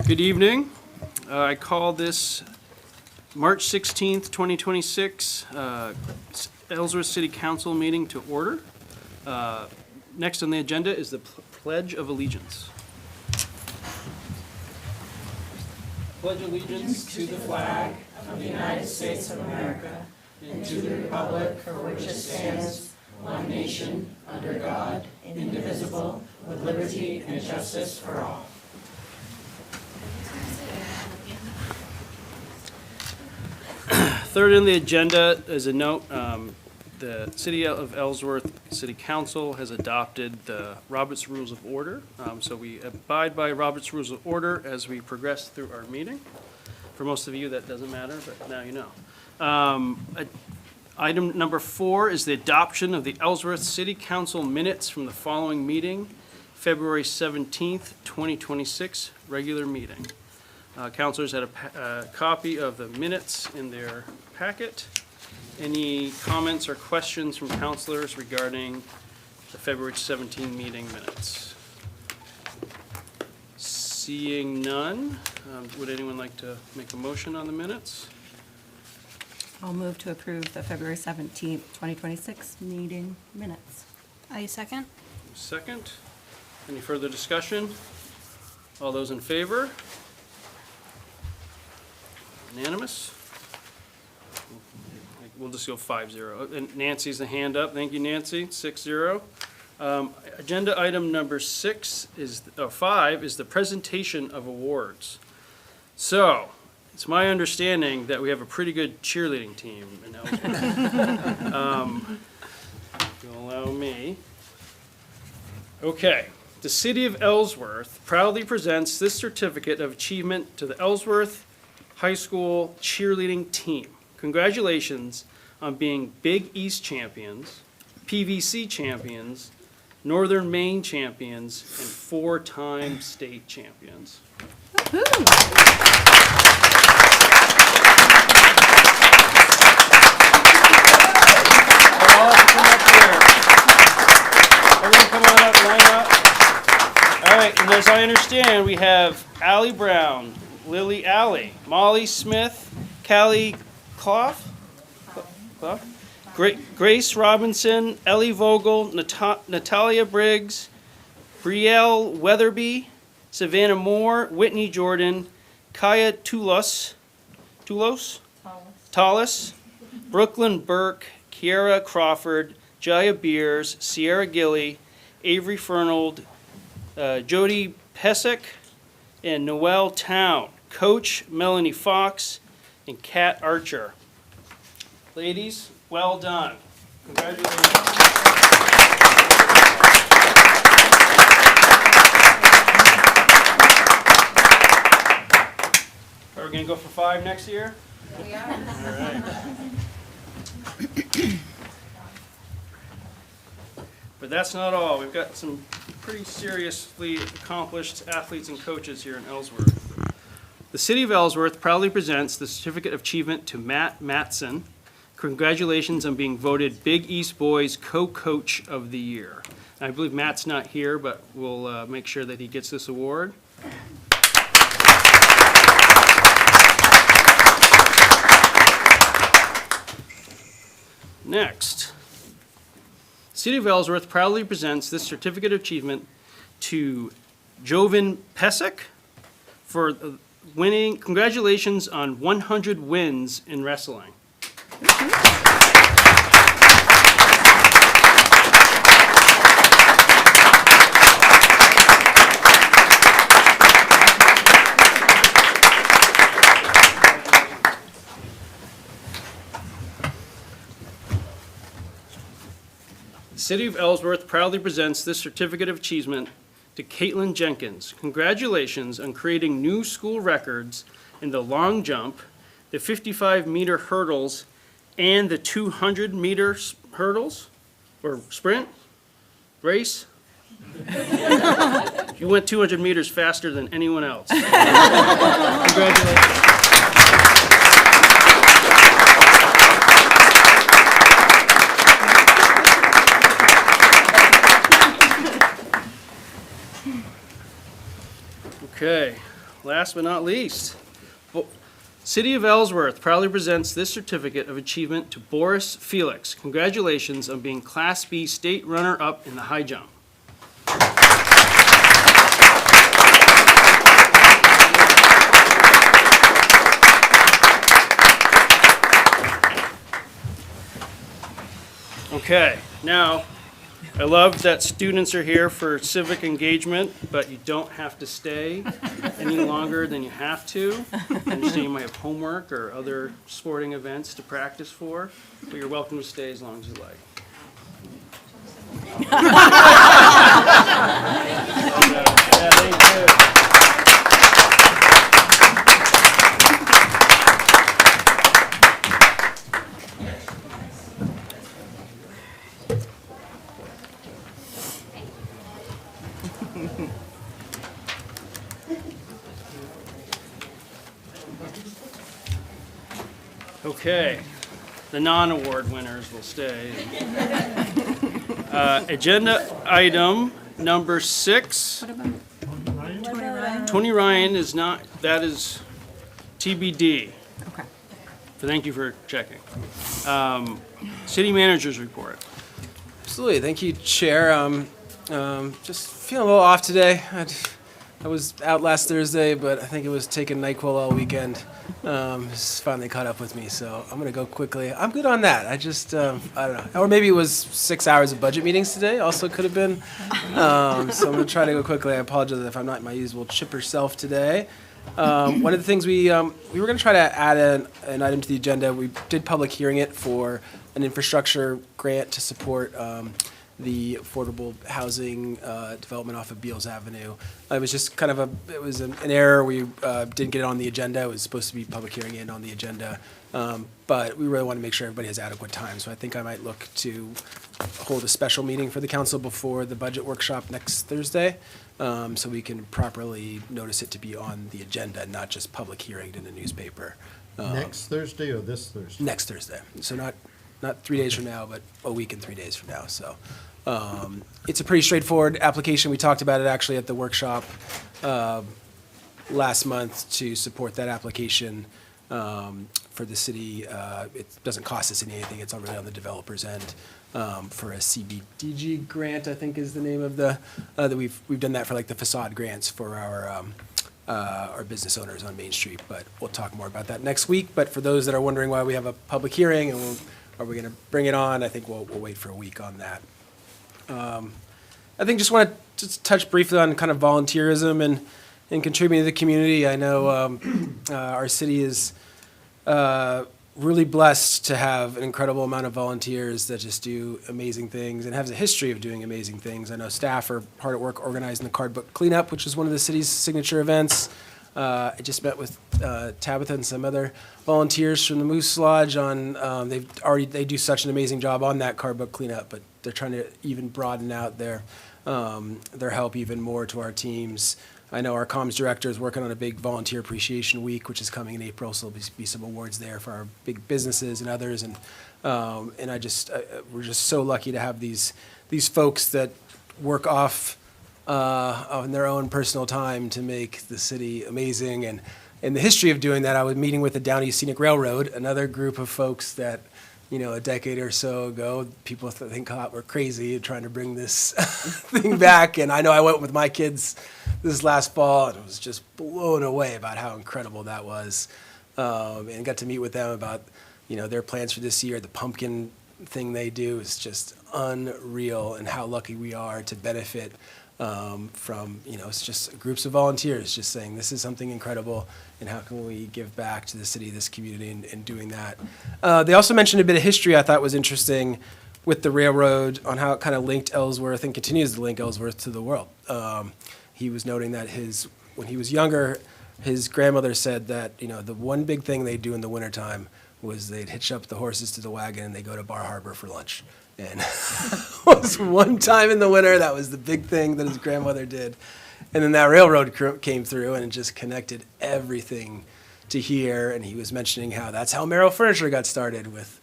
Good evening. I call this March 16th, 2026 Ellsworth City Council meeting to order. Next on the agenda is the Pledge of Allegiance. Pledge allegiance to the flag of the United States of America and to the republic for which it stands, one nation, under God, indivisible, with liberty and justice for all. Third on the agenda is a note, the City of Ellsworth City Council has adopted the Robert's Rules of Order. So we abide by Robert's Rules of Order as we progress through our meeting. For most of you, that doesn't matter, but now you know. Item number 4 is the adoption of the Ellsworth City Council minutes from the following meeting, February 17th, 2026, regular meeting. Councilors had a copy of the minutes in their packet. Any comments or questions from councilors regarding the February 17 meeting minutes? Seeing none, would anyone like to make a motion on the minutes? I'll move to approve the February 17th, 2026 meeting minutes. I second. Second. Any further discussion? All those in favor? Unanimous? We'll just go 5-0. And Nancy's the hand up. Thank you, Nancy. 6-0. Agenda item number 5 is the presentation of awards. So, it's my understanding that we have a pretty good cheerleading team in Ellsworth. If you'll allow me. Okay. The City of Ellsworth proudly presents this certificate of achievement to the Ellsworth High School cheerleading team. Congratulations on being Big East champions, PVC champions, Northern Maine champions, and 4-time state champions. All come up here. Everyone come on up, line up. All right, and as I understand, we have Allie Brown, Lily Alley, Molly Smith, Callie Clough, Grace Robinson, Ellie Vogel, Natalia Briggs, Brielle Weatherby, Savannah Moore, Whitney Jordan, Kaya Toulos, Brooklyn Burke, Kiara Crawford, Jaya Beers, Sierra Gilly, Avery Fernald, Jody Pesek, and Noelle Town, Coach Melanie Fox, and Kat Archer. Ladies, well done. Congratulations. Are we going to go for 5 next year? We are. All right. But that's not all. We've got some pretty seriously accomplished athletes and coaches here in Ellsworth. The City of Ellsworth proudly presents the Certificate of Achievement to Matt Matson. Congratulations on being voted Big East Boys Co-Coach of the Year. And I believe Matt's not here, but we'll make sure that he gets this award. Next. City of Ellsworth proudly presents this Certificate of Achievement to Jovan Pesek for winning. Congratulations on 100 wins in wrestling. City of Ellsworth proudly presents this Certificate of Achievement to Caitlin Jenkins. Congratulations on creating new school records in the long jump, the 55-meter hurdles, and the 200-meter hurdles, or sprint, race. You went 200 meters faster than anyone else. Congratulations. Okay, last but not least, City of Ellsworth proudly presents this certificate of achievement to Boris Felix. Congratulations on being Class B state runner-up in the high jump. Okay, now, I love that students are here for civic engagement, but you don't have to stay any longer than you have to. I understand you might have homework or other sporting events to practice for, but you're welcome to stay as long as you like. Yeah, thank you. Okay, the non-award winners will stay. Agenda item number 6. What about Tony Ryan is not, that is TBD. Okay. Thank you for checking. City managers report. Absolutely. Thank you, Chair. Just feeling a little off today. I was out last Thursday, but I think it was taking NyQuil all weekend. It's finally caught up with me, so I'm going to go quickly. I'm good on that. I just, I don't know. Or maybe it was 6 hours of budget meetings today. Also could have been. So I'm going to try to go quickly. I apologize if I'm not my usual chipper self today. One of the things we were going to try to add an item to the agenda. We did public hearing it for an infrastructure grant to support the affordable housing development off of Beals Avenue. It was just kind of an error. We didn't get it on the agenda. It was supposed to be public hearing and on the agenda. But we really want to make sure everybody has adequate time. So I think I might look to hold a special meeting for the council before the budget workshop next Thursday, so we can properly notice it to be on the agenda, not just public hearing in the newspaper. Next Thursday or this Thursday? Next Thursday. So not 3 days from now, but a week and 3 days from now. So it's a pretty straightforward application. We talked about it actually at the workshop last month to support that application for the city. It doesn't cost us anything. It's already on the developer's end for a CBDG grant, I think is the name of that we've done that for like the facade grants for our business owners on Main Street. But we'll talk more about that next week. But for those that are wondering why we have a public hearing and are we going to bring it on, I think we'll wait for a week on that. I think just want to just touch briefly on kind of volunteerism and contributing to the community. I know our city is really blessed to have an incredible amount of volunteers that just do amazing things and has a history of doing amazing things. I know staff are hard at work organizing the card book cleanup, which is one of the city's signature events. I just met with Tabitha and some other volunteers from the Moose Lodge on, they do such an amazing job on that card book cleanup, but they're trying to even broaden out their help even more to our teams. I know our comms director is working on a big volunteer appreciation week, which is coming in April, so there'll be some awards there for our big businesses and others. And we're just so lucky to have these folks that work off on their own personal time to make the city amazing. And in the history of doing that, I was meeting with the Down East Scenic Railroad, another group of folks that, a decade or so ago, people think we're crazy trying to bring this thing back. And I know I went with my kids this last fall and was just blown away about how incredible that was. And got to meet with them about, their plans for this year. The pumpkin thing they do is just unreal, and how lucky we are to benefit from, it's just groups of volunteers just saying this is something incredible and how can we give back to the city, this community, in doing that. They also mentioned a bit of history I thought was interesting with the railroad on how it kind of linked Ellsworth and continues to link Ellsworth to the world. He was noting that when he was younger, his grandmother said that, the one big thing they'd do in the wintertime was they'd hitch up the horses to the wagon and they'd go to Bar Harbor for lunch. And it was one time in the winter, that was the big thing that his grandmother did. And then that railroad came through and it just connected everything to here. And he was mentioning how that's how Merrill Furniture got started with,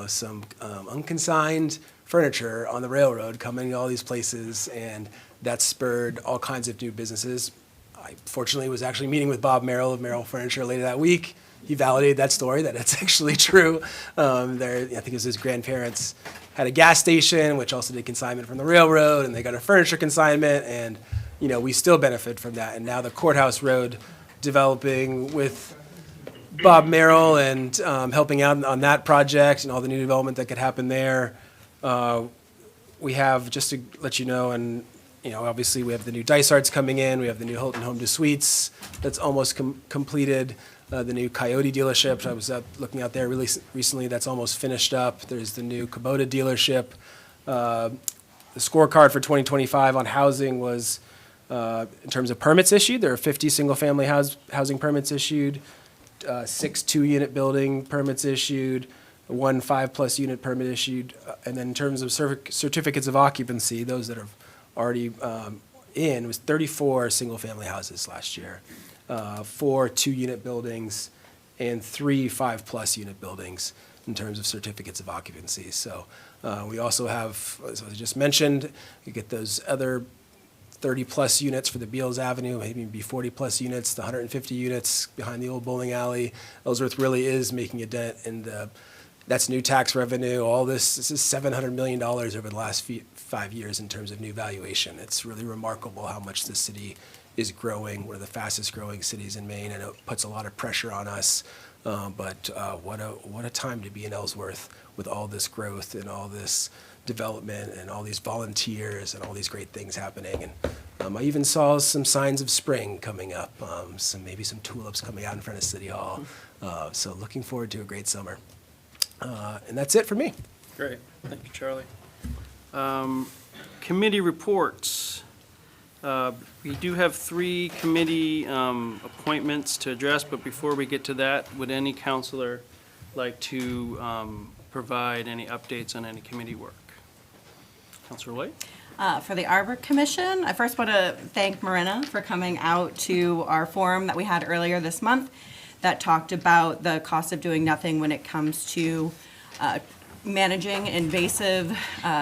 some unconsigned furniture on the railroad coming to all these places. And that spurred all kinds of new businesses. I fortunately was actually meeting with Bob Merrill of Merrill Furniture later that week. He validated that story, that it's actually true. I think it was his grandparents had a gas station, which also did consignment from the railroad, and they got a furniture consignment, and, we still benefit from that. And now the Courthouse Road developing with Bob Merrill and helping out on that project and all the new development that could happen there. We have, just to let you know, and obviously we have the new Dysarts coming in. We have the new Hilton Home to Suites that's almost completed. The new Coyote dealership, I was looking out there really recently, that's almost finished up. There's the new Kubota dealership. The scorecard for 2025 on housing was, in terms of permits issued, there are 50 single-family housing permits issued, 6 2-unit building permits issued, 1 5+ unit permit issued, and then in terms of certificates of occupancy, those that are already was 34 single-family houses last year, 4 2-unit buildings, and 3 5+ unit buildings in terms of certificates of occupancy. So we also have, as I just mentioned, you get those other 30+ units for the Beals Avenue, maybe 40+ units, the 150 units behind the old bowling alley. Ellsworth really is making a dent in that's new tax revenue. All this is $700 million over the last 5 years in terms of new valuation. It's really remarkable how much the city is growing. One of the fastest growing cities in Maine, and it puts a lot of pressure on us. But what a time to be in Ellsworth with all this growth and all this development and all these volunteers and all these great things happening. And I even saw some signs of spring coming up, maybe some tulips coming out in front of City Hall. So looking forward to a great summer. And that's it for me. Great, thank you, Charlie. Committee reports. We do have 3 committee appointments to address, but before we get to that, would any counselor like to provide any updates on any committee work? Counselor White? For the Arbor Commission, I first want to thank Marina for coming out to our forum that we had earlier this month that talked about the cost of doing nothing when it comes to managing invasive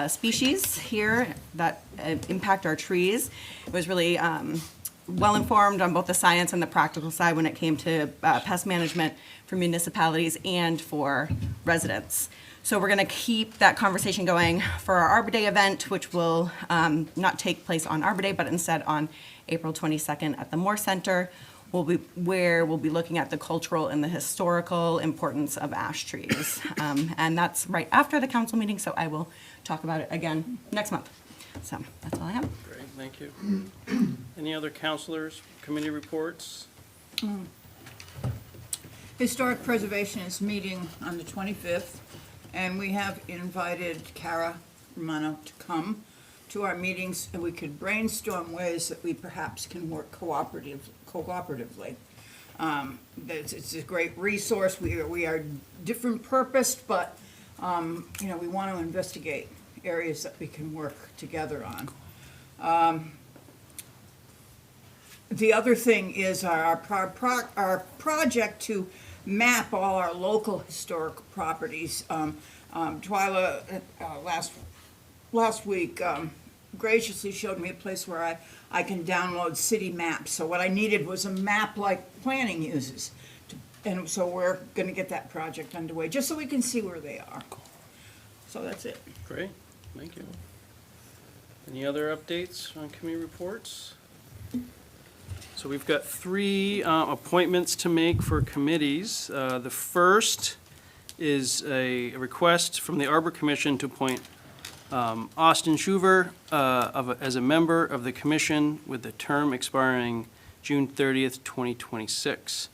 species here that impact our trees. It was really well-informed on both the science and the practical side when it came to pest management for municipalities and for residents. So we're going to keep that conversation going for our Arbor Day event, which will not take place on Arbor Day, but instead on April 22nd at the Moore Center, where we'll be looking at the cultural and the historical importance of ash trees. And that's right after the council meeting, so I will talk about it again next month. So that's all I have. Great, thank you. Any other counselors, committee reports? Historic Preservation is meeting on the 25th, and we have invited Cara Romano to come to our meetings, and we could brainstorm ways that we perhaps can work cooperatively. It's a great resource. We are different purposed, but we want to investigate areas that we can work together on. The other thing is our project to map all our local historic properties. Twyla last week graciously showed me a place where I can download city maps. So what I needed was a map like planning uses. And so we're going to get that project underway, just so we can see where they are. So that's it. Great, thank you. Any other updates on committee reports? So we've got 3 appointments to make for committees. The first is a request from the Arbor Commission to appoint Austin Schuver as a member of the commission with the term expiring June 30th, 2026.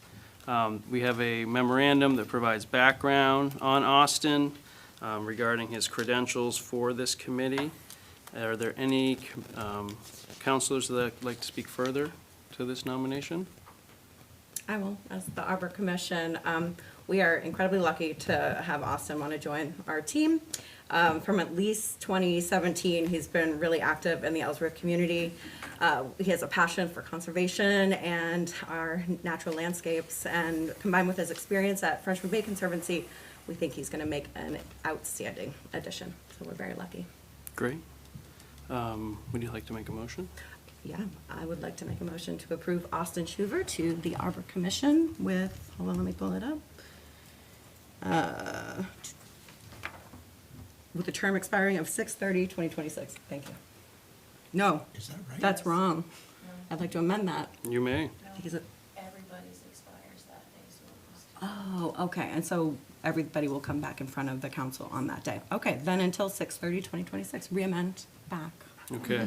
We have a memorandum that provides background on Austin regarding his credentials for this committee. Are there any counselors that would like to speak further to this nomination? I will, as the Arbor Commission. We are incredibly lucky to have Austin want to join our team. From at least 2017, he's been really active in the Ellsworth community. He has a passion for conservation and our natural landscapes, and combined with his experience at Frenchman Bay Conservancy, we think he's going to make an outstanding addition. So we're very lucky. Great. Would you like to make a motion? yeah, I would like to make a motion to approve Austin Schuver to the Arbor Commission with, hold on, let me pull it up. With a term expiring of 6/30/2026. Thank you. No, Is that right? that's wrong. I'd like to amend that. You may. Because it, Everybody's expires that day, so it was. oh, okay, and so everybody will come back in front of the council on that day. Okay, then until 6/30/2026, re-amend back. Okay.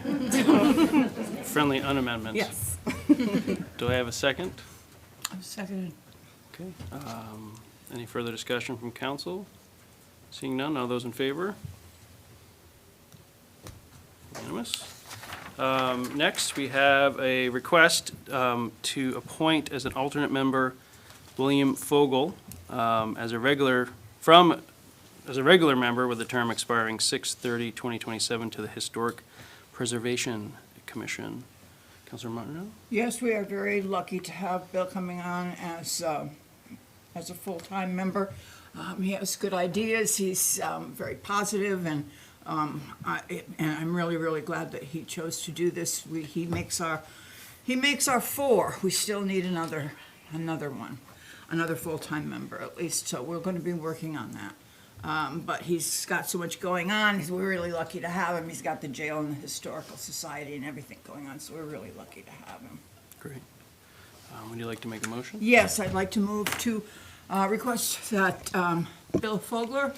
Friendly unamendments. Yes. Do I have a second? Seconded. Okay. Any further discussion from council? Seeing none, all those in favor? Unanimous. Next, we have a request to appoint as an alternate member William Fogel as a regular member with a term expiring 6/30/2027 to the Historic Preservation Commission. Councilor Martineau? Yes, we are very lucky to have Bill coming on as a full-time member. He has good ideas, he's very positive, and I'm really, really glad that he chose to do this. He makes our four. We still need another one, another full-time member at least, so we're gonna be working on that. But he's got so much going on, we're really lucky to have him. He's got the jail and the Historical Society and everything going on, so we're really lucky to have him. Great. Would you like to make a motion? Yes, I'd like to move to request that Bill Fogler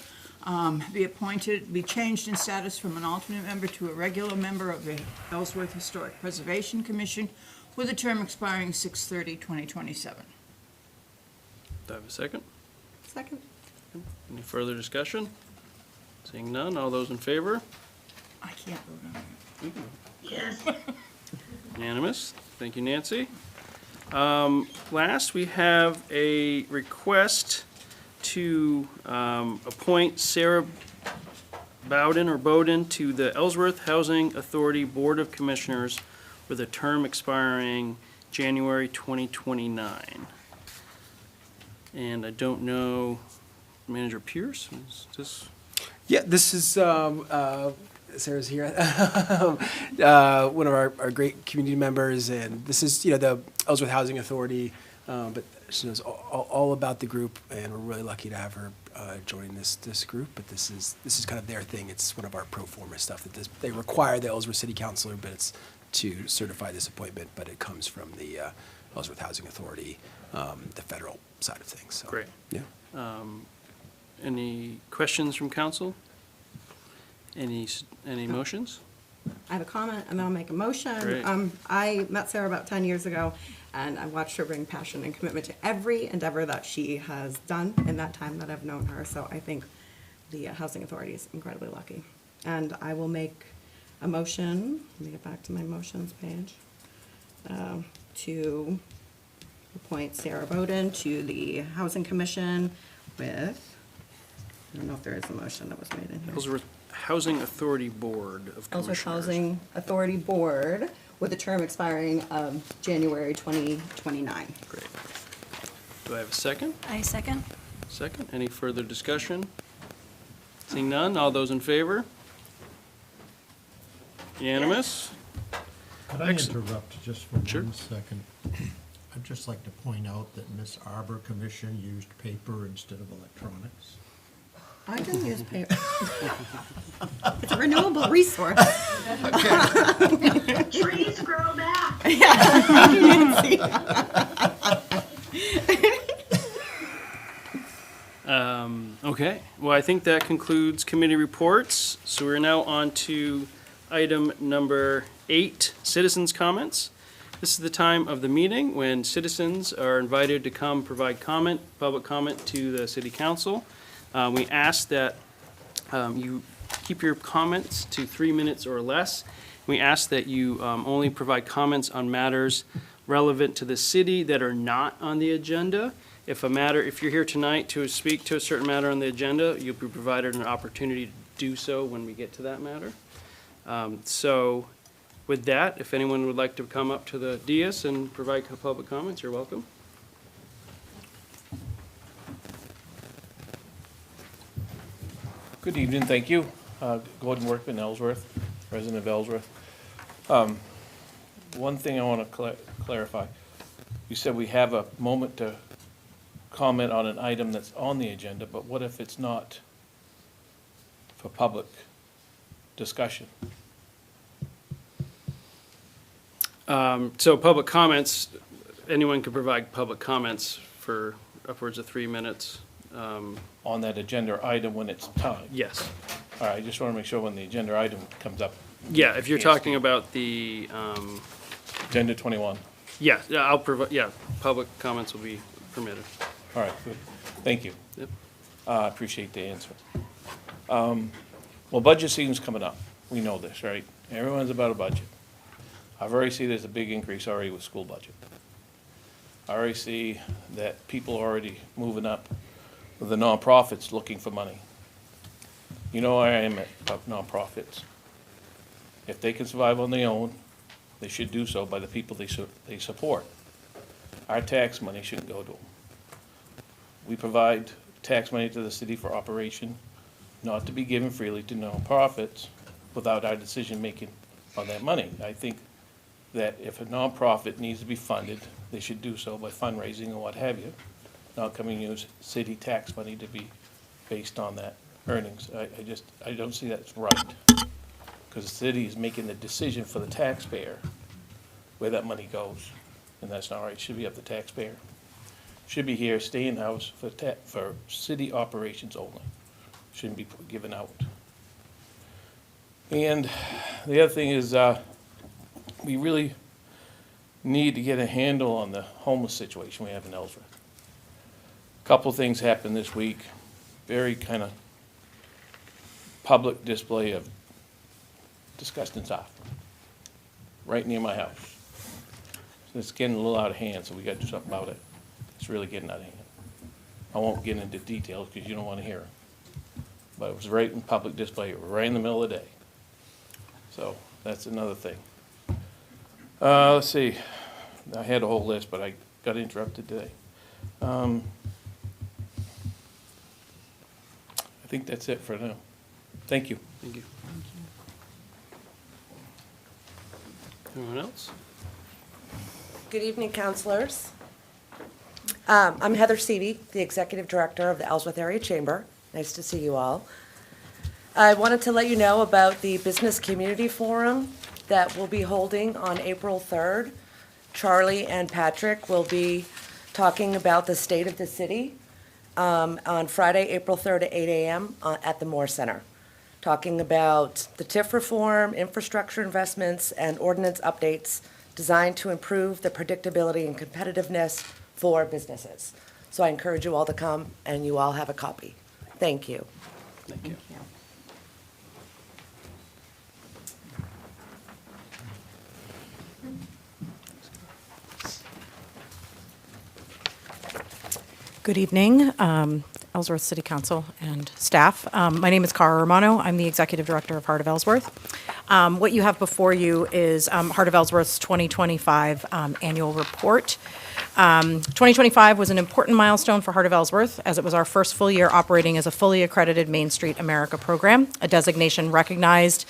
be changed in status from an alternate member to a regular member of the Ellsworth Historic Preservation Commission with a term expiring 6/30/2027. Do I have a second? Second. Any further discussion? Seeing none, all those in favor? I can't vote on it. Yes. Unanimous. Thank you, Nancy. Last, we have a request to appoint Sarah Bowden to the Ellsworth Housing Authority Board of Commissioners with a term expiring January 2029. And I don't know, Manager Pierce, is this? Yeah, this is, Sarah's here, one of our great community members, and this is, the Ellsworth Housing Authority, but she knows all about the group, and we're really lucky to have her join this group, but this is kind of their thing. It's one of our pro forma stuff that they require the Ellsworth City Council, but it's to certify this appointment, but it comes from the Ellsworth Housing Authority, the federal side of things, so. Great. Yeah. Any questions from council? Any motions? I have a comment, and then I'll make a motion. Great. I met Sarah about 10 years ago, and I watched her bring passion and commitment to every endeavor that she has done in that time that I've known her. So I think the Housing Authority is incredibly lucky. And I will make a motion, let me get back to my motions page, to appoint Sarah Bowden to the Housing Commission with, I don't know if there is a motion that was made in here. Ellsworth Housing Authority Board of Ellsworth Commissioners. Housing Authority Board with a term expiring of January 2029. Great. Do I have a second? I second. Second. Any further discussion? Seeing none, all those in favor? Unanimous? Could I Excellent. interrupt just for Sure. 1 second? I'd just like to point out that Miss Arbor Commission used paper instead of electronics. I can use paper. It's a renewable resource. Trees grow back. Okay, well, I think that concludes committee reports. So we're now on to item number 8, citizens' comments. This is the time of the meeting when citizens are invited to come provide public comment to the city council. We ask that you keep your comments to 3 minutes or less. We ask that you only provide comments on matters relevant to the city that are not on the agenda. If you're here tonight to speak to a certain matter on the agenda, you'll be provided an opportunity to do so when we get to that matter. So with that, if anyone would like to come up to the dais and provide public comments, you're welcome. Good evening, thank you. Gordon Workman, Ellsworth, resident of Ellsworth. one thing I want to clarify. You said we have a moment to comment on an item that's on the agenda, but what if it's not for public discussion? So public comments, anyone can provide public comments for upwards of 3 minutes. On that agenda item when it's time? Yes. All right, I just want to make sure when the agenda item comes up. Yeah, if you're Yes. talking about the, Agenda 21. yeah, I'll provide, yeah, public comments will be permitted. All right, good. Thank you. Yep. I appreciate the answer. Well, budget season's coming up. We know this, right? Everyone's about a budget. I've already seen there's a big increase already with school budget. I already see that people are already moving up with the nonprofits looking for money. You know where I am at nonprofits. If they can survive on their own, they should do so by the people they support. Our tax money shouldn't go to them. We provide tax money to the city for operation, not to be given freely to nonprofits without our decision-making on that money. I think that if a nonprofit needs to be funded, they should do so by fundraising and what have you, not coming use city tax money to be based on that earnings. I don't see that's right. Because the city is making the decision for the taxpayer where that money goes, and that's not right. It should be up to the taxpayer. Should be here, stay in house for city operations only. Shouldn't be given out. And the other thing is, we really need to get a handle on the homeless situation we have in Ellsworth. A couple things happened this week, very kind of public display of disgusting stuff, right near my house. It's getting a little out of hand, so we gotta do something about it. It's really getting out of hand. I won't get into details because you don't want to hear them. But it was right in public display, right in the middle of the day. So that's another thing. Let's see. I had a whole list, but I got interrupted today. I think that's it for now. Thank you. Thank you. Anyone else? Good evening, counselors. I'm Heather Seavey, the Executive Director of the Ellsworth Area Chamber. Nice to see you all. I wanted to let you know about the Business Community Forum that we'll be holding on April 3rd. Charlie and Patrick will be talking about the state of the city on Friday, April 3rd at 8 a.m. At the Moore Center, talking about the TIF reform, infrastructure investments, and ordinance updates designed to improve the predictability and competitiveness for businesses. So I encourage you all to come, and you all have a copy. Thank you. Thank you. Good evening, Ellsworth City Council and staff. My name is Cara Romano. I'm the Executive Director of Heart of Ellsworth. What you have before you is Heart of Ellsworth's 2025 annual report. 2025 was an important milestone for Heart of Ellsworth, as it was our first full year operating as a fully accredited Main Street America program, a designation recognized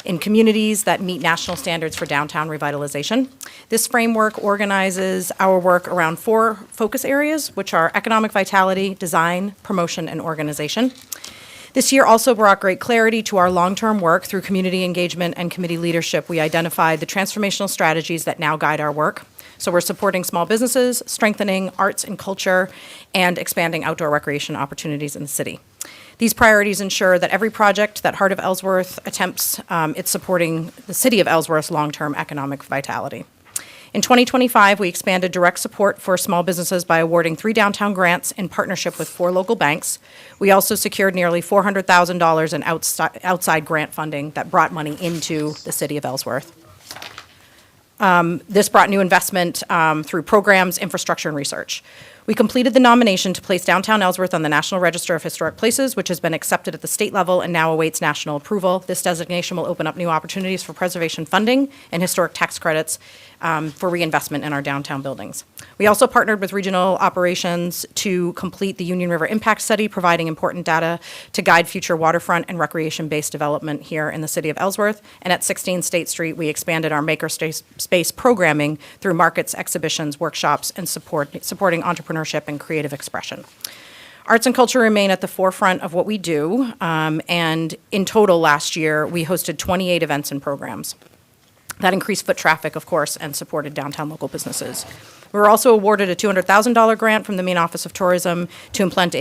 in communities that meet national standards for downtown revitalization. This framework organizes our work around 4 focus areas, which are economic vitality, design, promotion, and organization. This year also brought great clarity to our long-term work through community engagement and committee leadership. We identified the transformational strategies that now guide our work. So we're supporting small businesses, strengthening arts and culture, and expanding outdoor recreation opportunities in the city. These priorities ensure that every project that Heart of Ellsworth attempts, it's supporting the city of Ellsworth's long-term economic vitality. In 2025, we expanded direct support for small businesses by awarding 3 downtown grants in partnership with 4 local banks. We also secured nearly $400,000 in outside grant funding that brought money into the city of Ellsworth. This brought new investment through programs, infrastructure, and research. We completed the nomination to place downtown Ellsworth on the National Register of Historic Places, which has been accepted at the state level and now awaits national approval. This designation will open up new opportunities for preservation funding and historic tax credits for reinvestment in our downtown buildings. We also partnered with regional operations to complete the Union River Impact Study, providing important data to guide future waterfront and recreation-based development here in the city of Ellsworth. And at 16 State Street, we expanded our makerspace programming through markets, exhibitions, workshops, and supporting entrepreneurship and creative expression. Arts and culture remain at the forefront of what we do, and in total last year, we hosted 28 events and programs. That increased foot traffic, of course, and supported downtown local businesses. We were also awarded a $200,000 grant from the Maine Office of Tourism to implement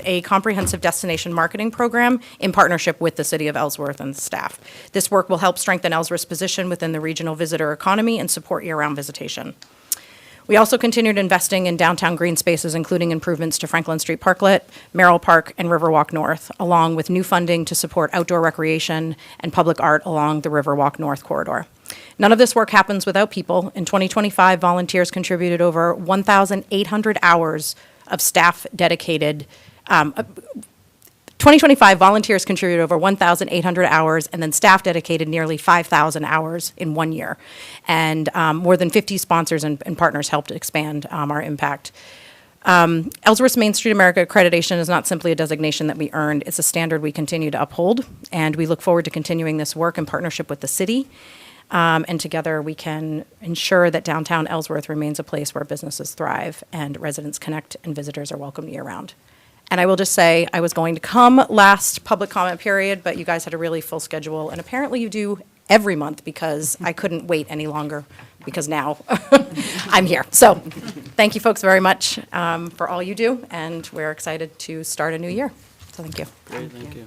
a comprehensive destination marketing program in partnership with the city of Ellsworth and staff. This work will help strengthen Ellsworth's position within the regional visitor economy and support year-round visitation. We also continued investing in downtown green spaces, including improvements to Franklin Street Parklet, Merrill Park, and Riverwalk North, along with new funding to support outdoor recreation and public art along the Riverwalk North corridor. None of this work happens without people. In 2025, volunteers contributed over 1,800 hours of staff dedicated 2025 volunteers contributed over 1,800 hours, and then staff dedicated nearly 5,000 hours in 1 year. And more than 50 sponsors and partners helped expand our impact. Ellsworth's Main Street America accreditation is not simply a designation that we earned, it's a standard we continue to uphold, and we look forward to continuing this work in partnership with the city. And together we can ensure that downtown Ellsworth remains a place where businesses thrive and residents connect and visitors are welcomed year-round. And I will just say, I was going to come last public comment period, but you guys had a really full schedule, and apparently you do every month, because I couldn't wait any longer, because now I'm here. So, thank you folks very much for all you do, and we're excited to start a new year. So thank you. Great, thank you.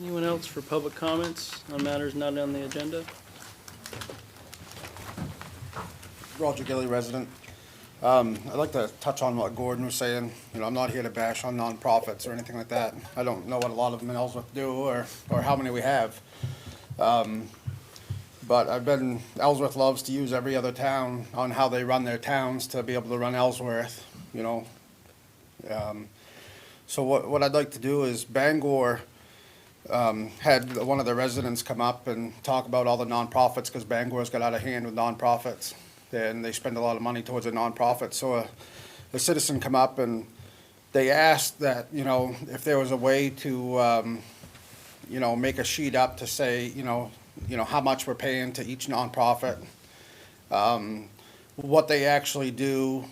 Anyone else for public comments on matters not on the agenda? Roger Gilly, resident. I'd like to touch on what Gordon was saying. You know, I'm not here to bash on nonprofits or anything like that. I don't know what a lot of them in Ellsworth do or how many we have. But Ellsworth loves to use every other town on how they run their towns to be able to run Ellsworth, you know. So what I'd like to do is Bangor had one of the residents come up and talk about all the nonprofits, because Bangor's got out of hand with nonprofits. And they spend a lot of money towards a nonprofit. So a citizen come up and they asked that, you know, if there was a way to, you know, make a sheet up to say, you know, how much we're paying to each nonprofit, what they actually do,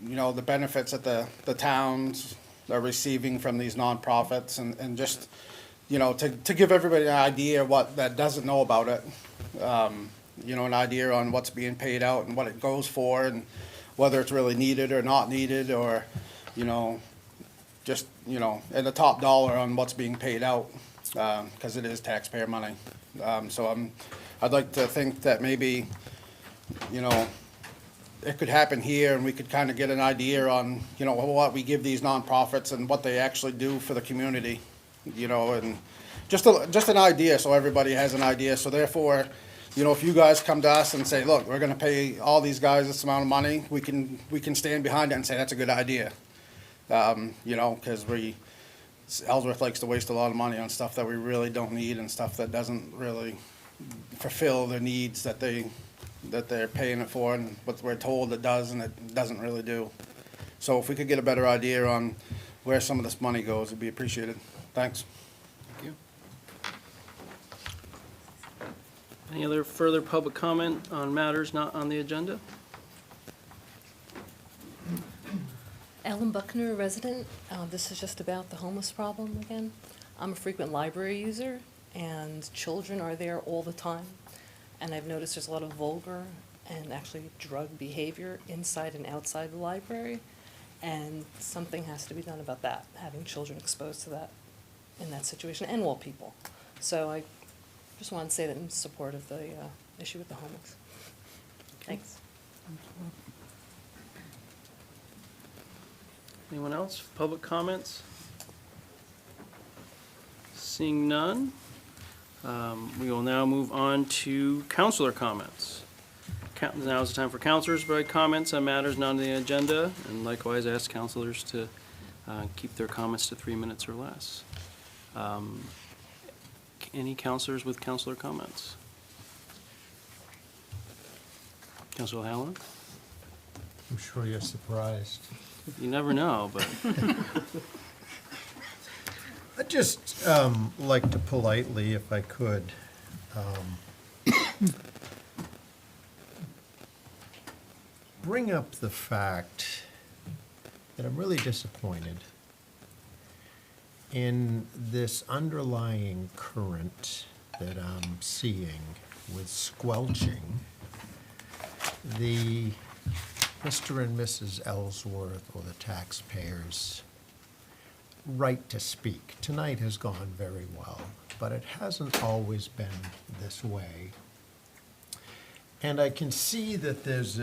you know, the benefits that the towns are receiving from these nonprofits, and just, you know, to give everybody an idea what that doesn't know about it. You know, an idea on what's being paid out and what it goes for, and whether it's really needed or not needed, or, you know, just, you know, and the top dollar on what's being paid out, because it is taxpayer money. So I'd like to think that maybe, you know, it could happen here, and we could kind of get an idea on, you know, what we give these nonprofits and what they actually do for the community, you know, and just an idea, so everybody has an idea. So therefore, you know, if you guys come to us and say, look, we're going to pay all these guys this amount of money, we can stand behind it and say that's a good idea. You know, because Ellsworth likes to waste a lot of money on stuff that we really don't need, and stuff that doesn't really fulfill the needs that they're paying it for, and what we're told it does, and it doesn't really do. So if we could get a better idea on where some of this money goes, it'd be appreciated. Thanks. Thank you. Any other further public comment on matters not on the agenda? Ellen Buckner, resident. This is just about the homeless problem again. I'm a frequent library user, and children are there all the time. And I've noticed there's a lot of vulgar and actually drug behavior inside and outside the library. And something has to be done about that, having children exposed to that in that situation, and all people. So I just wanted to say that I'm in support of the issue with the homeless. Thanks. Anyone else? Public comments? Seeing none, we will now move on to counselor comments. Now is the time for counselors to provide comments on matters not on the agenda, and likewise ask counselors to keep their comments to 3 minutes or less. Any counselors with counselor comments? Counselor O'Halloran? I'm sure you're surprised. You never know, but I'd just like to politely, if I could, bring up the fact that I'm really disappointed in this underlying current that I'm seeing with squelching the Mr. and Mrs. Ellsworth or the taxpayers' right to speak. Tonight has gone very well, but it hasn't always been this way. And I can see that there's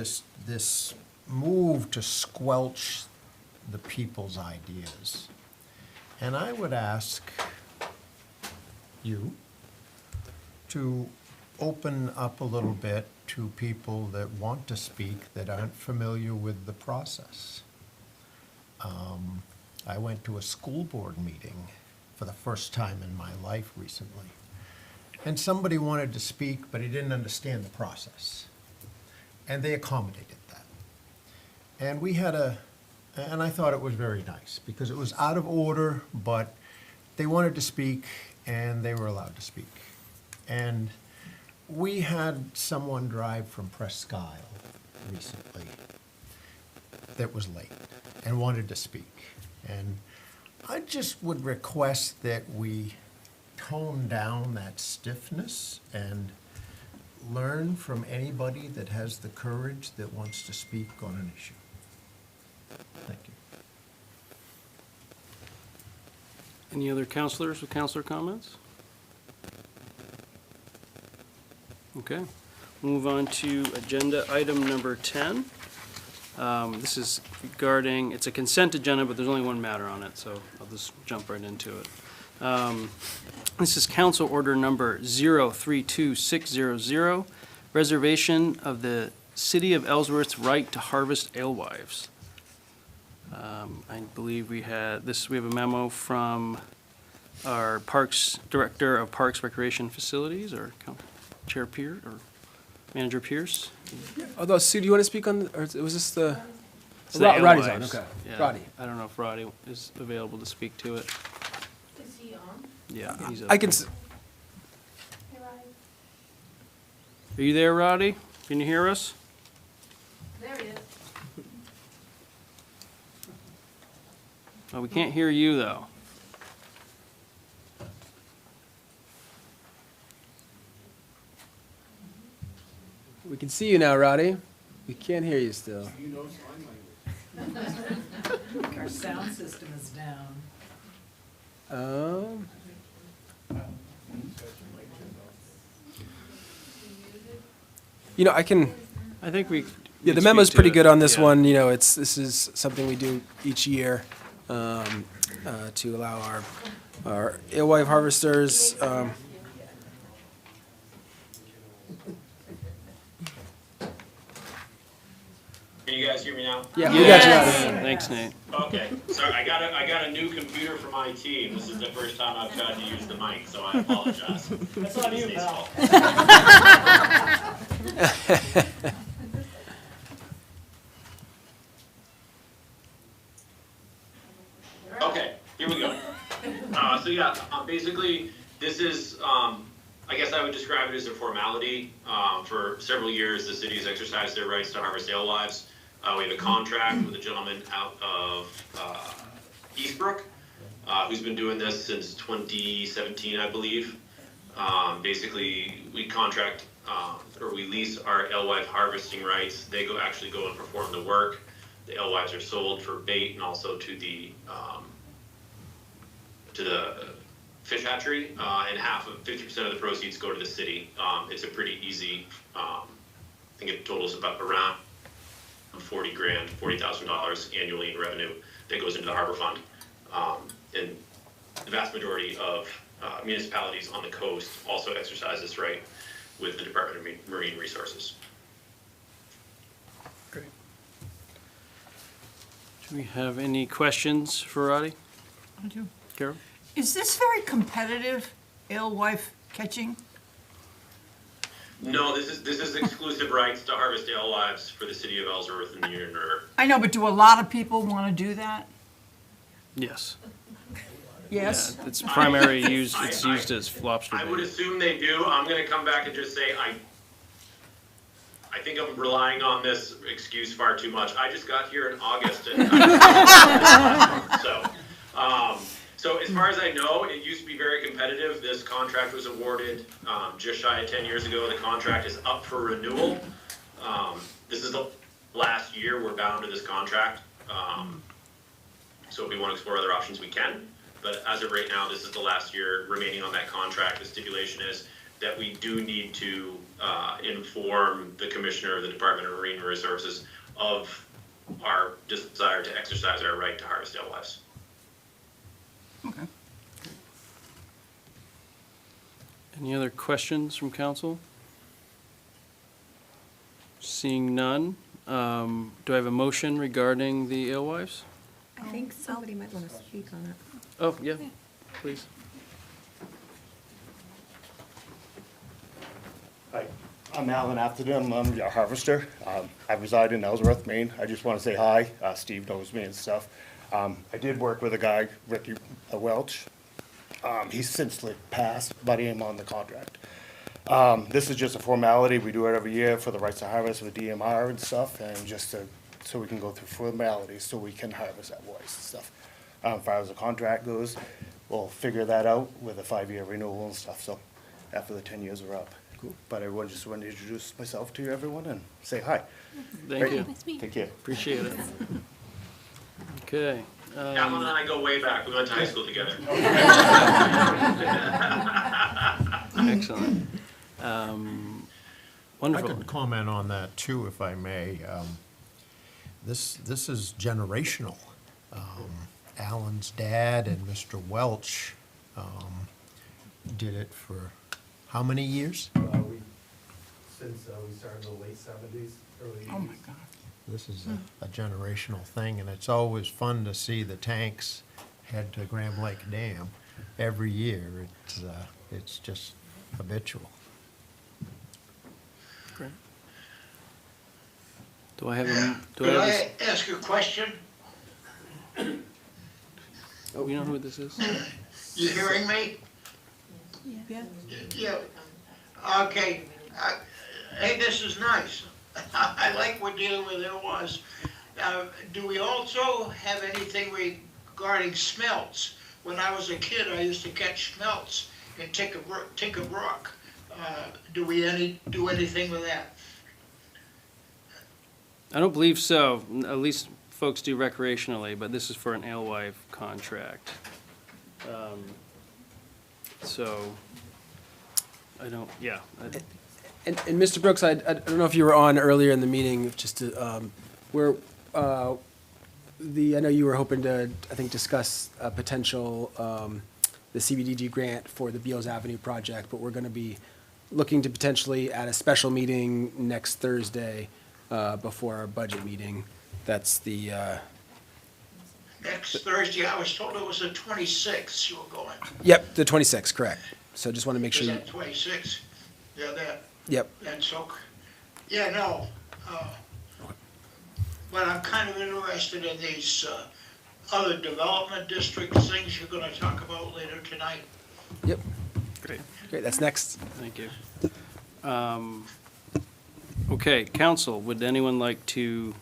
this move to squelch the people's ideas. And I would ask you to open up a little bit to people that want to speak that aren't familiar with the process. I went to a school board meeting for the first time in my life recently. And somebody wanted to speak, but he didn't understand the process. And they accommodated that. And we had and I thought it was very nice, because it was out of order, but they wanted to speak, and they were allowed to speak. And we had someone drive from Presque Isle recently that was late and wanted to speak. And I just would request that we tone down that stiffness and learn from anybody that has the courage that wants to speak on an issue. Thank you. any other counselors with counselor comments? Okay, move on to agenda item number 10. This is regarding, it's a consent agenda, but there's only one matter on it, so I'll just jump right into it. This is council order number 032600, reservation of the City of Ellsworth's right to harvest alewives. I believe we have a memo from our Parks Director of Parks Recreation Facilities, or Chair Pierce, or Manager Pierce. Although, Sue, do you want to speak on, or was this the? It's the Roddy's on, alewives. okay. Yeah. Roddy. I don't know if Roddy is available to speak to it. Is he on? Yeah, he's up. I can, Hey, Ryan. Are you there, Roddy? Can you hear us? There he is. Oh, we can't hear you, though. we can see you now, Roddy. We can't hear you still. Our sound system is down. I can, I think we. yeah, the speak memo's to pretty it. good on this Yeah. one. This is something we do each year to allow our alewife harvesters. Can you guys hear me now? Yeah, we got you. Yes. Roddy. Thanks, Nate. Okay, sorry, I got a new computer for my team. This is the first time I've tried to use the mic, so I apologize. That's on you, pal. Okay, here we go. Basically, this is, I guess I would describe it as a formality. For several years, the city has exercised their rights to harvest alewives. We have a contract with a gentleman out of Eastbrook, who's been doing this since 2017, I believe. Basically, we contract, or we lease our alewife harvesting rights. They actually go and perform the work. The alewives are sold for bait and also to the fish hatchery, and 50% of the proceeds go to the city. It's a pretty easy, I think it totals about around $40,000 annually in revenue that goes into the harbor fund. And the vast majority of municipalities on the coast also exercise this right with the Department of Marine Resources. Do we have any questions for Roddy? I do. Carol? Is this very competitive, alewife catching? No, this is exclusive rights to harvest alewives for the city of Ellsworth and the Union River. I know, but do a lot of people want to do that? Yes. Yes? Yeah, it's primary use, it's used as lobster I would bait. assume they do. I'm gonna come back and just say, I think I'm relying on this excuse far too much. I just got here in August and so as far as I know, it used to be very competitive. This contract was awarded, just shy of 10 years ago. The contract is up for renewal. This is the last year we're bound to this contract. So if we want to explore other options, we can. But as of right now, this is the last year remaining on that contract. The stipulation is that we do need to inform the Commissioner of the Department of Marine Resources of our desire to exercise our right to harvest alewives. Okay. Any other questions from council? Seeing none, do I have a motion regarding the alewives? I think somebody might want to speak on it. Oh, yeah, please. Hi, I'm Alan Atherton. I'm a harvester. I reside in Ellsworth, Maine. I just want to say hi. Steve knows me and stuff. I did work with a guy, Ricky Welch. He's since passed, but I am on the contract. This is just a formality. We do it every year for the rights to harvest with DMR and stuff, and just so we can go through formalities so we can harvest that voice and stuff. As far as the contract goes, we'll figure that out with a 5-year renewal and stuff, so after the 10 years are up. Cool. But I just wanted to introduce myself to everyone and say hi. Thank you. Take care. Appreciate it. Okay. Alan and I go way back. We went to high school together. Excellent. I Wonderful. could comment on that too, if I may. This is generational. Alan's dad and Mr. Welch did it for how many years? Since we started in the late 70s, early 80s. Oh, my God. This is a generational thing, and it's always fun to see the tanks head to Grand Lake Dam every year. It's just habitual. Great. Do I have Could I ask a question? Oh, you know who this is? You hearing me? Yeah. Yeah. Okay. Hey, this is nice. I like what dealing with it was. Do we also have anything regarding smelts? When I was a kid, I used to catch smelts in Tinker Brook. Do we do anything with that? I don't believe so. At least folks do recreationally, but this is for an alewife contract. So, I don't, yeah. And Mr. Brooks, I don't know if you were on earlier in the meeting, just to, I know you were hoping to, I think, discuss a potential, the CBDG grant for the Beals Avenue project, but we're gonna be looking to potentially add a special meeting next Thursday, before our budget meeting. That's the, Next Thursday, I was told it was the 26th you were going. yep, the 26th, correct. So just wanna make Is sure you, that 26? Yeah, yep. that's okay. Yeah, no. But I'm kind of interested in these other development district things you're gonna talk about later tonight. Yep, Great, great, that's next. thank you. Okay, council, would anyone like to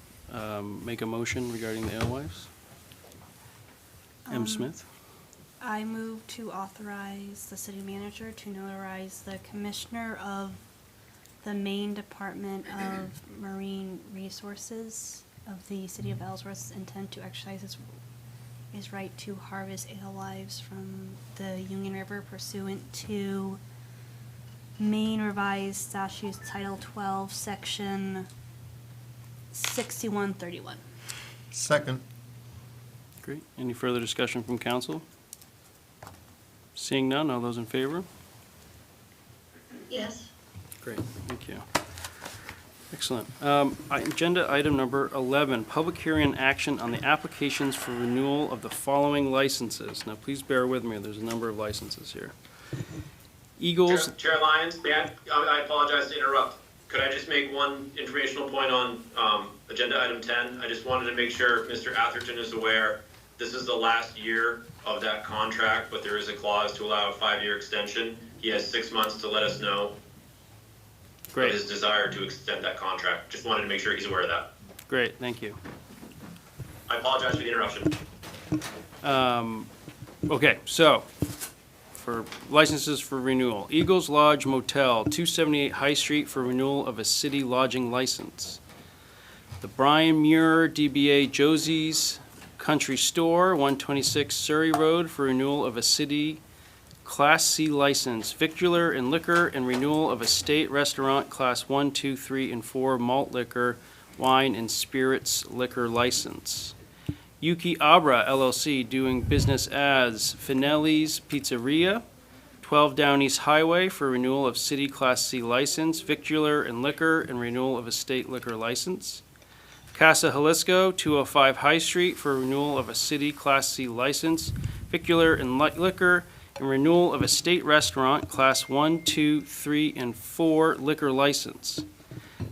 make a motion regarding the alewives? M. Smith? I move to authorize the city manager to notarize the commissioner of the Maine Department of Marine Resources of the city of Ellsworth's intent to exercise his right to harvest alewives from the Union River pursuant to Maine Revised Statutes Title 12, Section 6131. Second. Great. Any further discussion from council? Seeing none, all those in favor? Yes. Great, thank you. Excellent. Agenda item number 11, public hearing and action on the applications for renewal of the following licenses. Now, please bear with me, there's a number of licenses here. Eagles, Chair Lyons, I apologize to interrupt. Could I just make one informational point on agenda item 10? I just wanted to make sure Mr. Atherton is aware, this is the last year of that contract, but there is a clause to allow a 5-year extension. He has 6 months to let us know great, his desire to extend that contract. Just wanted to make sure he's aware of that. great, thank you. I apologize for the interruption. Okay, so, for licenses for renewal, Eagles Lodge Motel, 278 High Street for renewal of a city lodging license. The Brian Muir DBA Josie's Country Store, 126 Surrey Road for renewal of a city Class C license, victular and liquor, and renewal of a state restaurant Class 1, 2, 3, and 4 malt liquor, wine, and spirits liquor license. Yuki Abra LLC doing business as Finelli's Pizzeria, 12 Down East Highway for renewal of city Class C license, victular and liquor, and renewal of a state liquor license. Casa Jalisco, 205 High Street for renewal of a city Class C license, victular and liquor, and renewal of a state restaurant Class 1, 2, 3, and 4 liquor license.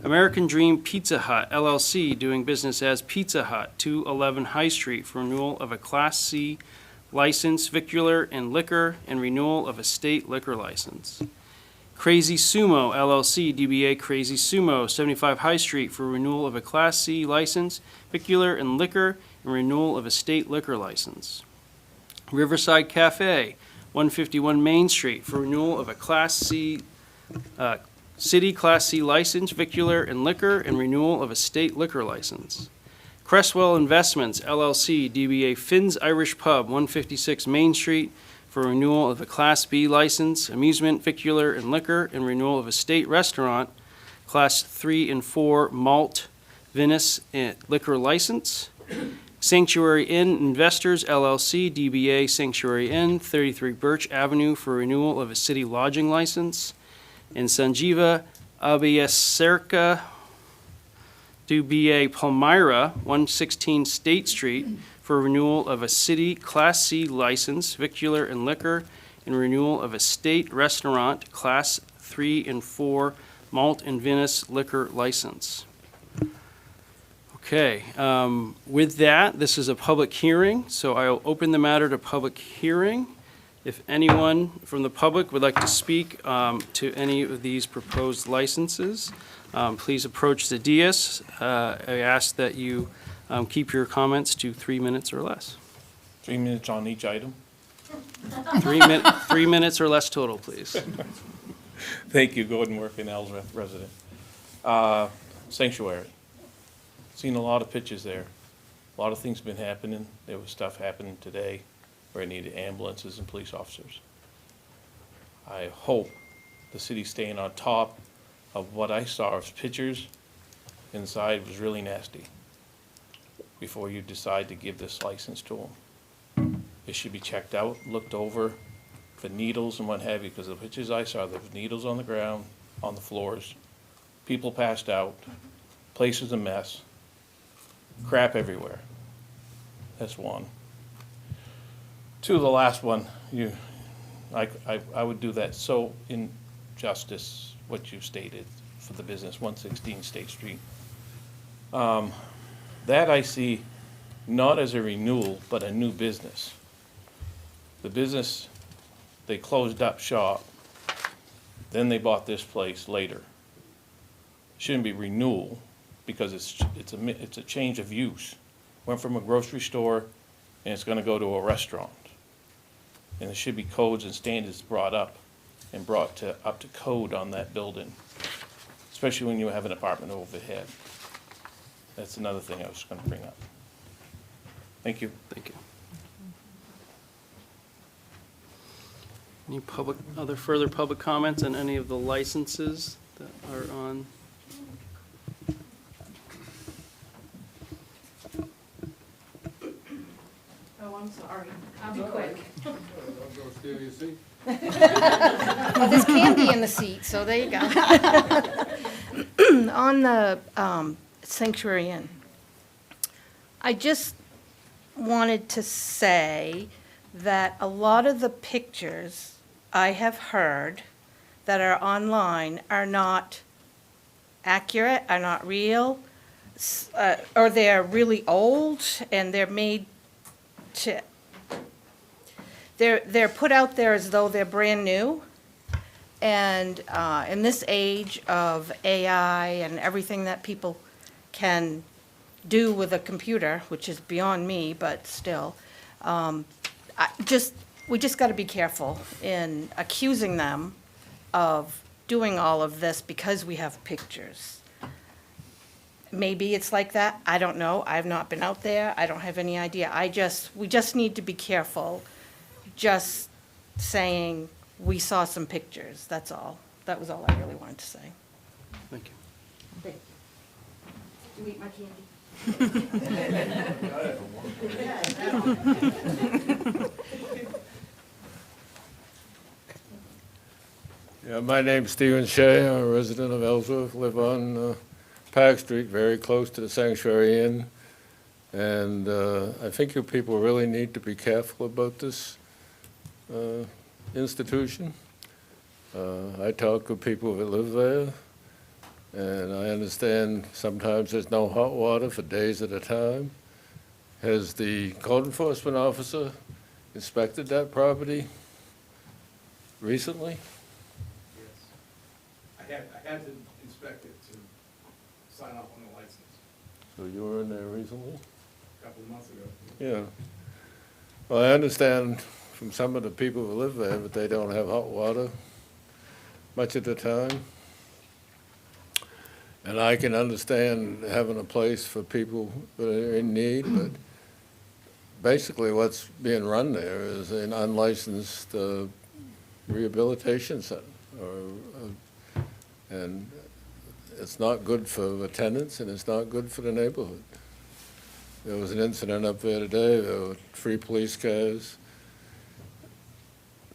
American Dream Pizza Hut LLC doing business as Pizza Hut, 211 High Street for renewal of a Class C license, victular and liquor, and renewal of a state liquor license. Crazy Sumo LLC DBA Crazy Sumo, 75 High Street for renewal of a Class C license, victular and liquor, and renewal of a state liquor license. Riverside Cafe, 151 Main Street for renewal of a Class C city Class C license, victular and liquor, and renewal of a state liquor license. Cresswell Investments LLC DBA Finn's Irish Pub, 156 Main Street for renewal of a Class B license, amusement, victular, and liquor, and renewal of a state restaurant Class 3 and 4 malt, Venice, and liquor license. Sanctuary Inn Investors LLC, DBA Sanctuary Inn, 33 Birch Avenue for renewal of a city lodging license. And Sanjiva Abhyaserka, DBA Palmyra, 116 State Street for renewal of a city Class C license, victular and liquor, and renewal of a state restaurant Class 3 and 4 malt and Venice liquor license. Okay, with that, this is a public hearing, so I'll open the matter to public hearing. If anyone from the public would like to speak to any of these proposed licenses, please approach the dais. I ask that you keep your comments to 3 minutes or less. 3 minutes on each item. 3 minutes or less total, please. Thank you, Gordon Working, Ellsworth resident. Sanctuary. Seen a lot of pictures there. A lot of things been happening. There was stuff happening today where it needed ambulances and police officers. I hope the city's staying on top of what I saw as pictures inside was really nasty before you decide to give this license to them. It should be checked out, looked over for needles and what have you, because the pictures I saw, there was needles on the ground, on the floors, people passed out, place was a mess, crap everywhere. That's one. Two, the last one, I would do that so in justice, what you stated for the business, 116 State Street. That I see not as a renewal, but a new business. The business, they closed up shop, then they bought this place later. Shouldn't be renewal, because it's a change of use. Went from a grocery store, and it's gonna go to a restaurant. And there should be codes and standards brought up and brought up to code on that building, especially when you have an apartment overhead. That's another thing I was gonna bring up. Thank you. Thank you. Any further public comments on any of the licenses that are on? Oh, I'm sorry. I'll be quick. Well, there's candy in the seat, so there you go. on the Sanctuary Inn, I just wanted to say that a lot of the pictures I have heard that are online are not accurate, are not real, or they're really old, and they're made to, they're put out there as though they're brand new. And in this age of AI and everything that people can do with a computer, which is beyond me, but still, we just got to be careful in accusing them of doing all of this because we have pictures. Maybe it's like that. I don't know. I've not been out there. I don't have any idea. We just need to be careful. Just saying we saw some pictures. That's all. That was all I really wanted to say. Thank you. Thank you. Do you eat my candy? Yeah, my name's Stephen Shea. I'm a resident of Ellsworth, live on Park Street, very close to the Sanctuary Inn. And I think you people really need to be careful about this institution. I talk with people that live there, and I understand sometimes there's no hot water for days at a time. Has the code enforcement officer inspected that property recently? I had to inspect it to sign off on the license So you were in there recently? a couple of months ago. Yeah. Well, I understand from some of the people who live there that they don't have hot water much of the time. And I can understand having a place for people that are in need, but basically what's being run there is an unlicensed rehabilitation center. And it's not good for the tenants, and it's not good for the neighborhood. There was an incident up there today. There were 3 police cars,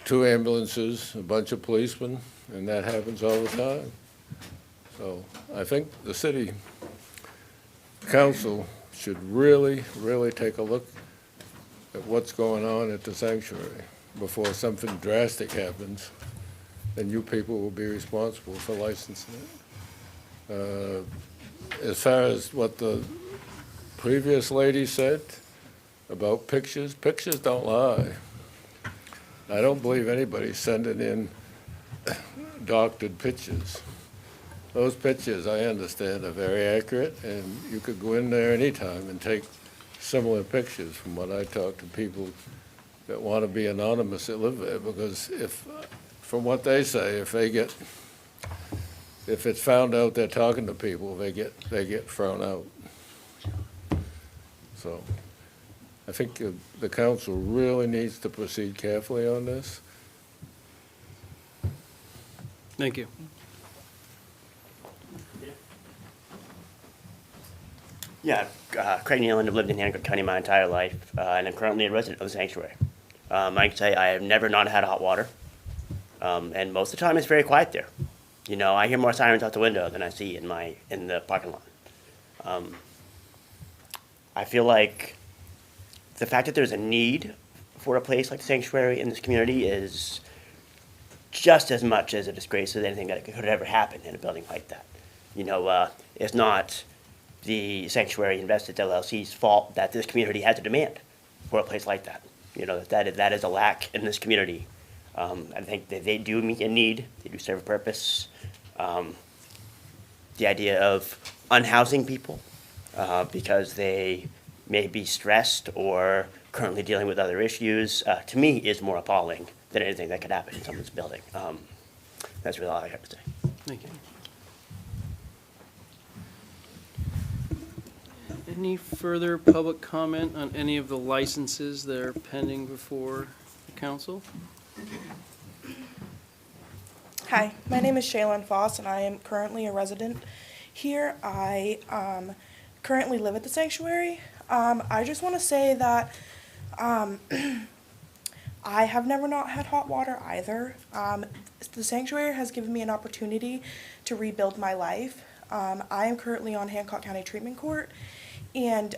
2 ambulances, a bunch of policemen, and that happens all the time. So I think the city council should really, really take a look at what's going on at the sanctuary before something drastic happens. Then you people will be responsible for licensing it. As far as what the previous lady said about pictures, pictures don't lie. I don't believe anybody's sending in doctored pictures. Those pictures, I understand, are very accurate, and you could go in there anytime and take similar pictures from what I talk to people that want to be anonymous that live there, because from what they say, if it's found out they're talking to people, they get thrown out. So I think the council really needs to proceed carefully on this. Thank you. Yeah, Craig Nealon. I've lived in Hancock County my entire life, and I'm currently a resident of the sanctuary. I can say I have never not had hot water, and most of the time it's very quiet there. You know, I hear more sirens out the window than I see in the parking lot. I feel like the fact that there's a need for a place like the sanctuary in this community is just as much as a disgrace as anything that could ever happen in a building like that. You know, it's not the Sanctuary Investors LLC's fault that this community has a demand for a place like that. You know, that is a lack in this community. I think that they do meet a need, they do serve a purpose. The idea of unhousing people because they may be stressed or currently dealing with other issues, to me is more appalling than anything that could happen in someone's building. That's really all I have to say. Thank you. Any further public comment on any of the licenses that are pending before the council? Hi, my name is Shaylin Foss, and I am currently a resident here. I currently live at the sanctuary. I just want to say that I have never not had hot water either. The sanctuary has given me an opportunity to rebuild my life. I am currently on Hancock County Treatment Court, and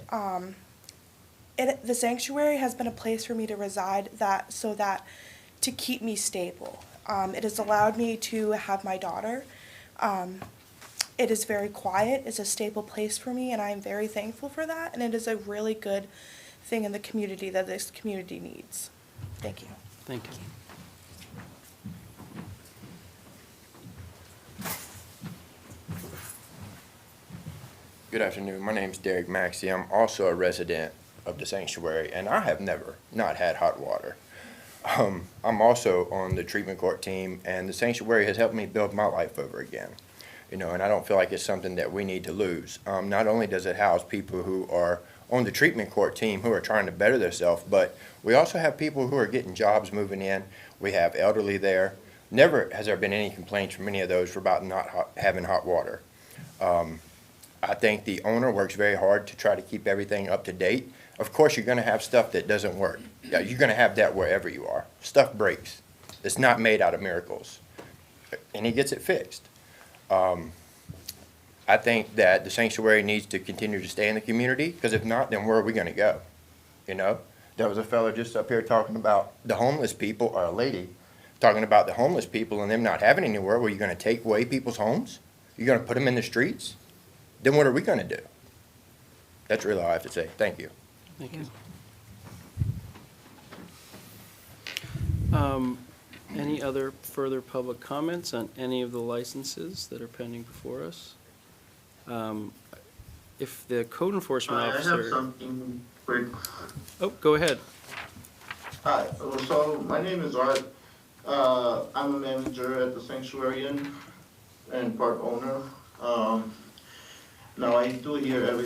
the sanctuary has been a place for me to reside to keep me stable. It has allowed me to have my daughter. It is very quiet. It's a stable place for me, and I am very thankful for that. And it is a really good thing in the community that this community needs. Thank you. Thank you. Good afternoon. My name's Derek Maxey. I'm also a resident of the sanctuary, and I have never not had hot water. I'm also on the treatment court team, and the sanctuary has helped me build my life over again. And I don't feel like it's something that we need to lose. Not only does it house people who are on the treatment court team who are trying to better themselves, but we also have people who are getting jobs moving in. We have elderly there. Never has there been any complaints from any of those about not having hot water. I think the owner works very hard to try to keep everything up to date. Of course, you're going to have stuff that doesn't work. Yeah, you're going to have that wherever you are. Stuff breaks. It's not made out of miracles. And he gets it fixed. I think that the sanctuary needs to continue to stay in the community, because if not, then where are we going to go? There was a fellow just up here talking about the homeless people, or a lady talking about the homeless people and them not having anywhere. Were you going to take away people's homes? You're going to put them in the streets? Then what are we going to do? That's really all I have to say. Thank you. Thank you. Any other further public comments on any of the licenses that are pending before us? If the code enforcement officer... I have something quick. Oh, go ahead. Hi, so my name is Art. I'm a manager at the Sanctuary Inn and part owner. Now I do hear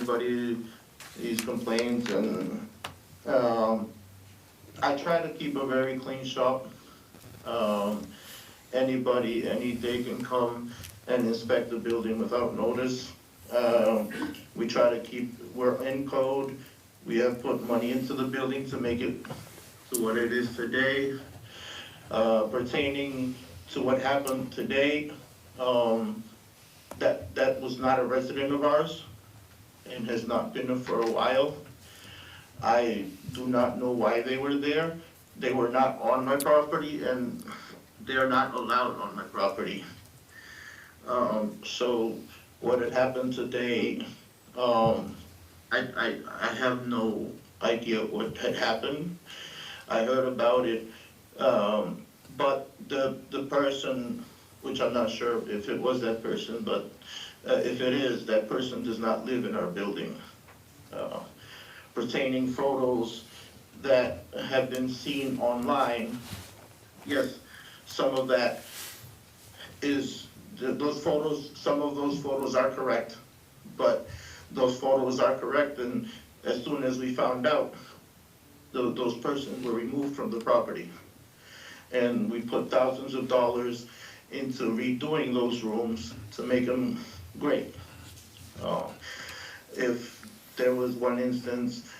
these complaints, and I try to keep a very clean shop. Anybody, any day can come and inspect the building without notice. We try to we're in code. We have put money into the building to make it to what it is today. Pertaining to what happened today, that was not a resident of ours and has not been there for a while. I do not know why they were there. They were not on my property, and they are not allowed on my property. So what had happened today, I have no idea what had happened. I heard about it, but the person, which I'm not sure if it was that person, but if it is, that person does not live in our building. Pertaining photos that have been seen online, yes, some of that is, those photos, some of those photos are correct, but those photos are correct, and as soon as we found out, those persons were removed from the property. And we put thousands of dollars into redoing those rooms to make them great. If there was one instance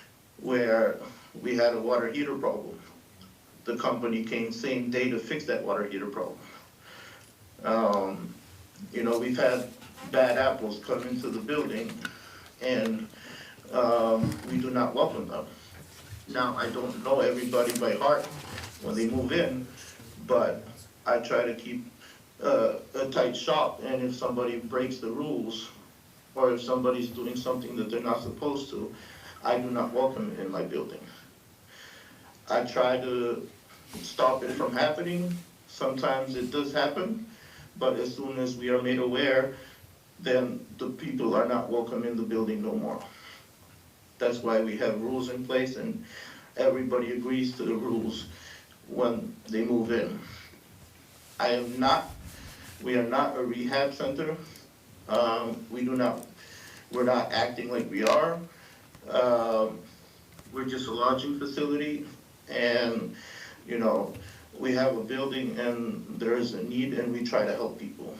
where we had a water heater problem, the company came same day to fix that water heater problem. We've had bad apples come into the building, and we do not welcome them. Now, I don't know everybody by heart when they move in, but I try to keep a tight shop, and if somebody breaks the rules, or if somebody's doing something that they're not supposed to, I do not welcome it in my building. I try to stop it from happening. Sometimes it does happen, but as soon as we are made aware, then the people are not welcome in the building no more. That's why we have rules in place, and everybody agrees to the rules when they move in. We are not a rehab center. We're not acting like we are. We're just a lodging facility, and, we have a building and there is a need, and we try to help people.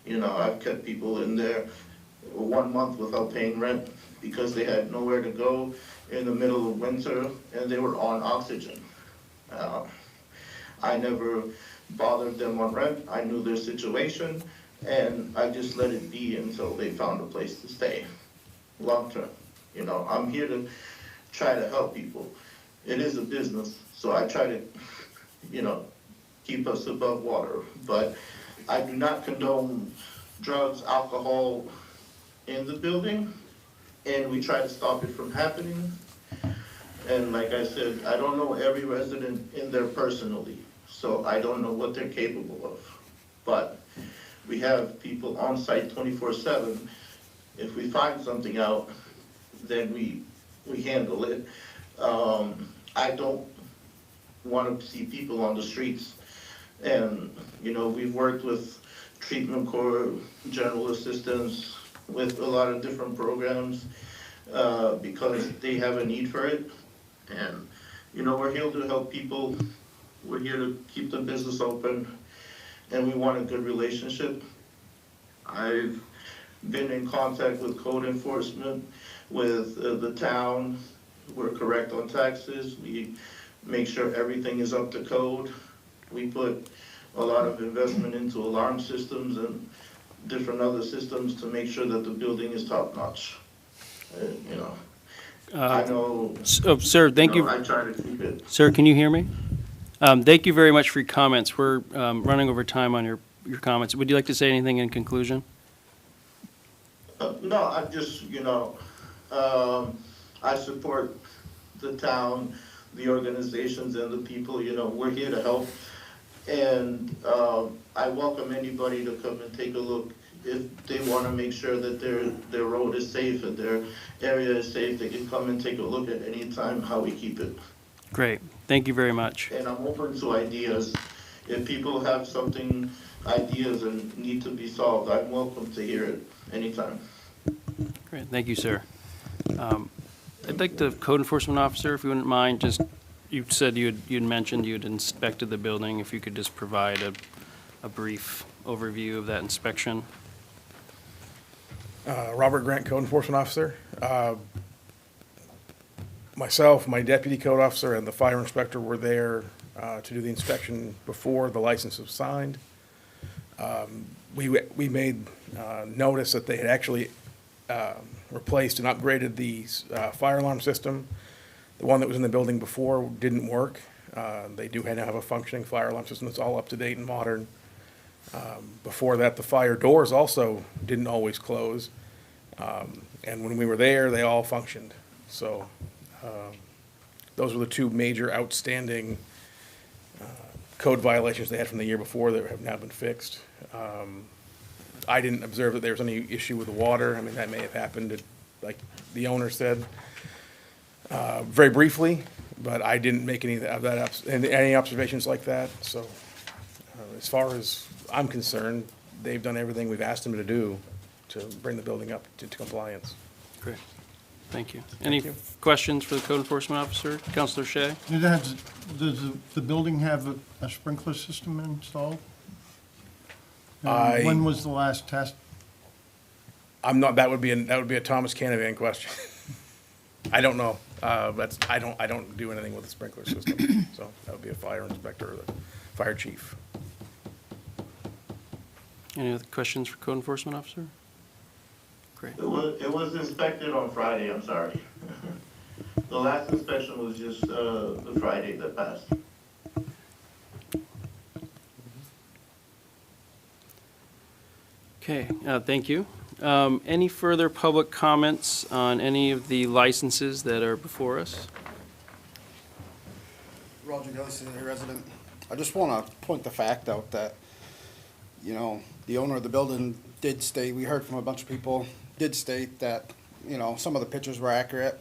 I've kept people in there 1 month without paying rent because they had nowhere to go in the middle of winter and they were on oxygen. I never bothered them on rent. I knew their situation. And I just let it be until they found a place to stay, long term. You know, I'm here to try to help people. It is a business, so I try to, you know, keep us above water. But I do not condone drugs, alcohol in the building, and we try to stop it from happening. And like I said, I don't know every resident in there personally, so I don't know what they're capable of. But we have people on site 24/7. If we find something out, then we handle it. I don't want to see people on the streets. And, you know, we've worked with treatment corps, general assistance, with a lot of different programs, because they have a need for it. And, you know, we're here to help people. We're here to keep the business open, and we want a good relationship. I've been in contact with code enforcement, with the town. We're correct on taxes. We make sure everything is up to code. We put a lot of investment into alarm systems and different other systems to make sure that the building is top notch. You know, I know. Oh, sir, thank you. I try to keep it. Sir, can you hear me? Thank you very much for your comments. We're running over time on your comments. Would you like to say anything in conclusion? No, I just, you know, I support the town, the organizations and the people, you know, we're here to help. And I welcome anybody to come and take a look. If they want to make sure that their road is safe and their area is safe, they can come and take a look at any time how we keep it. Great. Thank you very much. And I'm open to ideas. If people have something, ideas and need to be solved, I'm welcome to hear it anytime. Great. Thank you, sir. I'd like the code enforcement officer, if you wouldn't mind, just, you said you'd mentioned you'd inspected the building. If you could just provide a brief overview of that inspection. Robert Grant, Code Enforcement Officer. Myself, my deputy code officer, and the fire inspector were there to do the inspection before the license was signed. We made notice that they had actually replaced and upgraded the fire alarm system. The one that was in the building before didn't work. They do have a functioning fire alarm system that's all up to date and modern. Before that, the fire doors also didn't always close. And when we were there, they all functioned. So those were the two major outstanding code violations they had from the year before that have now been fixed. I didn't observe that there was any issue with the water. I mean, that may have happened, like the owner said, very briefly, but I didn't make any of that, any observations like that. So as far as I'm concerned, they've done everything we've asked them to do to bring the building up to compliance. Great. Thank you. Any questions for the code enforcement officer? Councilor Shea? Does the building have a sprinkler system installed? And when was the last test? That would be a Thomas Canavan question. I don't know. I don't do anything with the sprinkler system, so that would be a fire inspector or the fire chief. Any other questions for code enforcement officer? Great. It was inspected on Friday, I'm sorry. The last inspection was just the Friday that passed. Okay, thank you. Any further public comments on any of the licenses that are before us? Roger Gilly, city resident. I just want to point the fact out that, you know, the owner of the building did state, we heard from a bunch of people, did state that, you know, some of the pictures were accurate.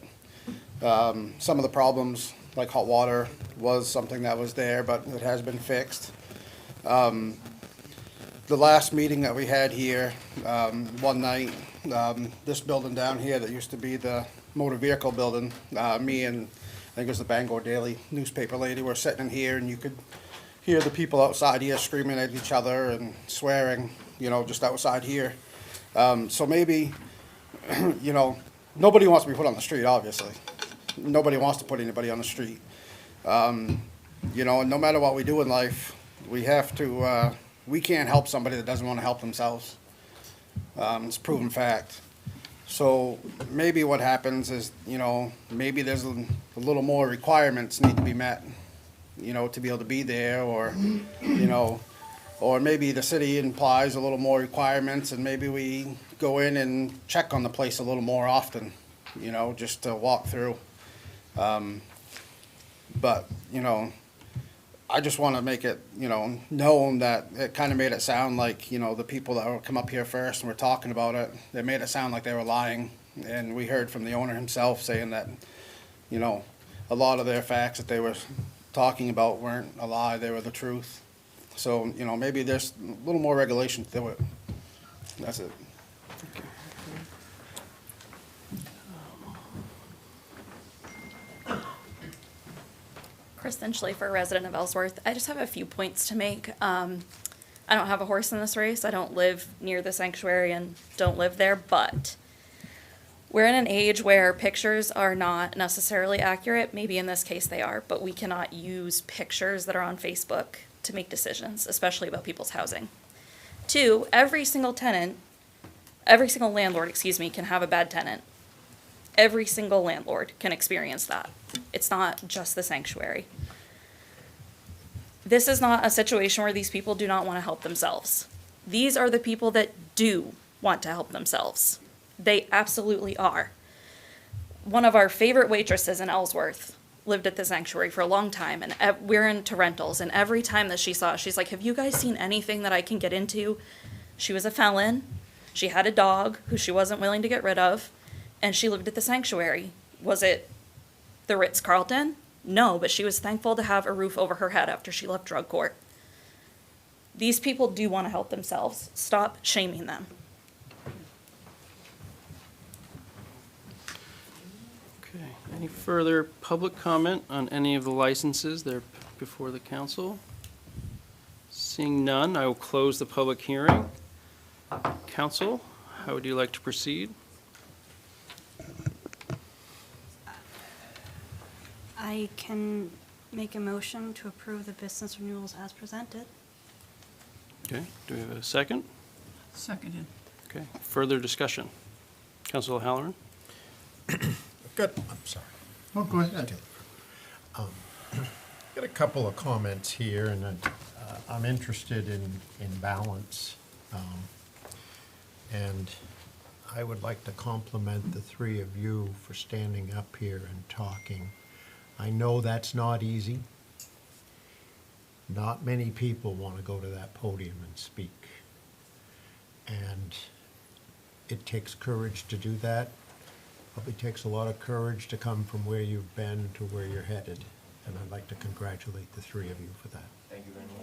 Some of the problems, like hot water, was something that was there, but it has been fixed. The last meeting that we had here, one night, this building down here that used to be the motor vehicle building, me and I think it was the Bangor Daily newspaper lady were sitting in here, and you could hear the people outside here screaming at each other and swearing, you know, just outside here. So maybe, you know, nobody wants to be put on the street, obviously. Nobody wants to put anybody on the street. You know, and no matter what we do in life, we have to we can't help somebody that doesn't want to help themselves. It's proven fact. So maybe what happens is, you know, maybe there's a little more requirements need to be met, you know, to be able to be there, or, you know, or maybe the city implies a little more requirements, and maybe we go in and check on the place a little more often, you know, just to walk through. But, you know, I just want to make it, you know, known that it kind of made it sound like, you know, the people that were come up here first and were talking about it, they made it sound like they were lying. And we heard from the owner himself saying that, you know, a lot of their facts that they were talking about weren't a lie, they were the truth. So, you know, maybe there's a little more regulation to it. That's it. Kristen Schlafer, resident of Ellsworth. I just have a few points to make. I don't have a horse in this race. I don't live near the sanctuary and don't live there, but we're in an age where pictures are not necessarily accurate. Maybe in this case they are, but we cannot use pictures that are on Facebook to make decisions, especially about people's housing. 2, every single landlord, can have a bad tenant. Every single landlord can experience that. It's not just the sanctuary. This is not a situation where these people do not want to help themselves. These are the people that do want to help themselves. They absolutely are. One of our favorite waitresses in Ellsworth lived at the sanctuary for a long time, and we're into rentals, and every time that she saw us, she's like, have you guys seen anything that I can get into? She was a felon. She had a dog who she wasn't willing to get rid of, and she lived at the sanctuary. Was it the Ritz-Carlton? No, but she was thankful to have a roof over her head after she left drug court. These people do want to help themselves. Stop shaming them. Okay, any further public comment on any of the licenses that are before the council? Seeing none, I will close the public hearing. Council, how would you like to proceed? I can make a motion to approve the business renewals as presented. Okay, do we have a second? Seconded. Okay, further discussion? Councilor Halloran? Good, I'm sorry. Oh, go ahead. Got a couple of comments here, and I'm interested in balance. And I would like to compliment the three of you for standing up here and talking. I know that's not easy. Not many people want to go to that podium and speak. And it takes courage to do that. Probably takes a lot of courage to come from where you've been to where you're headed. And I'd like to congratulate the three of you for that. Thank you very much.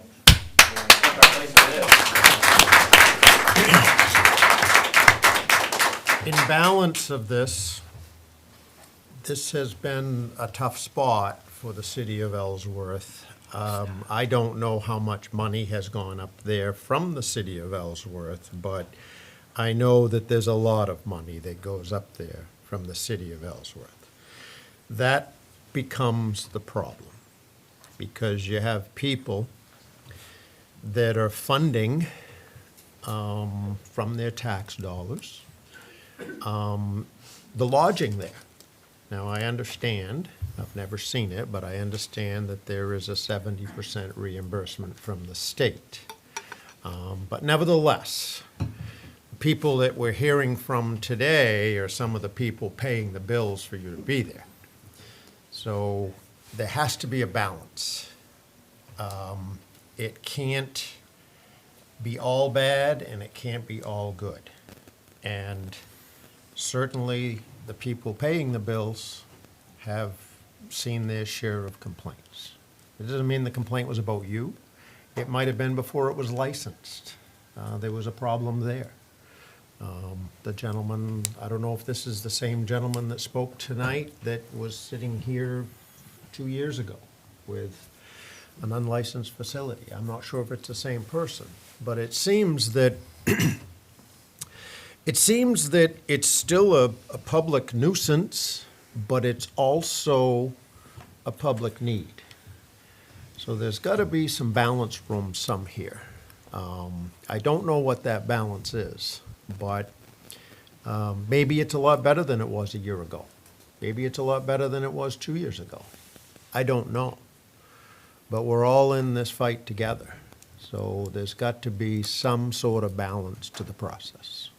In balance of this, this has been a tough spot for the city of Ellsworth. I don't know how much money has gone up there from the city of Ellsworth, but I know that there's a lot of money that goes up there from the city of Ellsworth. That becomes the problem, because you have people that are funding from their tax dollars the lodging there. Now, I understand, I've never seen it, but I understand that there is a 70% reimbursement from the state. But nevertheless, the people that we're hearing from today are some of the people paying the bills for you to be there. So there has to be a balance. It can't be all bad and it can't be all good. And certainly the people paying the bills have seen their share of complaints. It doesn't mean the complaint was about you. It might have been before it was licensed. There was a problem there. The gentleman, I don't know if this is the same gentleman that spoke tonight that was sitting here 2 years ago with an unlicensed facility. I'm not sure if it's the same person, but it seems that it's still a public nuisance, but it's also a public need. So there's got to be some balance from some here. I don't know what that balance is, but maybe it's a lot better than it was a year ago. Maybe it's a lot better than it was 2 years ago. I don't know. But we're all in this fight together. So there's got to be some sort of balance to the process.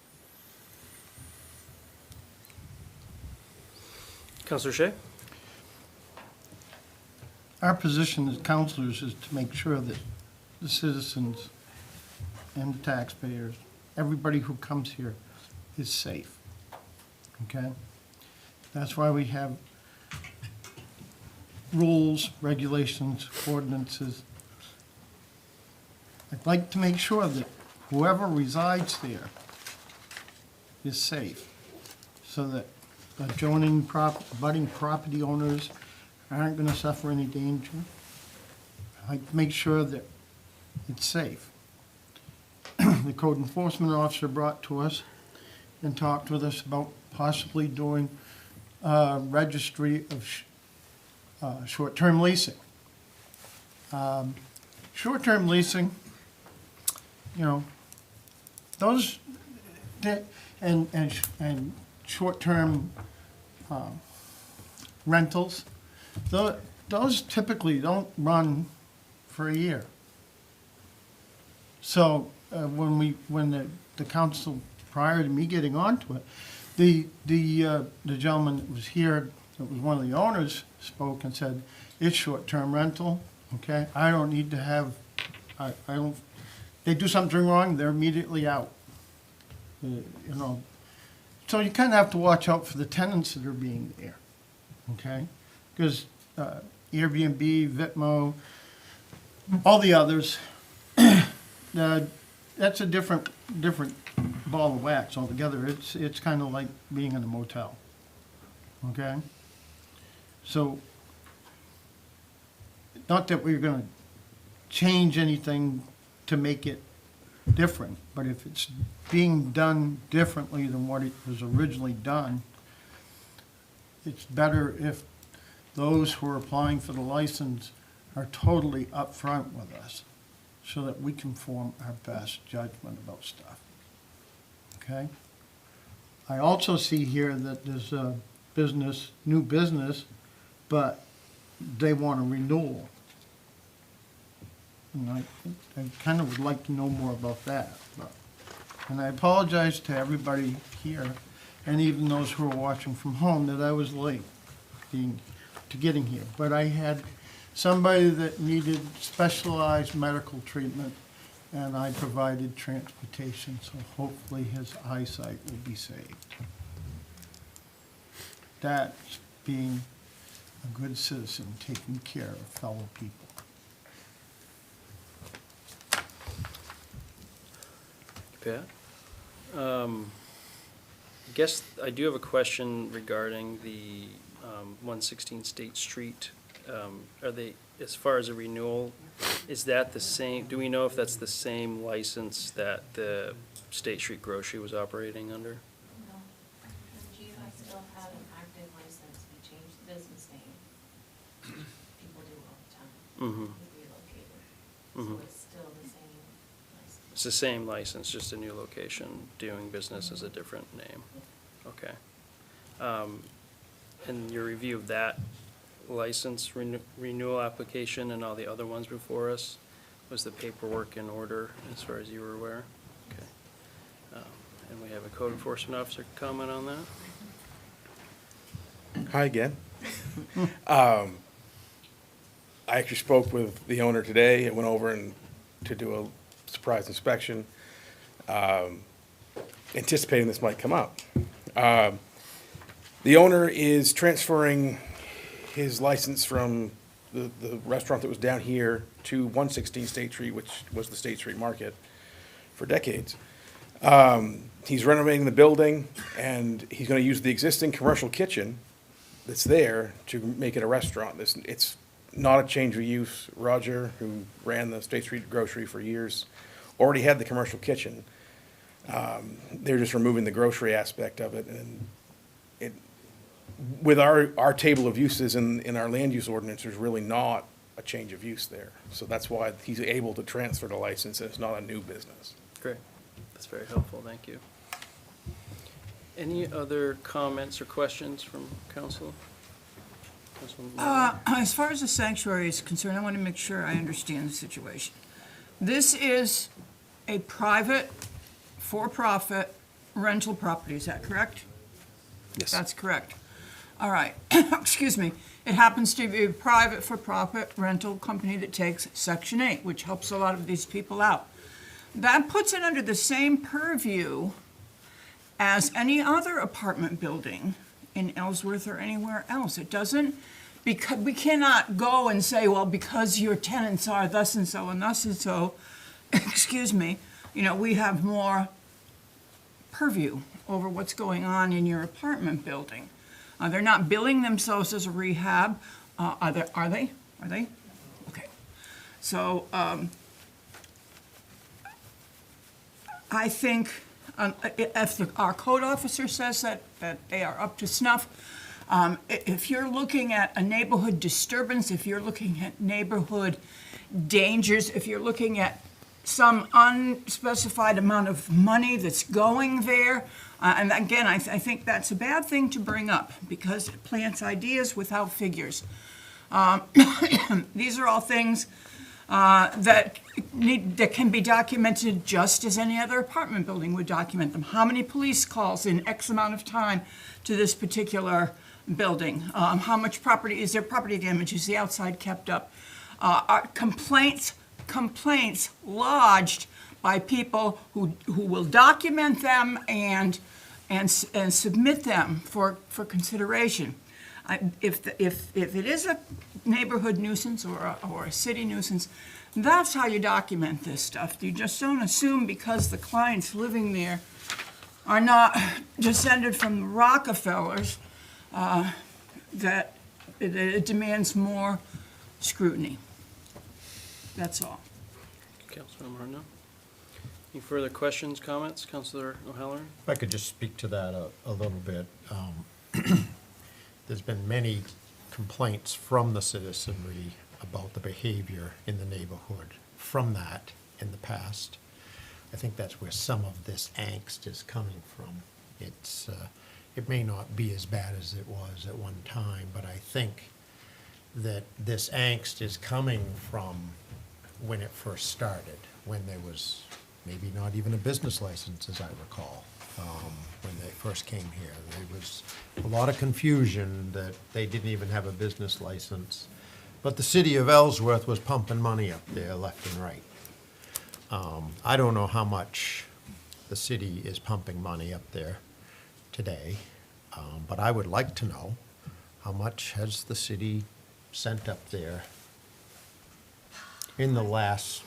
Counselor Shea? Our position as counselors is to make sure that the citizens and the taxpayers, everybody who comes here is safe. Okay? That's why we have rules, regulations, ordinances. I'd like to make sure that whoever resides there is safe, so that adjoining budding property owners aren't gonna suffer any danger. I'd like to make sure that it's safe. The code enforcement officer brought to us and talked with us about possibly doing a registry of short-term leasing. Short-term leasing, you know, those, and short-term rentals, those typically don't run for a year. So when the council, prior to me getting onto it, the gentleman that was here, that was one of the owners, spoke and said, it's short-term rental, okay? I don't need to have, I don't, they do something wrong, they're immediately out. You know, so you kind of have to watch out for the tenants that are being there, okay? Because Airbnb, Vitmo, all the others, that's a different ball of wax altogether. It's kind of like being in a motel, okay? So, not that we're gonna change anything to make it different, but if it's being done differently than what it was originally done, it's better if those who are applying for the license are totally upfront with us, so that we can form our best judgment about stuff. Okay? I also see here that there's a business, new business, but they want a renewal. And I kind of would like to know more about that. And I apologize to everybody here, and even those who are watching from home, that I was late to getting here. But I had somebody that needed specialized medical treatment, and I provided transportation, so hopefully his eyesight will be saved. That's being a good citizen, taking care of fellow people. Pat? I guess I do have a question regarding the 116 State Street. Are they, as far as a renewal, is that the same, do we know if that's the same license that the State Street Grocery was operating under? No. The GI still had an active license. We changed the business name. People do all the time. Mm-hmm. We relocated. Mhm. So it's still the same license. It's the same license, just a new location, doing business as a different name. Okay. And your review of that license renewal application and all the other ones before us, was the paperwork in order as far as you were aware? Okay. And we have a code enforcement officer comment on that? Hi again. I actually spoke with the owner today. I went over and to do a surprise inspection, anticipating this might come up. The owner is transferring his license from the restaurant that was down here to 116 State Street, which was the State Street Market for decades. He's renovating the building, and he's gonna use the existing commercial kitchen that's there to make it a restaurant. It's not a change of use. Roger, who ran the State Street Grocery for years, already had the commercial kitchen. They're just removing the grocery aspect of it, and with our table of uses in our land use ordinance, there's really not a change of use there. So that's why he's able to transfer the license, and it's not a new business. Great. That's very helpful. Thank you. Any other comments or questions from council? Councilwoman Miller? As far as the sanctuary is concerned, I want to make sure I understand the situation. This is a private, for-profit rental property, is that correct? Yes. That's correct. All right, excuse me. It happens to be a private, for-profit rental company that takes Section 8, which helps a lot of these people out. That puts it under the same purview as any other apartment building in Ellsworth or anywhere else. It doesn't, because we cannot go and say, well, because your tenants are thus and so and thus and so, excuse me, you know, we have more purview over what's going on in your apartment building. They're not billing themselves as a rehab. Are they? Are they? Okay. So I think if our code officer says that they are up to snuff, if you're looking at a neighborhood disturbance, if you're looking at neighborhood dangers, if you're looking at some unspecified amount of money that's going there, and again, I think that's a bad thing to bring up because it plants ideas without figures. These are all things that can be documented just as any other apartment building would document them. How many police calls in X amount of time to this particular building? How much property, is there property damage? Is the outside kept up? Are complaints lodged by people who will document them and submit them for consideration. If it is a neighborhood nuisance or a city nuisance, that's how you document this stuff. You just don't assume because the clients living there are not descended from the Rockefellers that it demands more scrutiny. That's all. Councilor Marno? Any further questions, comments? Councilor O'Halloran? If I could just speak to that a little bit. There's been many complaints from the citizenry about the behavior in the neighborhood from that in the past. I think that's where some of this angst is coming from. It may not be as bad as it was at one time, but I think that this angst is coming from when it first started, when there was maybe not even a business license, as I recall, when they first came here. There was a lot of confusion that they didn't even have a business license. But the city of Ellsworth was pumping money up there left and right. I don't know how much the city is pumping money up there today, but I would like to know how much has the city sent up there in the last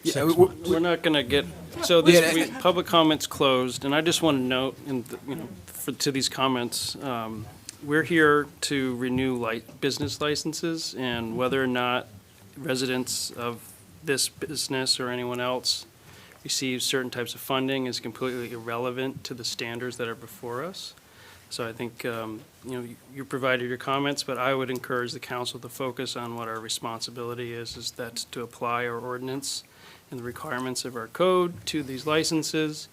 6 months. We're not going to get, so this, public comments closed, and I just want to note, to these comments, we're here to renew business licenses, and whether or not residents of this business or anyone else receives certain types of funding is completely irrelevant to the standards that are before us. So I think, you provided your comments, but I would encourage the council to focus on what our responsibility is that's to apply our ordinance and the requirements of our code to these licenses.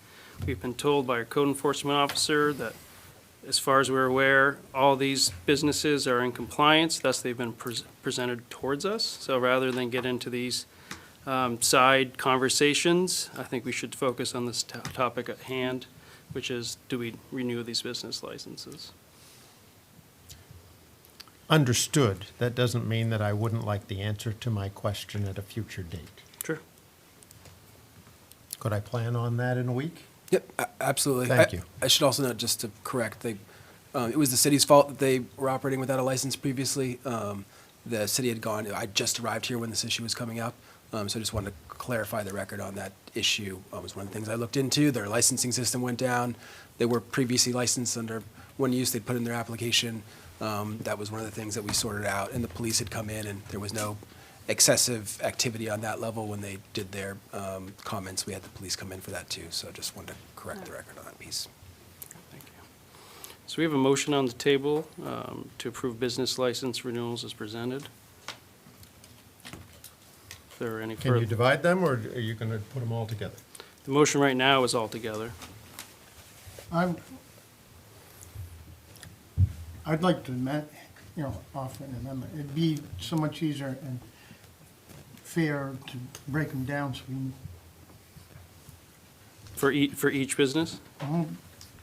We've been told by our code enforcement officer that, as far as we're aware, all these businesses are in compliance, thus they've been presented towards us. So rather than get into these side conversations, I think we should focus on this topic at hand, which is, do we renew these business licenses? Understood. That doesn't mean that I wouldn't like the answer to my question at a future date. Sure. Could I plan on that in a week? Yep, absolutely. Thank you. I should also note, just to correct, it was the city's fault that they were operating without a license previously. The city had gone, I just arrived here when this issue was coming up, so I just wanted to clarify the record on that issue. It was one of the things I looked into. Their licensing system went down. They were previously licensed under one use they'd put in their application. That was one of the things that we sorted out, and the police had come in, and there was no excessive activity on that level when they did their comments. We had the police come in for that too, so just wanted to correct the record on that piece. Thank you. So we have a motion on the table to approve business license renewals as presented. there are any Can you further. divide them, or are you going to put them all together? The motion right now is all together. I'd like to offer an amendment. It'd be so much easier and fair to break them down so we can, For each business?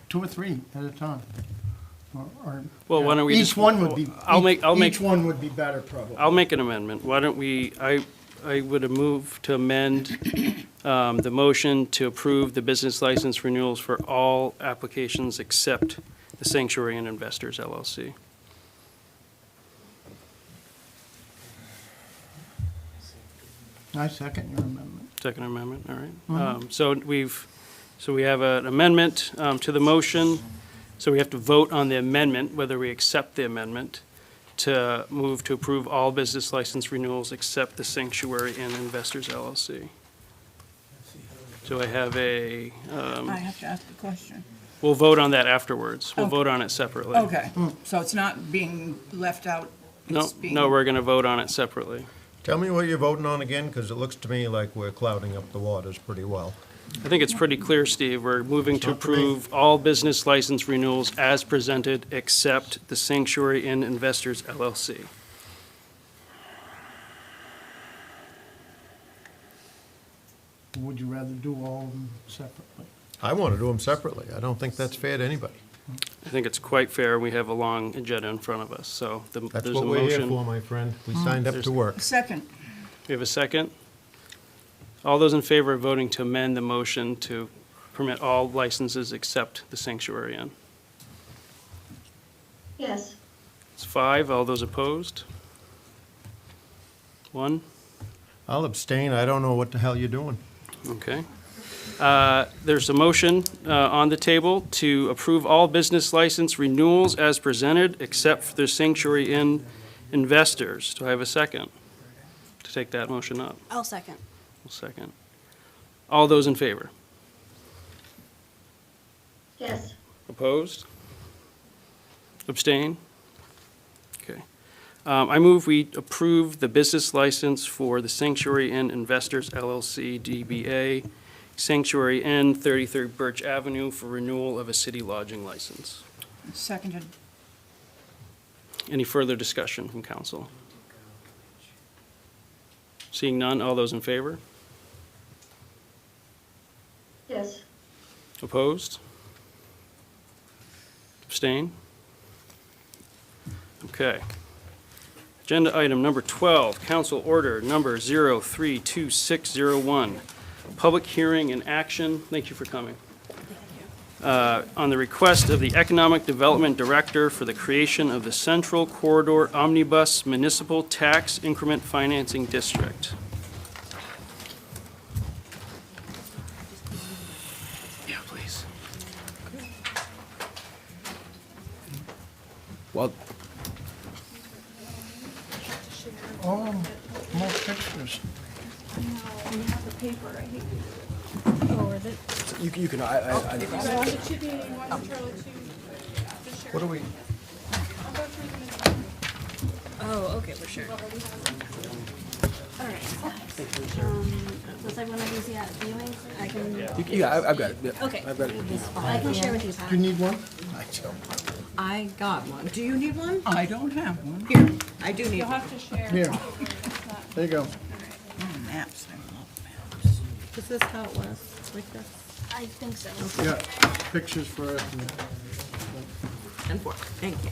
2 or 3 at a time. Or Well, why don't we Each just- one would be, I'll make- each one would be better probably. I'll make an amendment. Why don't we, I would move to amend the motion to approve the business license renewals for all applications except the Sanctuary and Investors LLC. I second your amendment. Second amendment, all right. Mhm. So we have an amendment to the motion, so we have to vote on the amendment, whether we accept the amendment, to move to approve all business license renewals except the Sanctuary and Investors LLC. So I have a, I have to ask the question. we'll vote on that afterwards. We'll Okay. vote on it separately. Okay, so it's not being left out? No, it's being- no, we're going to vote on it separately. Tell me what you're voting on again, because it looks to me like we're clouding up the waters pretty well. I think it's pretty clear, Steve. We're moving to Not to me. approve all business license renewals as presented except the Sanctuary Inn Investors LLC. Would you rather do all of them separately? I want to do them separately. I don't think that's fair to anybody. I think it's quite fair. We have a long agenda in front of us, so That's there's a what we're here motion. for, my friend. We signed up to work. Second. We have a second. All those in favor of voting to amend the motion to permit all licenses except the Sanctuary Inn? Yes. It's 5. All those opposed? 1. I'll abstain. I don't know what the hell you're doing. Okay. There's a motion on the table to approve all business license renewals as presented, except for the Sanctuary Inn Investors. Do I have a second to take that motion up? I'll second. I'll second. All those in favor? Yes. Opposed? Abstain? Okay. I move we approve the business license for the Sanctuary Inn Investors LLC DBA Sanctuary Inn, 33 Birch Avenue, for renewal of a city lodging license. Seconded. Any further discussion from council? Seeing none, all those in favor? Yes. Opposed? Abstain? Okay. Agenda item number 12, council order number 032601, public hearing and action. Thank you for coming. On the request of the Economic Development Director for the creation of the Central Corridor Omnibus Municipal Tax Increment Financing District. Yeah, please. Well, Oh, more pictures. Oh, is it? you can, What do we? Oh, okay, for sure. All right. Was everyone of these yet viewing? I can. yeah, I've got it. Yeah, Okay. I've got it. I can share with you, Pat. Do you need one? I don't. I got one. Do you need one? I don't have one. Here, I do need You'll one. have to share. Here. There you go. Oh, maps, I love maps. Is this how it was, like this? I think so. Yeah, pictures for us. And fork, thank you.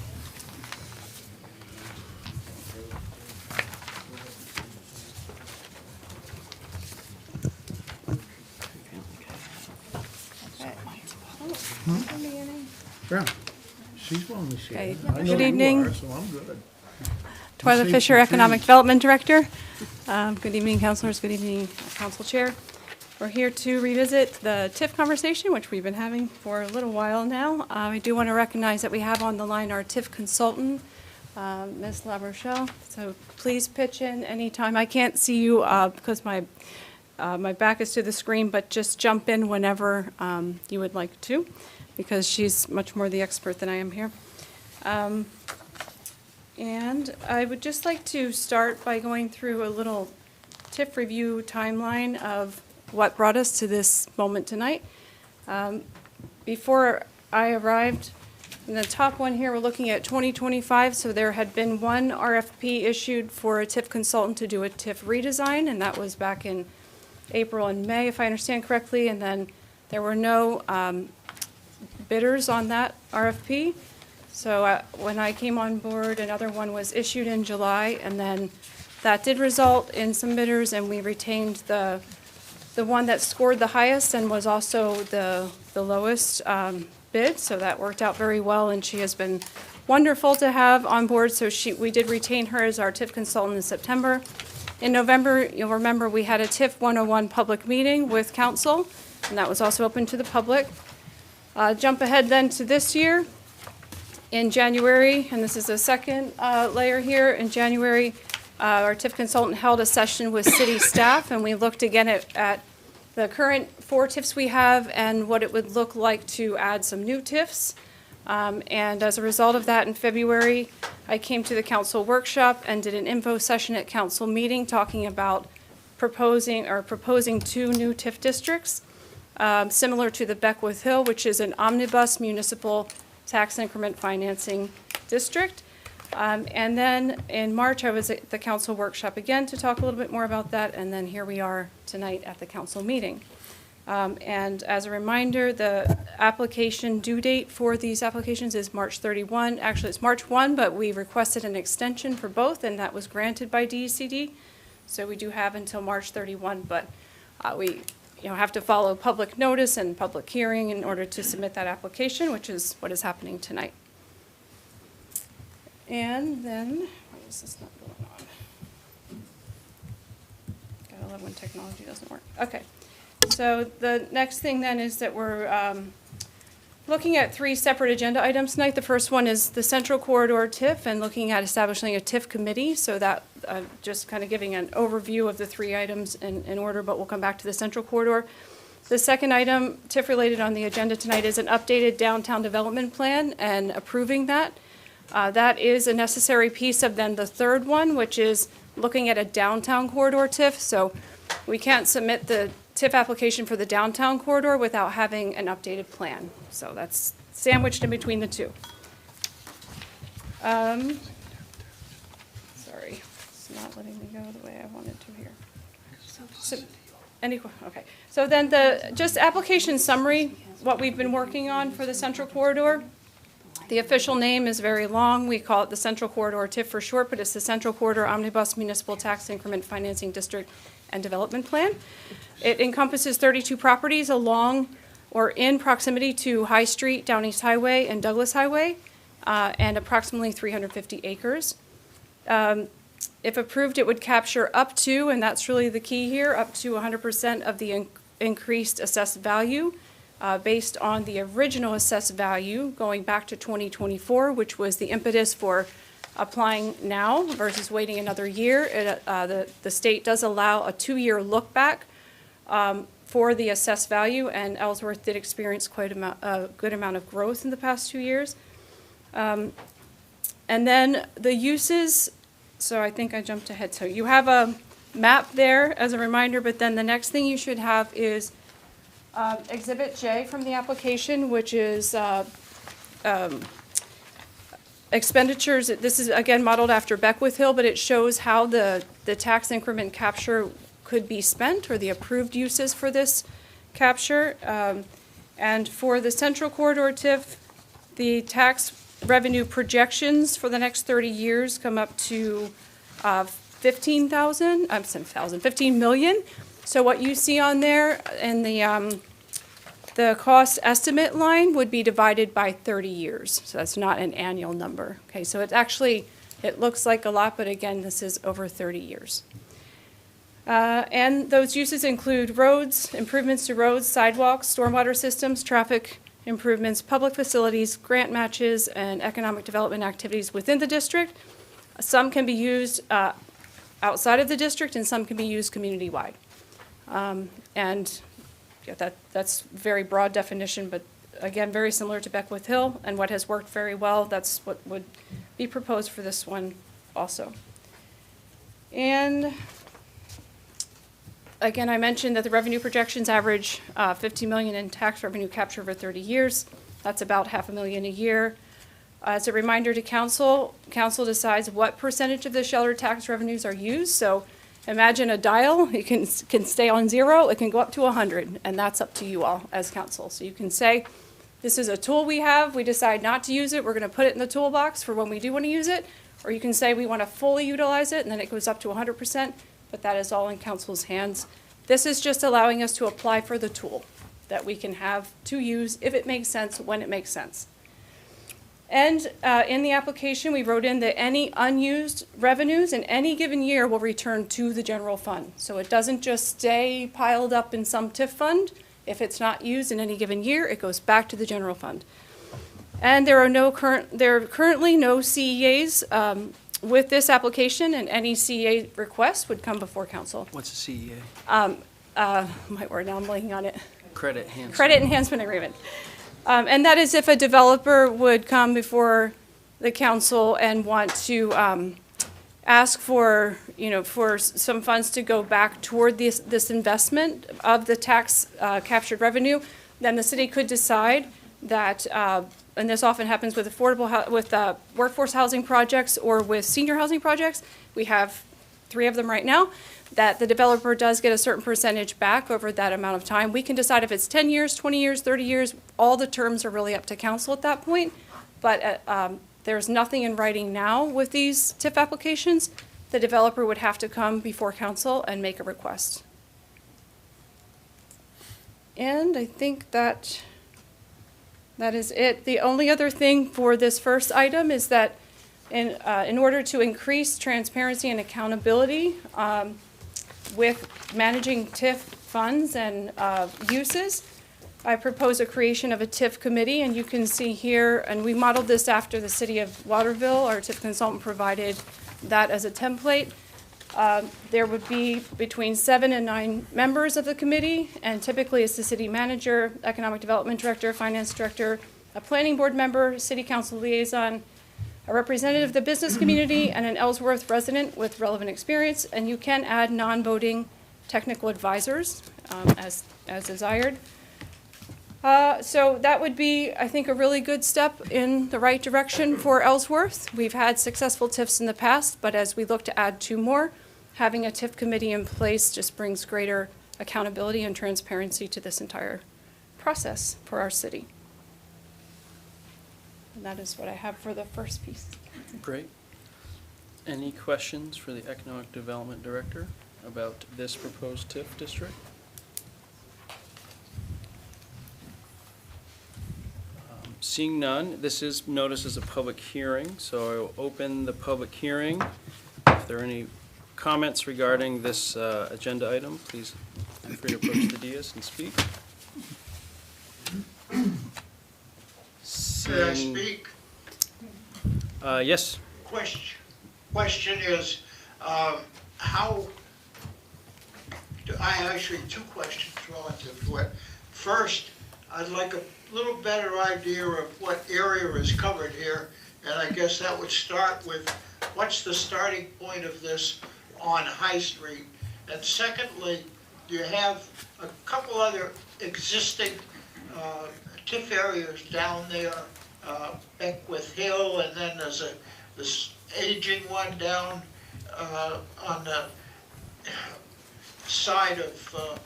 Yeah, she's willing to share. Okay. I know Good you evening. are, so I'm good. Twyla Save Fisher, some Economic trees. Development Director. Good evening, councilors. Good evening, council chair. We're here to revisit the TIF conversation, which we've been having for a little while now. I do want to recognize that we have on the line our TIF consultant, Ms. LaRochelle. So please pitch in anytime. I can't see you because my back is to the screen, but just jump in whenever you would like to, because she's much more the expert than I am here. And I would just like to start by going through a little TIF review timeline of what brought us to this moment tonight. Before I arrived, in the top one here, we're looking at 2025, so there had been one RFP issued for a TIF consultant to do a TIF redesign, and that was back in April and May, if I understand correctly, and then there were no bidders on that RFP. So when I came on board, another one was issued in July, and then that did result in some bidders, and we retained the one that scored the highest and was also the lowest bid, so that worked out very well, and she has been wonderful to have on board. So we did retain her as our TIF consultant in September. In November, you'll remember we had a TIF 101 public meeting with council, and that was also open to the public. Jump ahead then to this year. In January, and this is the second layer here, in January, our TIF consultant held a session with city staff, and we looked again at the current 4 TIFs we have and what it would look like to add some new TIFs. And as a result of that, in February, I came to the council workshop and did an info session at council meeting talking about proposing 2 new TIF districts, similar to the Beckwith Hill, which is an omnibus municipal tax increment financing district. And then in March, I was at the council workshop again to talk a little bit more about that, and then here we are tonight at the council meeting. And as a reminder, the application due date for these applications is March 31. Actually, it's March 1, but we requested an extension for both, and that was granted by DECD. So we do have until March 31, but we have to follow public notice and public hearing in order to submit that application, which is what is happening tonight. And then, why is this not going on? Gotta love when technology doesn't work. Okay, so the next thing then is that we're looking at 3 separate agenda items tonight. The first one is the Central Corridor TIF and looking at establishing a TIF committee. So that just kind of giving an overview of the 3 items in order, but we'll come back to the Central Corridor. The second item, TIF related on the agenda tonight, is an updated downtown development plan and approving that. That is a necessary piece of then the third one, which is looking at a downtown corridor TIF. So we can't submit the TIF application for the downtown corridor without having an updated plan. So that's sandwiched in between the 2. Sorry, it's not letting me go the way I wanted to here. So, okay. So then just application summary, what we've been working on for the Central Corridor. The official name is very long. We call it the Central Corridor TIF for short, but it's the Central Corridor Omnibus Municipal Tax Increment Financing District and Development Plan. It encompasses 32 properties along or in proximity to High Street, Down East Highway, and Douglas Highway, and approximately 350 acres. If approved, it would capture up to, and that's really the key here, up to 100% of the increased assessed value based on the original assessed value going back to 2024, which was the impetus for applying now versus waiting another year. The state does allow a 2-year look back for the assessed value, and Ellsworth did experience quite a good amount of growth in the past 2 years. And then the uses, so I think I jumped ahead. So you have a map there as a reminder, but then the next thing you should have is Exhibit J from the application, which is expenditures. This is, again, modeled after Beckwith Hill, but it shows how the tax increment capture could be spent, or the approved uses for this capture. And for the Central Corridor TIF, the tax revenue projections for the next 30 years come up to 15 million. So what you see on there in the cost estimate line would be divided by 30 years. So that's not an annual number. Okay, so it looks like a lot, but again, this is over 30 years. And those uses include roads, improvements to roads, sidewalks, stormwater systems, traffic improvements, public facilities, grant matches, and economic development activities within the district. Some can be used outside of the district, and some can be used community-wide. And yeah, that's very broad definition, but again, very similar to Beckwith Hill, and what has worked very well, that's what would be proposed for this one also. And again, I mentioned that the revenue projections average 50 million in tax revenue capture over 30 years. That's about $500,000 a year. As a reminder to council, council decides what percentage of the shelter tax revenues are used. So imagine a dial, it can stay on 0, it can go up to 100, and that's up to you all as council. So you can say, this is a tool we have, we decide not to use it, we're gonna put it in the toolbox for when we do wanna use it, or you can say we wanna fully utilize it, and then it goes up to 100%, but that is all in council's hands. This is just allowing us to apply for the tool that we can have to use if it makes sense, when it makes sense. And in the application, we wrote in that any unused revenues in any given year will return to the general fund. So it doesn't just stay piled up in some TIF fund. If it's not used in any given year, it goes back to the general fund. And there are currently no CEAs with this application, and any CEA request would come before council. What's a CEA? My word, now I'm blanking on it. Credit enhancement. Credit enhancement agreement. And that is if a developer would come before the council and want to ask for, for some funds to go back toward this investment of the tax captured revenue, then the city could decide that, and this often happens with workforce housing projects or with senior housing projects. We have 3 of them right now, that the developer does get a certain percentage back over that amount of time. We can decide if it's 10 years, 20 years, 30 years. All the terms are really up to council at that point. But there's nothing in writing now with these TIF applications. The developer would have to come before council and make a request. And I think that is it. The only other thing for this first item is that in order to increase transparency and accountability with managing TIF funds and uses, I propose a creation of a TIF committee, and you can see here, and we modeled this after the city of Waterville. Our TIF consultant provided that as a template. There would be between 7 and 9 members of the committee, and typically it's the city manager, economic development director, finance director, a planning board member, city council liaison, a representative of the business community, and an Ellsworth resident with relevant experience, and you can add non-voting technical advisors as desired. So that would be, I think, a really good step in the right direction for Ellsworth. We've had successful TIFs in the past, but as we look to add 2 more, having a TIF committee in place just brings greater accountability and transparency to this entire process for our city. And that is what I have for the first piece. Great. Any questions for the Economic Development Director about this proposed TIF district? Seeing none, this is noticed as a public hearing, so I will open the public hearing. If there are any comments regarding this agenda item, please feel free to approach the dais and speak. May I speak? Yes. Question is, how, I have actually 2 questions relative to it. First, I'd like a little better idea of what area is covered here, and I guess that would start with, what's the starting point of this on High Street? And secondly, do you have a couple other existing TIF areas down there, Beckwith Hill, and then there's this aging one down on the side of,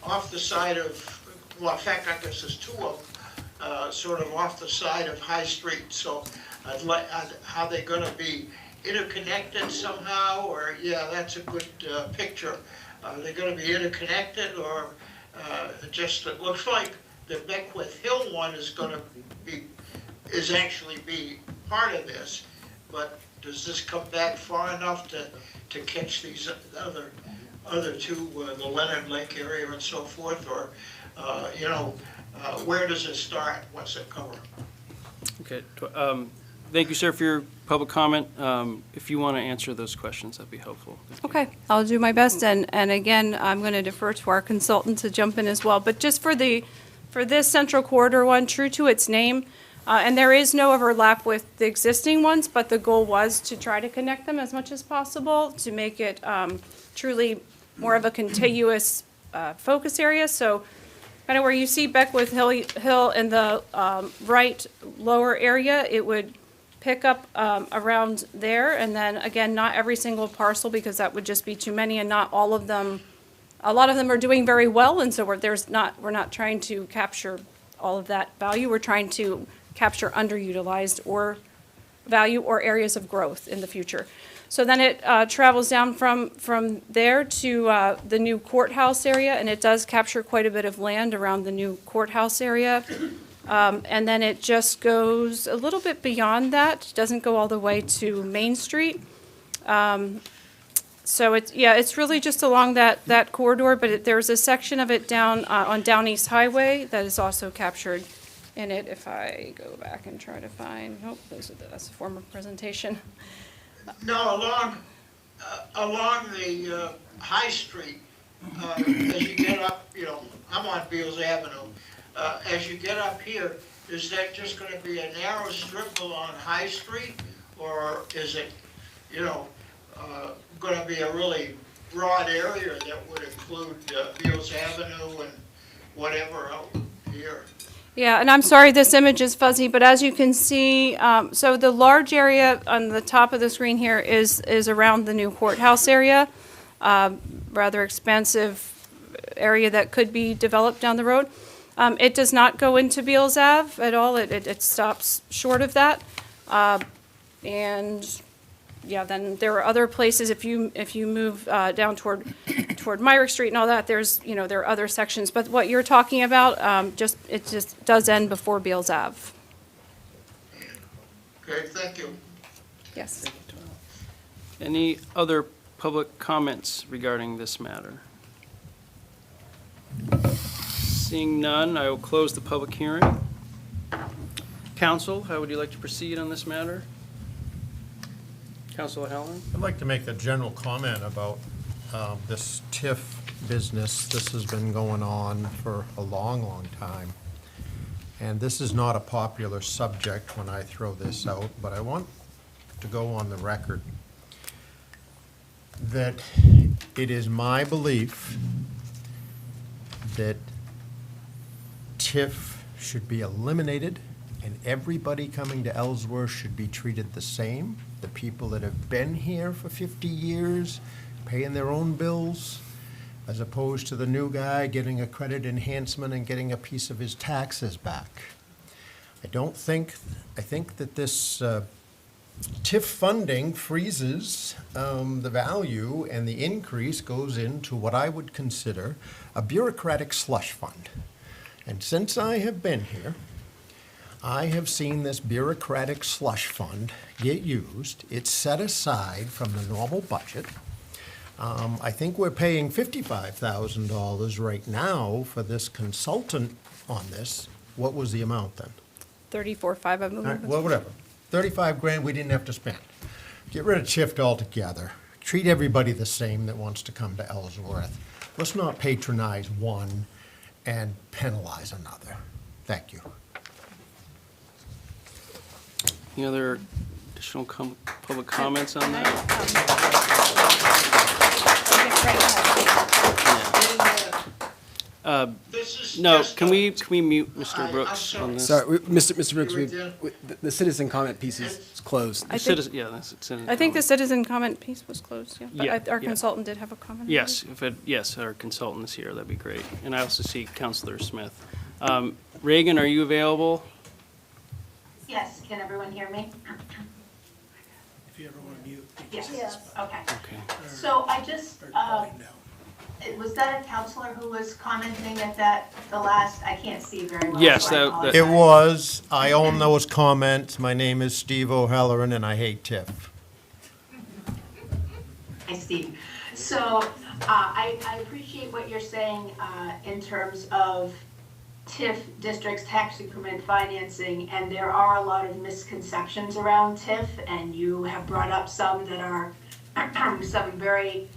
off the side of, well, in fact, I guess there's 2 of them, sort of off the side of High Street. So I'd like, how they're gonna be interconnected somehow, or, yeah, that's a good picture. Are they gonna be interconnected, or just, it looks like the Beckwith Hill one is gonna be, is actually be part of this, but does this come back far enough to catch these other 2, the Leonard Lake area and so forth, or, where does it start? What's it cover? Okay. Thank you, sir, for your public comment. If you want to answer those questions, that'd be helpful. Okay, I'll do my best, and again, I'm going to defer to our consultant to jump in as well. But just for this Central Corridor one, true to its name, and there is no overlap with the existing ones, but the goal was to try to connect them as much as possible to make it truly more of a contiguous focus area. So kind of where you see Beckwith Hill in the right lower area, it would pick up around there. And then again, not every single parcel, because that would just be too many, and not all of them. A lot of them are doing very well, and so we're not trying to capture all of that value. We're trying to capture underutilized or value or areas of growth in the future. So then it travels down from there to the new courthouse area, and it does capture quite a bit of land around the new courthouse area. And then it just goes a little bit beyond that, doesn't go all the way to Main Street. So it's really just along that corridor, but there's a section of it down on Down East Highway that is also captured in it. If I go back and try to find, that's a former presentation. No, along the High Street, as you get up, I'm on Beals Avenue. As you get up here, is that just going to be a narrow strip along High Street, or is it, going to be a really broad area that would include Beals Avenue and whatever out here? Yeah, and I'm sorry this image is fuzzy, but as you can see, so the large area on the top of the screen here is around the new courthouse area. Rather expansive area that could be developed down the road. It does not go into Beals Ave at all. It stops short of that. And yeah, then there are other places, if you move down toward Myrick Street and all that, there are other sections. But what you're talking about, it just does end before Beals Ave. Okay, thank you. Yes. Any other public comments regarding this matter? Seeing none, I will close the public hearing. Council, how would you like to proceed on this matter? Councilor Halloran? I'd like to make a general comment about this TIF business. This has been going on for a long, long time. And this is not a popular subject when I throw this out, but I want to go on the record that it is my belief that TIF should be eliminated and everybody coming to Ellsworth should be treated the same. The people that have been here for 50 years, paying their own bills, as opposed to the new guy getting a credit enhancement and getting a piece of his taxes back. I think that this TIF funding freezes the value, and the increase goes into what I would consider a bureaucratic slush fund. And since I have been here, I have seen this bureaucratic slush fund get used. It's set aside from the normal budget. I think we're paying $55,000 right now for this consultant on this. What was the amount then? 34.5, I believe. All right, well, whatever. 35 grand we didn't have to spend. Get rid of TIF altogether. Treat everybody the same that wants to come to Ellsworth. Let's not patronize one and penalize another. Thank you. Any other additional public comments on that? No, can we mute Mr. Brooks on this? Sorry, Mr. Brooks, the citizen comment piece is closed. I think the citizen comment piece was closed, yeah. But our consultant did have a comment. Yes, yes, our consultant is here, that'd be great. And I also see Councilor Smith. Reagan, are you available? Yes, can everyone hear me? If you ever want to mute. Yes, okay. So I just, was that a counselor who was commenting at the last, I can't see very well. Yes, so I apologize. It was. I own those comments. My name is Steve O'Halloran, and I hate TIF. Hi, Steve. So I appreciate what you're saying in terms of TIF districts, tax increment financing, and there are a lot of misconceptions around TIF, and you have brought up some that are some very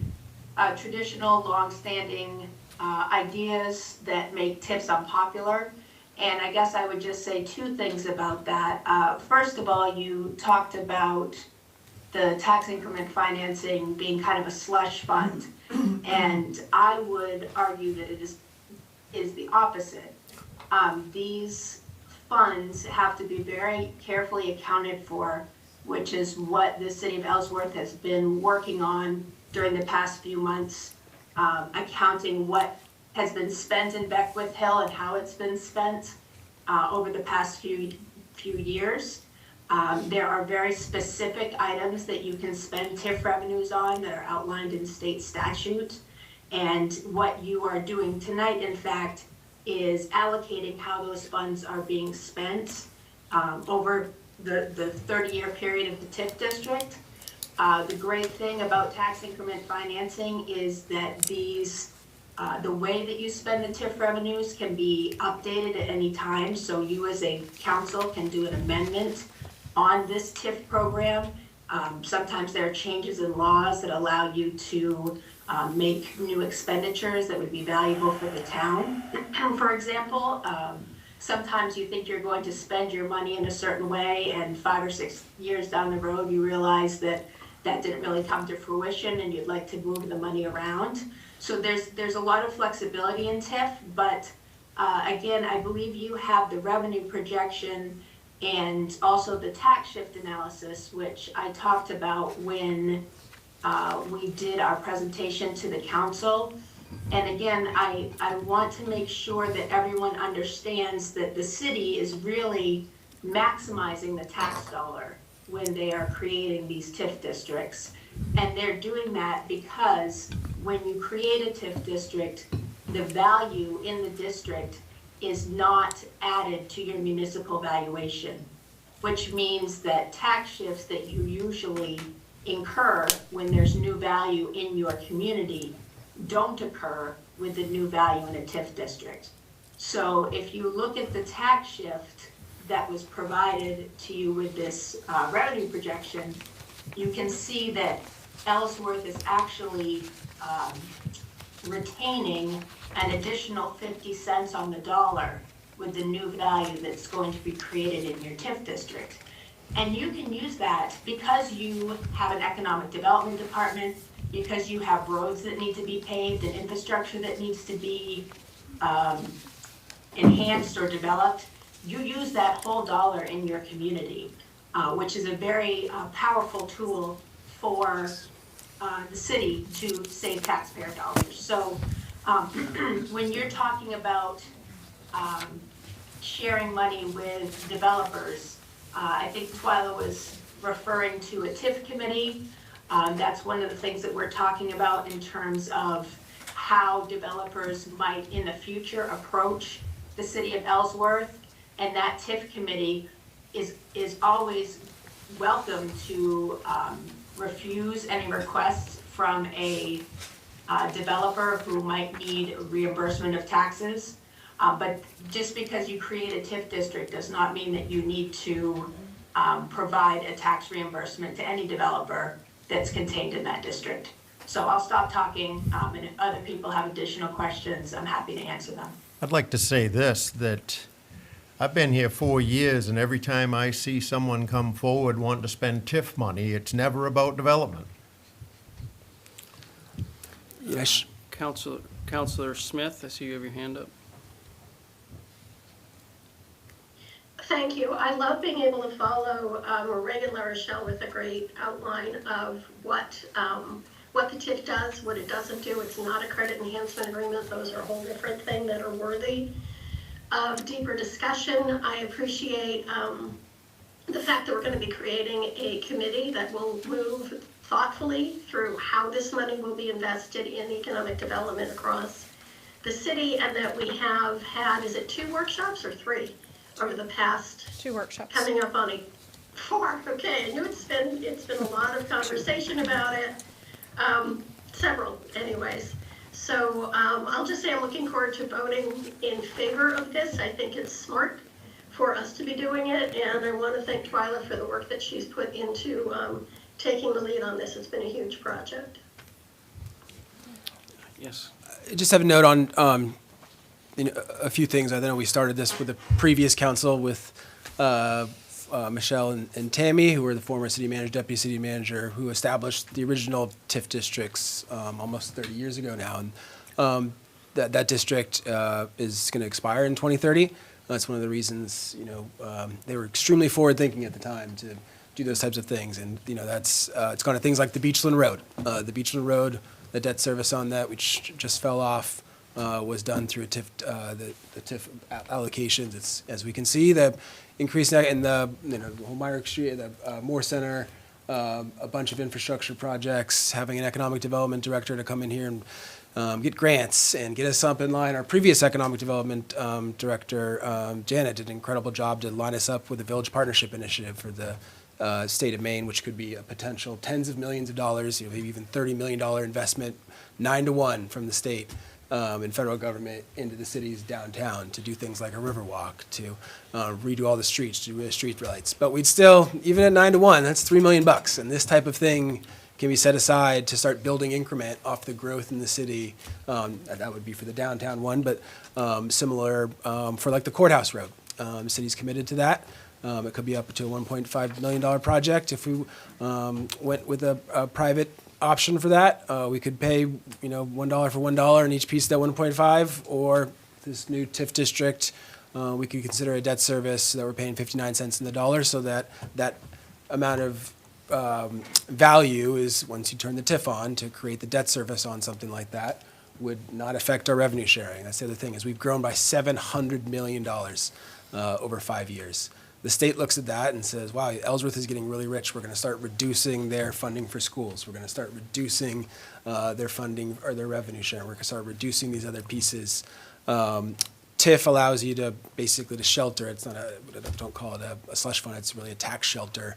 traditional, long-standing ideas that make TIFs unpopular. And I guess I would just say two things about that. First of all, you talked about the tax increment financing being kind of a slush fund. And I would argue that it is the opposite. These funds have to be very carefully accounted for, which is what the city of Ellsworth has been working on during the past few months, accounting what has been spent in Beckwith Hill and how it's been spent over the past few years. There are very specific items that you can spend TIF revenues on that are outlined in state statute. And what you are doing tonight, in fact, is allocating how those funds are being spent over the 30-year period of the TIF district. The great thing about tax increment financing is that these, the way that you spend the TIF revenues can be updated at any time. So you as a council can do an amendment on this TIF program. Sometimes there are changes in laws that allow you to make new expenditures that would be valuable for the town. For example, sometimes you think you're going to spend your money in a certain way, and 5 or 6 years down the road, you realize that that didn't really come to fruition and you'd like to move the money around. So there's a lot of flexibility in TIF, but again, I believe you have the revenue projection and also the tax shift analysis, which I talked about when we did our presentation to the council. And again, I want to make sure that everyone understands that the city is really maximizing the tax dollar when they are creating these TIF districts. And they're doing that because when you create a TIF district, the value in the district is not added to your municipal valuation, which means that tax shifts that you usually incur when there's new value in your community don't occur with the new value in a TIF district. So if you look at the tax shift that was provided to you with this revenue projection, you can see that Ellsworth is actually retaining an additional 50 cents on the dollar with the new value that's going to be created in your TIF district. And you can use that because you have an economic development department, because you have roads that need to be paved and infrastructure that needs to be enhanced or developed. You use that whole dollar in your community, which is a very powerful tool for the city to save taxpayer dollars. So when you're talking about sharing money with developers, I think Twyla was referring to a TIF committee. That's one of the things that we're talking about in terms of how developers might in the future approach the city of Ellsworth. And that TIF committee is always welcome to refuse any requests from a developer who might need reimbursement of taxes. But just because you create a TIF district does not mean that you need to provide a tax reimbursement to any developer that's contained in that district. So I'll stop talking, and if other people have additional questions, I'm happy to answer them. I'd like to say this, that I've been here 4 years, and every time I see someone come forward wanting to spend TIF money, it's never about development. Yes. Councilor Smith, I see you have your hand up. Thank you. I love being able to follow Reagan LaRochelle with a great outline of what the TIF does, what it doesn't do. It's not a credit enhancement agreement. Those are a whole different thing that are worthy of deeper discussion. I appreciate the fact that we're going to be creating a committee that will move thoughtfully through how this money will be invested in economic development across the city, and that we have had, is it 2 workshops or 3? Over the past 2 workshops. Coming up on 4. Okay, I knew it's been a lot of conversation about it. Several, anyways. So I'll just say I'm looking forward to voting in favor of this. I think it's smart for us to be doing it, and I want to thank Twyla for the work that she's put into taking the lead on this. It's been a huge project. Yes. I just have a note on a few things. I know we started this with the previous council with Michelle and Tammy, who were the former city manager, deputy city manager, who established the original TIF districts almost 30 years ago now. And that district is going to expire in 2030. That's one of the reasons, they were extremely forward-thinking at the time to do those types of things. And, that's, it's gone to things like the Beachland Road. The Beachland Road, the debt service on that, which just fell off, was done through a TIF, the TIF allocations. It's, as we can see, the increase in the, the whole Myrick Street, the Moore Center, a bunch of infrastructure projects, having an economic development director to come in here and get grants and get us up in line. Our previous economic development director, Janet, did an incredible job to line us up with the Village Partnership Initiative for the state of Maine, which could be a potential tens of millions of dollars, maybe even $30 million investment, 9-to-1 from the state and federal government into the city's downtown to do things like a river walk, to redo all the streets, to do street lights. But we'd still, even at 9-to-1, that's $3 million. And this type of thing can be set aside to start building increment off the growth in the city. That would be for the downtown one, but similar for like the courthouse road. The city's committed to that. It could be up to a $1.5 million project. If we went with a private option for that, we could pay, $1 for $1 in each piece of that 1.5, or this new TIF district, we could consider a debt service that we're paying 59 cents in the dollar, so that amount of value is, once you turn the TIF on to create the debt service on something like that, would not affect our revenue sharing. That's the other thing, is we've grown by $700 million over 5 years. The state looks at that and says, wow, Ellsworth is getting really rich. We're going to start reducing their funding for schools. We're going to start reducing their funding or their revenue share. We're going to start reducing these other pieces. TIF allows you to basically to shelter. It's not don't call it a slush fund. It's really a tax shelter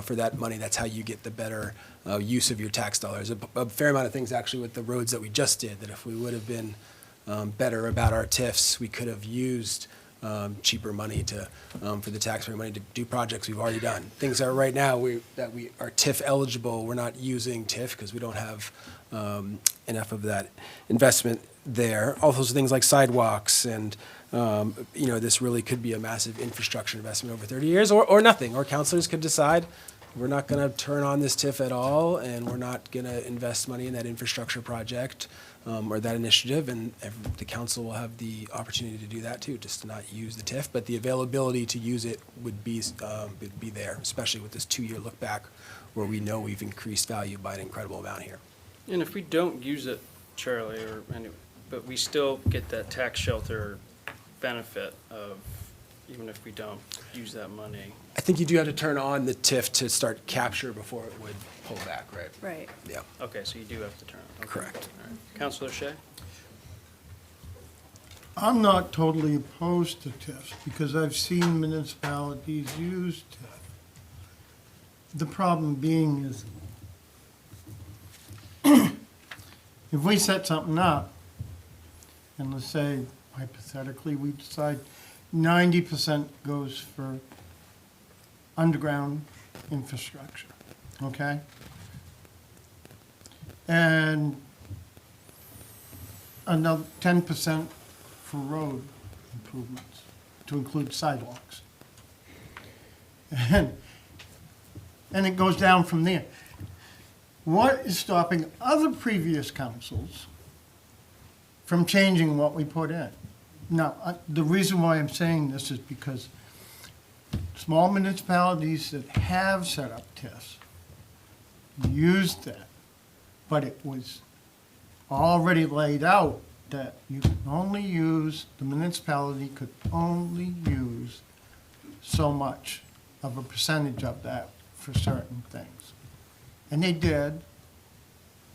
for that money. That's how you get the better use of your tax dollars. A fair amount of things actually with the roads that we just did, that if we would have been better about our TIFs, we could have used cheaper money for the taxpayer money to do projects we've already done. Things that right now we are TIF eligible, we're not using TIF because we don't have enough of that investment there. All those things like sidewalks and this really could be a massive infrastructure investment over 30 years, or nothing. Or councilors could decide we're not going to turn on this TIF at all, and we're not going to invest money in that infrastructure project or that initiative, and the council will have the opportunity to do that too, just to not use the TIF, but the availability to use it would be there, especially with this 2-year look back where we know we've increased value by an incredible amount here. And if we don't use it, Charlie, but we still get that tax shelter benefit of, even if we don't use that money. I think you do have to turn on the TIF to start capture before it would pull back, right? Right. Yeah. Okay, so you do have to turn it. Okay. Correct. All right. Councilor Shea? I'm not totally opposed to TIFs because I've seen municipalities use TIF. The problem being is if we set something up, and let's say hypothetically we decide 90% goes for underground infrastructure, okay? And another 10% for road improvements, to include sidewalks. And it goes down from there. What is stopping other previous councils from changing what we put in? Now, the reason why I'm saying this is because small municipalities that have set up TIFs used that, but it was already laid out that you can only use, the municipality could only use so much of a percentage of that for certain things. And they did.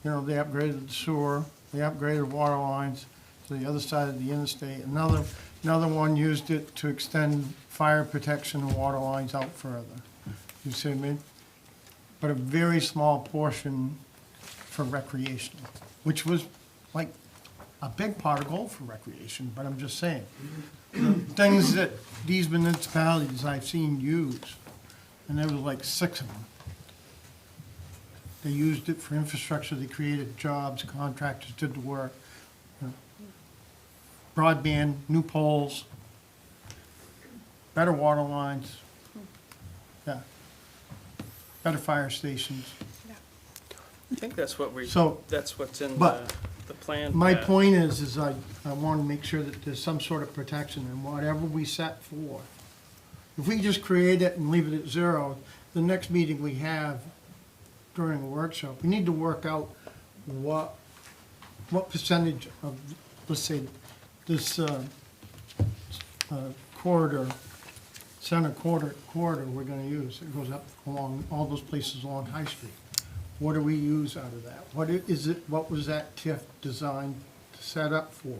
They upgraded the sewer, they upgraded water lines to the other side of the interstate. Another one used it to extend fire protection and water lines out further. You see what I mean? But a very small portion for recreational, which was like a big pot of gold for recreation, but I'm just saying. The things that these municipalities I've seen use, and there was like 6 of them. They used it for infrastructure, they created jobs, contractors did the work. Broadband, new poles, better water lines, better fire stations. I think that's what that's what's in but the plan. My Pat. point is I want to make sure that there's some sort of protection in whatever we set for. If we just create it and leave it at zero, the next meeting we have during a workshop, we need to work out what percentage of, let's say, this corridor, center corridor we're gonna use. It goes up along all those places along High Street. What do we use out of that? What was that TIF designed to set up for?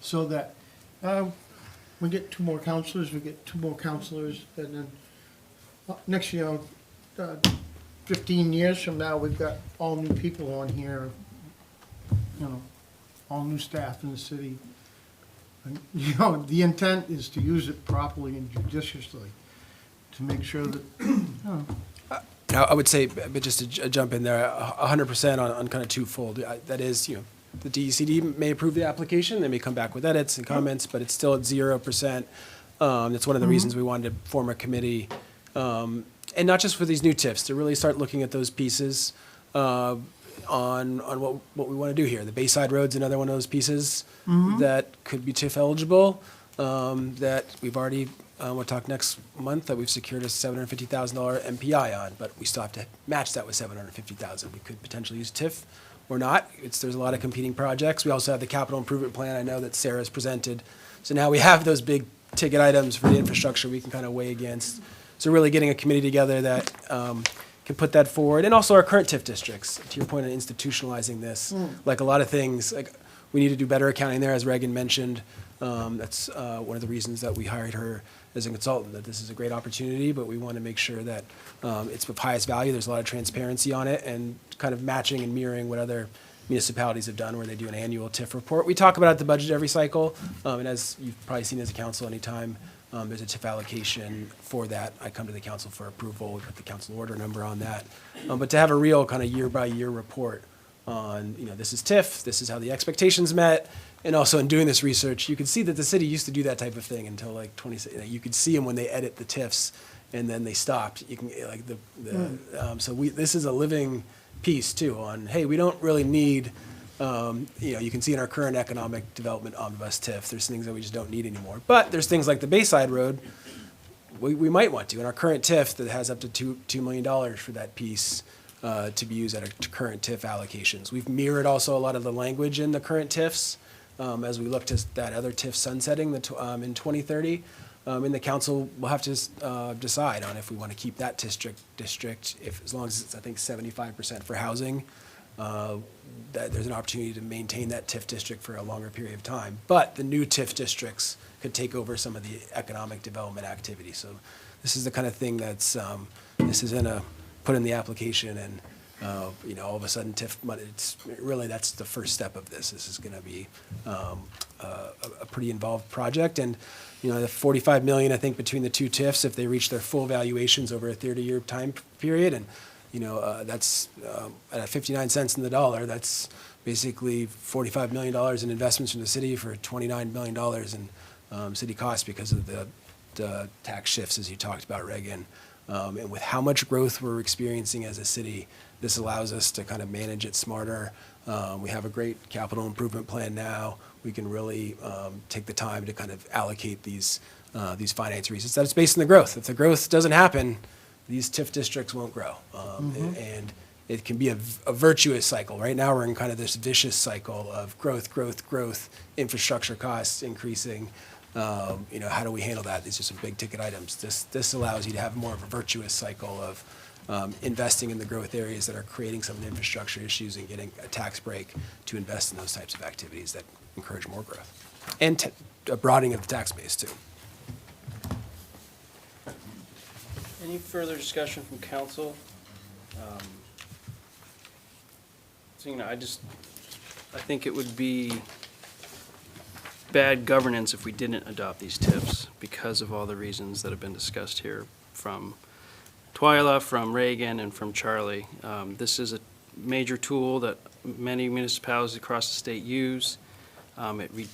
So that, we get 2 more counselors, and then next year, 15 years from now, we've got all new people on here, all new staff in the city. And, the intent is to use it properly and judiciously, to make sure that, I would say, but just to jump in there, 100% on kind of twofold. That is, the DECD may approve the application, they may come back with edits and comments, but it's still at 0%. That's one of the reasons we wanted to form a committee, and not just for these new TIFs, to really start looking at those pieces on what we want to do here. The Bayside Road's another one of those pieces that could be TIF eligible, that we've already, we'll talk next month, that we've secured a $750,000 MPI on, but we still have to match that with $750,000. We could potentially use TIF or not. There's a lot of competing projects. We also have the capital improvement plan I know that Sarah's presented. So now we have those big ticket items for the infrastructure we can kind of weigh against. So really getting a committee together that can put that forward. And also our current TIF districts, to your point on institutionalizing this. Like a lot of things, like we need to do better accounting there, as Reagan mentioned. That's one of the reasons that we hired her as a consultant, that this is a great opportunity, but we want to make sure that it's of highest value. There's a lot of transparency on it and kind of matching and mirroring what other municipalities have done where they do an annual TIF report. We talk about the budget every cycle, and as you've probably seen as a council anytime there's a TIF allocation for that, I come to the council for approval, we put the council order number on that. But to have a real kind of year-by-year report on, this is TIF, this is how the expectations met, and also in doing this research, you can see that the city used to do that type of thing until like you could see them when they edit the TIFs, and then they stopped. You can this is a living piece too on, hey, we don't really need, you can see in our current economic development omnibus TIF, there's things that we just don't need anymore. But there's things like the Bayside Road, we might want to. In our current TIF that has up to $2 million for that piece to be used at our current TIF allocations. We've mirrored also a lot of the language in the current TIFs as we look to that other TIF sunsetting in 2030. And the council will have to decide on if we want to keep that district, as long as it's, I think, 75% for housing, that there's an opportunity to maintain that TIF district for a longer period of time. But the new TIF districts could take over some of the economic development activity. So this is the kind of thing that's, this isn't a put in the application and, all of a sudden TIF money, that's the first step of this. This is going to be a pretty involved project. And, the 45 million, I think, between the two TIFs, if they reach their full valuations over a 30-year time period, and, that's at 59 cents in the dollar, that's basically $45 million in investments from the city for $29 million in city costs because of the tax shifts, as you talked about, Reagan. And with how much growth we're experiencing as a city, this allows us to kind of manage it smarter. We have a great capital improvement plan now. We can really take the time to kind of allocate these finance resources. That's based on the growth. If the growth doesn't happen, these TIF districts won't grow. And it can be a virtuous cycle. Right now, we're in kind of this vicious cycle of growth, infrastructure costs increasing. How do we handle that? These are some big ticket items. This allows you to have more of a virtuous cycle of investing in the growth areas that are creating some of the infrastructure issues and getting a tax break to invest in those types of activities that encourage more growth. And a broadening of the tax base, too. Any further discussion from council? I think it would be bad governance if we didn't adopt these TIFs because of all the reasons that have been discussed here from Twyla, from Reagan, and from Charlie. This is a major tool that many municipalities across the state use. It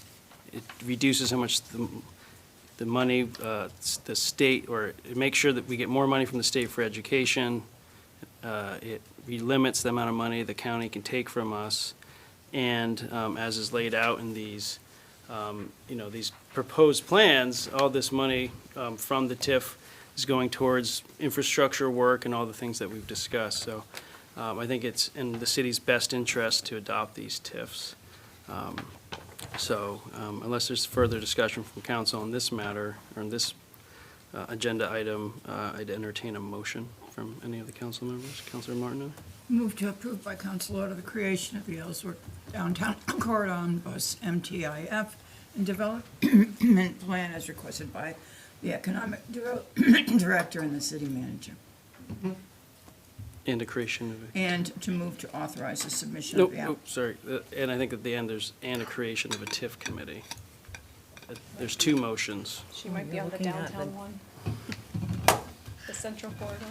reduces how much the money the state, or it makes sure that we get more money from the state for education, It limits the amount of money the county can take from us, and as is laid out in these, these proposed plans, all this money from the TIF is going towards infrastructure work and all the things that we've discussed. So I think it's in the city's best interest to adopt these TIFs. So unless there's further discussion from council on this matter, or on this agenda item, I'd entertain a motion from any of the council members. Councilor Martineau? Move to approve by council order the creation of the Ellsworth Downtown Corridor Bus MTIF and development plan as requested by the Economic Development Director and the City Manager. And the creation of a... And to move to authorize the submission Nope, of the... nope, sorry. And I think at the end, there's and a creation of a TIF committee. There's two motions. She might be on the downtown one. The central corridor.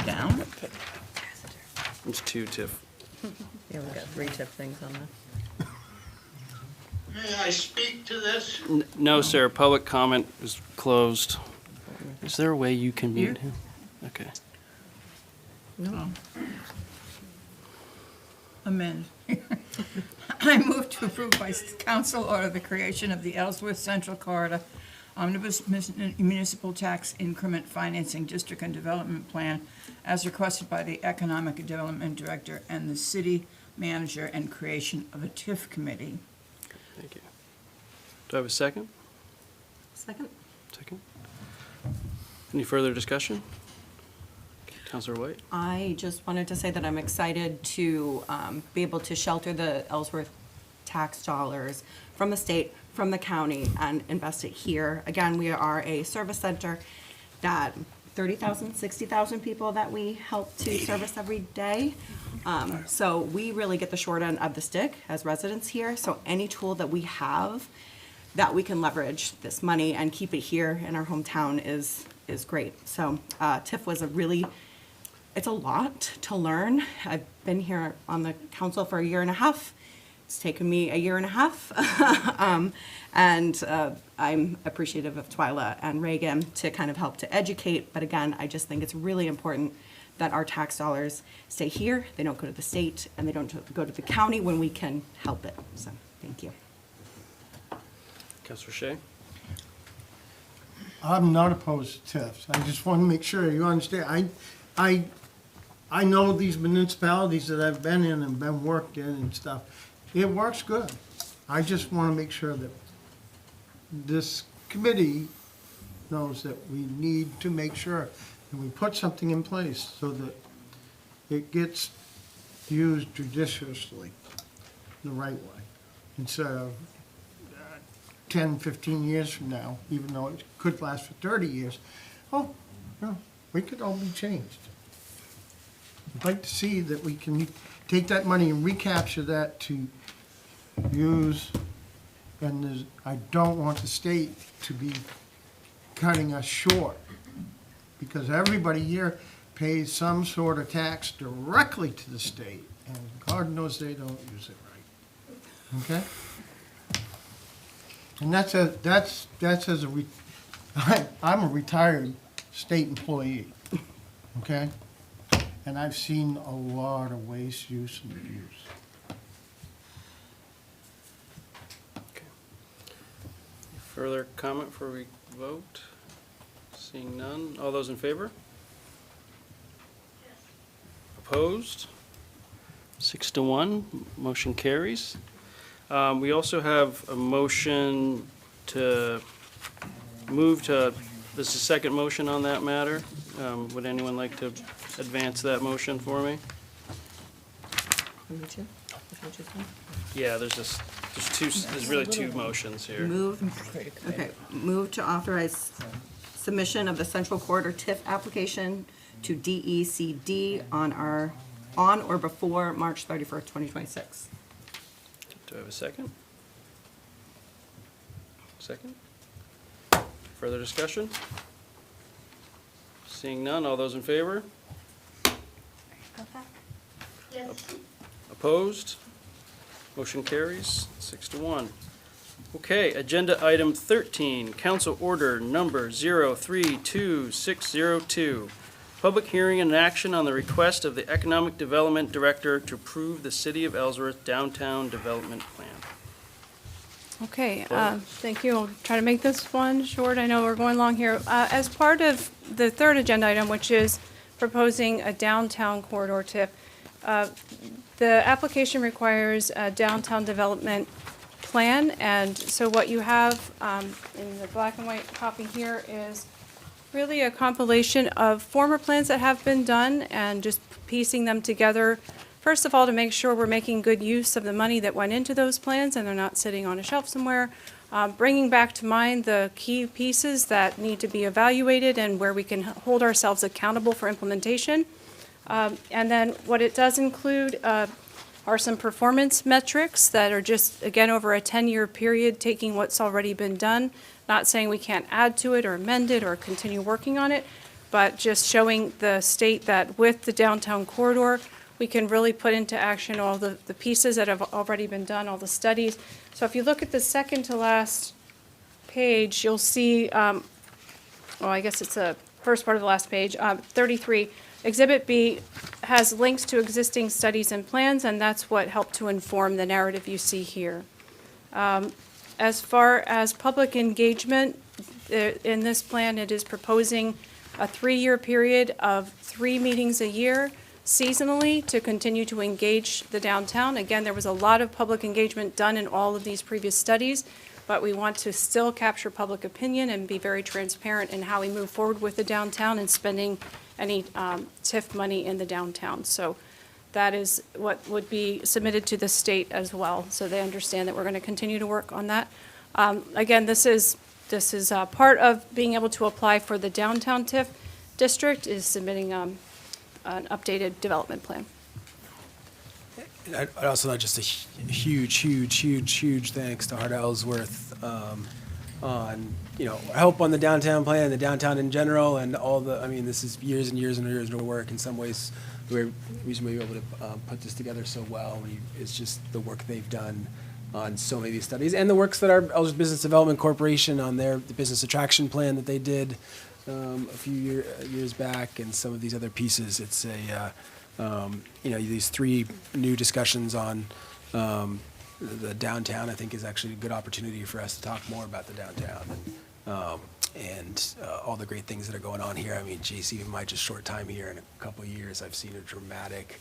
Down? There's two TIF. Yeah, we got 3 TIF things on there. May I speak to this? No, sir, public comment is closed. Is there a way you can mute him? Okay. No. Amend. I move to approve by council order the creation of the Ellsworth Central Corridor Omnibus Municipal Tax Increment Financing District and Development Plan as requested by the Economic Development Director and the City Manager, and creation of a TIF committee. Thank you. Do I have a second? Second. Second. Any further discussion? Councilor White? I just wanted to say that I'm excited to be able to shelter the Ellsworth tax dollars from the state, from the county, and invest it here. Again, we are a service center that 30,000, 60,000 people that we help to service every day. So we really get the short end of the stick as residents here. So any tool that we have that we can leverage this money and keep it here in our hometown is great. So TIF was it's a lot to learn. I've been here on the council for a year and a half. It's taken me a year and a half. I'm appreciative of Twyla and Reagan to kind of help to educate. But again, I just think it's really important that our tax dollars stay here. They don't go to the state, and they don't go to the county when we can help it. So thank you. Councilor Shea? I'm not opposed to TIFs. I just want to make sure you understand. I know these municipalities that I've been in and been worked in and stuff. It works good. I just want to make sure that this committee knows that we need to make sure that we put something in place so that it gets used judiciously the right way, instead of 10, 15 years from now, even though it could last for 30 years, we could all be changed. I'd like to see that we can take that money and recapture that to use, and I don't want the state to be cutting us short, because everybody here pays some sort of tax directly to the state, and God knows they don't use it right. Okay? And that's as I'm a retired state employee, okay? And I've seen a lot of waste, use, and abuse. Further comment before we vote? Seeing none. All those in favor? Opposed? 6-1, motion carries. We also have a motion to move to, this is the second motion on that matter. Would anyone like to advance that motion for me? Yeah, there's really two motions here. Move to authorize submission of the Central Corridor TIF application to DECD on or before March 31st, 2026. Do I have a second? Second? Further discussion? Seeing none, all those in favor? Yes. Opposed? Motion carries 6-1. Okay, agenda item 13, council order number 032602, Public hearing and action on the request of the Economic Development Director to approve the City of Ellsworth Downtown Development Plan. Okay, thank you. I'll try to make this one short. I know we're going long here. As part of the third agenda item, which is proposing a downtown corridor TIF, the application requires a downtown development plan, and so what you have in the black and white copy here is really a compilation of former plans that have been done and just piecing them together. First of all, to make sure we're making good use of the money that went into those plans and they're not sitting on a shelf somewhere. Bringing back to mind the key pieces that need to be evaluated and where we can hold ourselves accountable for implementation. And then what it does include are some performance metrics that are just, again, over a 10-year period, taking what's already been done, not saying we can't add to it or amend it or continue working on it, but just showing the state that with the downtown corridor, we can really put into action all the pieces that have already been done, all the studies. So if you look at the second to last page, you'll see, well, I guess it's the first part of the last page, 33. Exhibit B has links to existing studies and plans, and that's what helped to inform the narrative you see here. As far as public engagement, in this plan, it is proposing a 3-year period of 3 meetings a year, seasonally, to continue to engage the downtown. Again, there was a lot of public engagement done in all of these previous studies, but we want to still capture public opinion and be very transparent in how we move forward with the downtown and spending any TIF money in the downtown. So that is what would be submitted to the state as well, so they understand that we're going to continue to work on that. Again, this is part of being able to apply for the downtown TIF district, is submitting an updated development plan. I'd also like just a huge thanks to Heart of Ellsworth on, help on the downtown plan, the downtown in general, and all this is years and years and years of work. In some ways, the reason we were able to put this together so well is just the work they've done on so many of these studies, and the works that our Ellsworth Business Development Corporation on the business attraction plan that they did a few years back, and some of these other pieces. It's these 3 new discussions on the downtown, I think, is actually a good opportunity for us to talk more about the downtown and all the great things that are going on here. Geez, even my just short time here, in a couple of years, I've seen a dramatic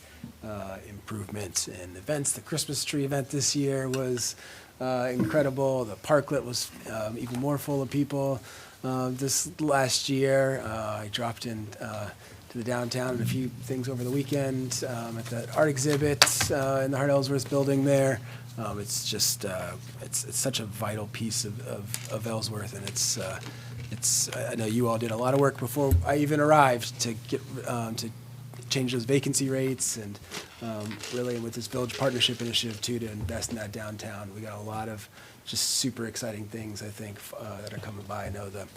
improvement in events. The Christmas tree event this year was incredible. The parklet was even more full of people. This last year, I dropped in to the downtown and a few things over the weekend at that art exhibit in the Heart Ellsworth building there. It's just it's such a vital piece of Ellsworth, and I know you all did a lot of work before I even arrived to get to change those vacancy rates, and really with this village partnership initiative too, to invest in that downtown. We got a lot of just super exciting things, I think, that are coming by. I know that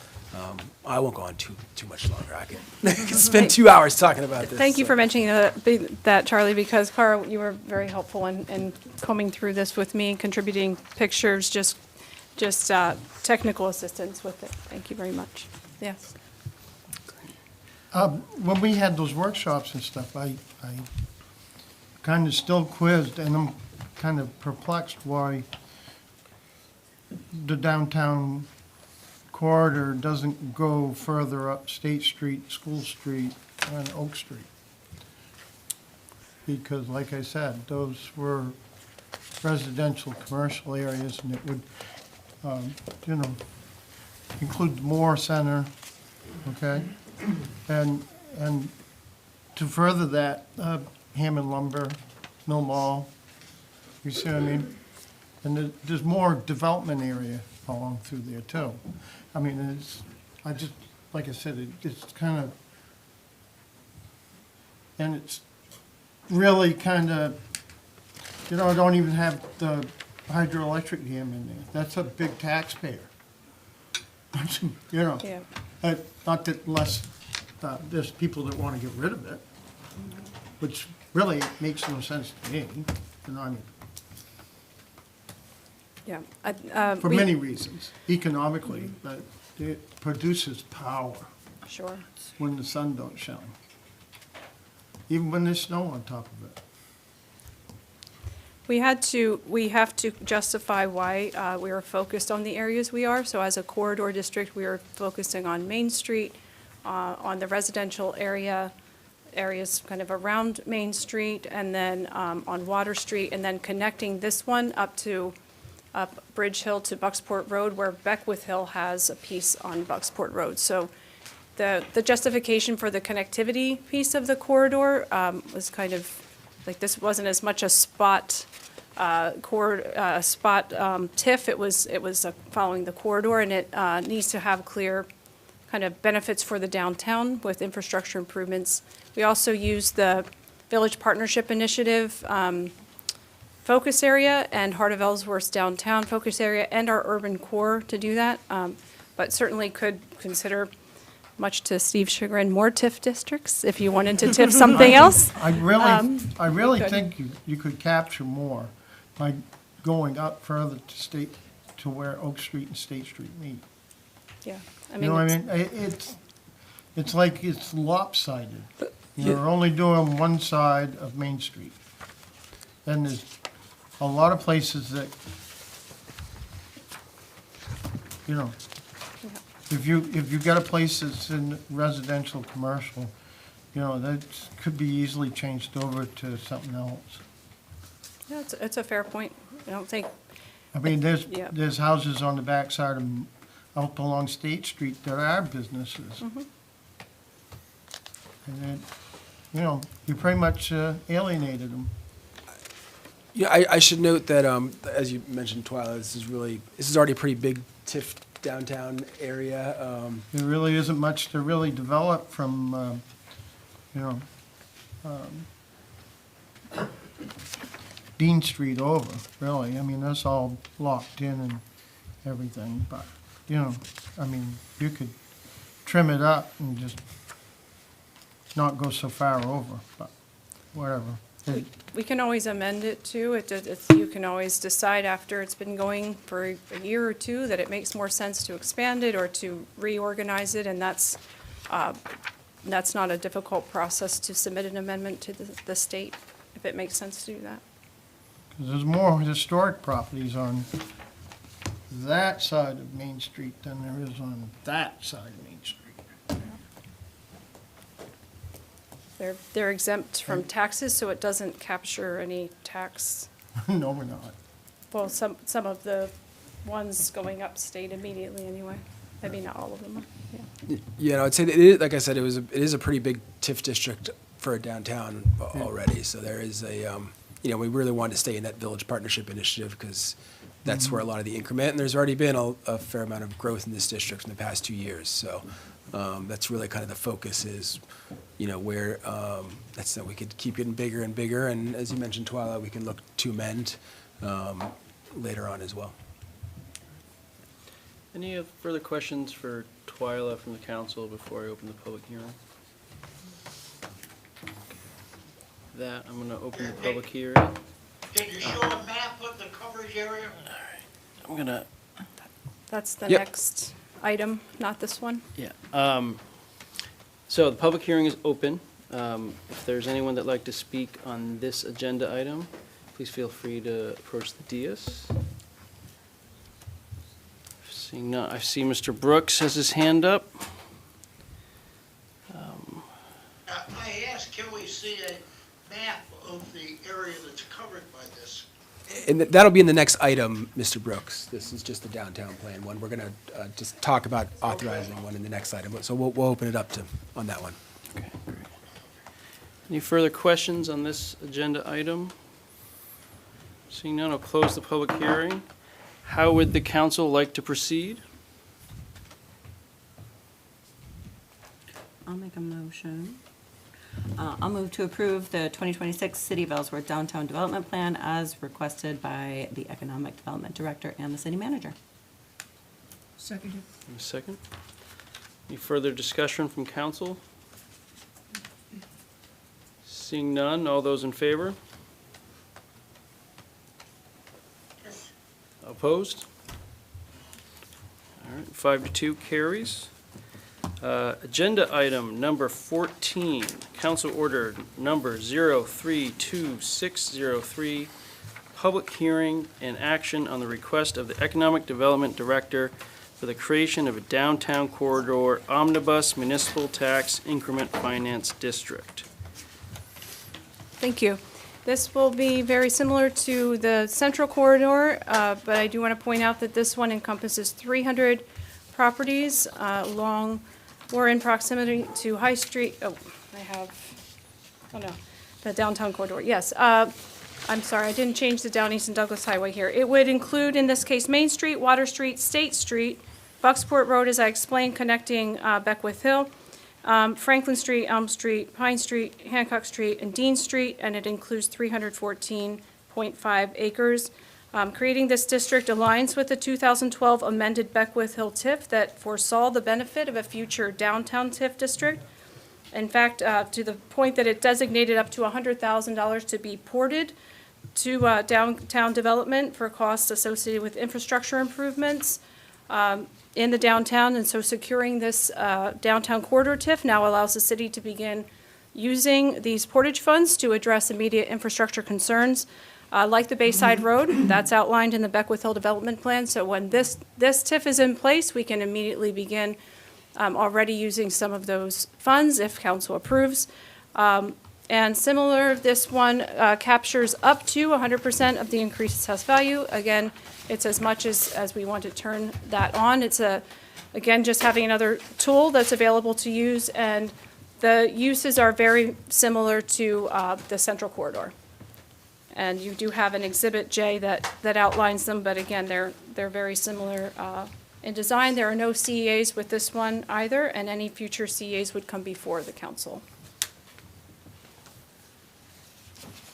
I won't go on too much longer. I can spend 2 hours talking about this. Thank you for mentioning that, Charlie, because Cara, you were very helpful in combing through this with me, contributing pictures, just technical assistance with it. Thank you very much. Yes. When we had those workshops and stuff, I kind of still quizzed, and I'm kind of perplexed why the downtown corridor doesn't go further up State Street, School Street, and Oak Street. Because like I said, those were residential, commercial areas, and it would, include the Moore Center, okay? And to further that, Hammond Lumber, Mill Mall, you see what I mean? And there's more development area along through there too. Like I said, it's kind of, and it's really kind of, don't even have the hydroelectric dam in there. That's a big taxpayer. Yeah. Not that there's people that want to get rid of it, which really makes no sense to me, Yeah. For many reasons, economically, but it produces power. Sure. When the sun don't shine. even when there's snow on top of it. We have to justify why we are focused on the areas we are. So as a corridor district, we are focusing on Main Street, on the residential areas kind of around Main Street, and then on Water Street, and then connecting this one up Bridge Hill to Bucksport Road, where Beckwith Hill has a piece on Bucksport Road. So the justification for the connectivity piece of the corridor was kind of, like, this wasn't as much a spot TIF, it was following the corridor, and it needs to have clear kind of benefits for the downtown with infrastructure improvements. We also use the Village Partnership Initiative focus area and Heart of Ellsworth's downtown focus area and our urban core to do that, but certainly could consider, much to Steve's chagrin, more TIF districts if you wanted to TIF something else. I really good. think you could capture more by going up further to where Oak Street and State Street meet. Yeah, You know what I mean? It's like it's lopsided. You're only doing one side of Main Street. And there's a lot of places that, you know, if you got a place that's in residential, commercial, you know, that could be easily changed over to something else. Yeah, it's a fair point. I don't think, I mean, Yeah. there's houses on the backside of, out along State Street that are businesses. mhm. And then, you know, you pretty much alienated them. Yeah, I should note that, as you mentioned, Twyla, this is already a pretty big TIF downtown area. There really isn't much to really develop from, you know, Dean Street over, really. I mean, that's all locked in and everything, but, you know, I mean, you could trim it up and just not go so far over, but whatever. We can always amend it too. You can always decide after it's been going for a year or two that it makes more sense to expand it or to reorganize it, and that's not a difficult process to submit an amendment to the state, if it makes sense to do that. 'Cause there's more historic properties on that side of Main Street than there is on that side of Main Street. They're exempt from taxes, so it doesn't capture any tax. No, we're not. Well, some of the ones going upstate immediately anyway. Maybe not all of them. Yeah. Yeah, no, I'd say that it is, like I said, it is a pretty big TIF district for a downtown already. So there is we really wanted to stay in that Village Partnership Initiative because that's where a lot of the increment, and there's already been a fair amount of growth in this district in the past 2 years. So that's really kind of the focus is, where that's that we could keep getting bigger and bigger. And as you mentioned, Twyla, we can look to amend later on as well. Any further questions for Twyla from the council before I open the public hearing? That, I'm going to open the public hearing. Can you show a map of the coverage area? I'm going to, That's the Yep. next item, not this one. yeah. So the public hearing is open. If there's anyone that'd like to speak on this agenda item, please feel free to approach the dais. Seeing none, I see Mr. Brooks has his hand up. I asked, can we see a map of the area that's covered by this? And that'll be in the next item, Mr. Brooks. This is just the downtown plan one. We're going to just talk about authorizing one in the next item. So we'll open it up on that one. Okay, great. Any further questions on this agenda item? Seeing none, I'll close the public hearing. How would the council like to proceed? I'll make a motion. I'll move to approve the 2026 City of Ellsworth Downtown Development Plan as requested by the Economic Development Director and the City Manager. Seconded. A second. Any further discussion from council? Seeing none, all those in favor? Yes. Opposed? All right, 5-2 carries. Agenda item number 14, Council Order number 032603, public hearing and action on the request of the Economic Development Director for the creation of a downtown corridor omnibus municipal tax increment finance district. Thank you. This will be very similar to the central corridor, but I do want to point out that this one encompasses 300 properties along or in proximity to High Street. Oh, no, the downtown corridor. Yes. I'm sorry, I didn't change the Down East and Douglas Highway here. It would include, in this case, Main Street, Water Street, State Street, Bucksport Road, as I explained, connecting Beckwith Hill, Franklin Street, Elm Street, Pine Street, Hancock Street, and Dean Street, and it includes 314.5 acres. Creating this district aligns with the 2012 amended Beckwith Hill TIF that foresaw the benefit of a future downtown TIF district. In fact, to the point that it designated up to $100,000 to be ported to downtown development for costs associated with infrastructure improvements in the downtown. And so securing this downtown corridor TIF now allows the city to begin using these portage funds to address immediate infrastructure concerns, like the Bayside Road. That's outlined in the Beckwith Hill Development Plan. So when this TIF is in place, we can immediately begin already using some of those funds if council approves. And similar, this one captures up to 100% of the increased assessed value. Again, it's as much as we want to turn that on. It's again, just having another tool that's available to use, and the uses are very similar to the central corridor. And you do have an Exhibit J that outlines them, but again, they're very similar in design. There are no CEAs with this one either, and any future CEAs would come before the council.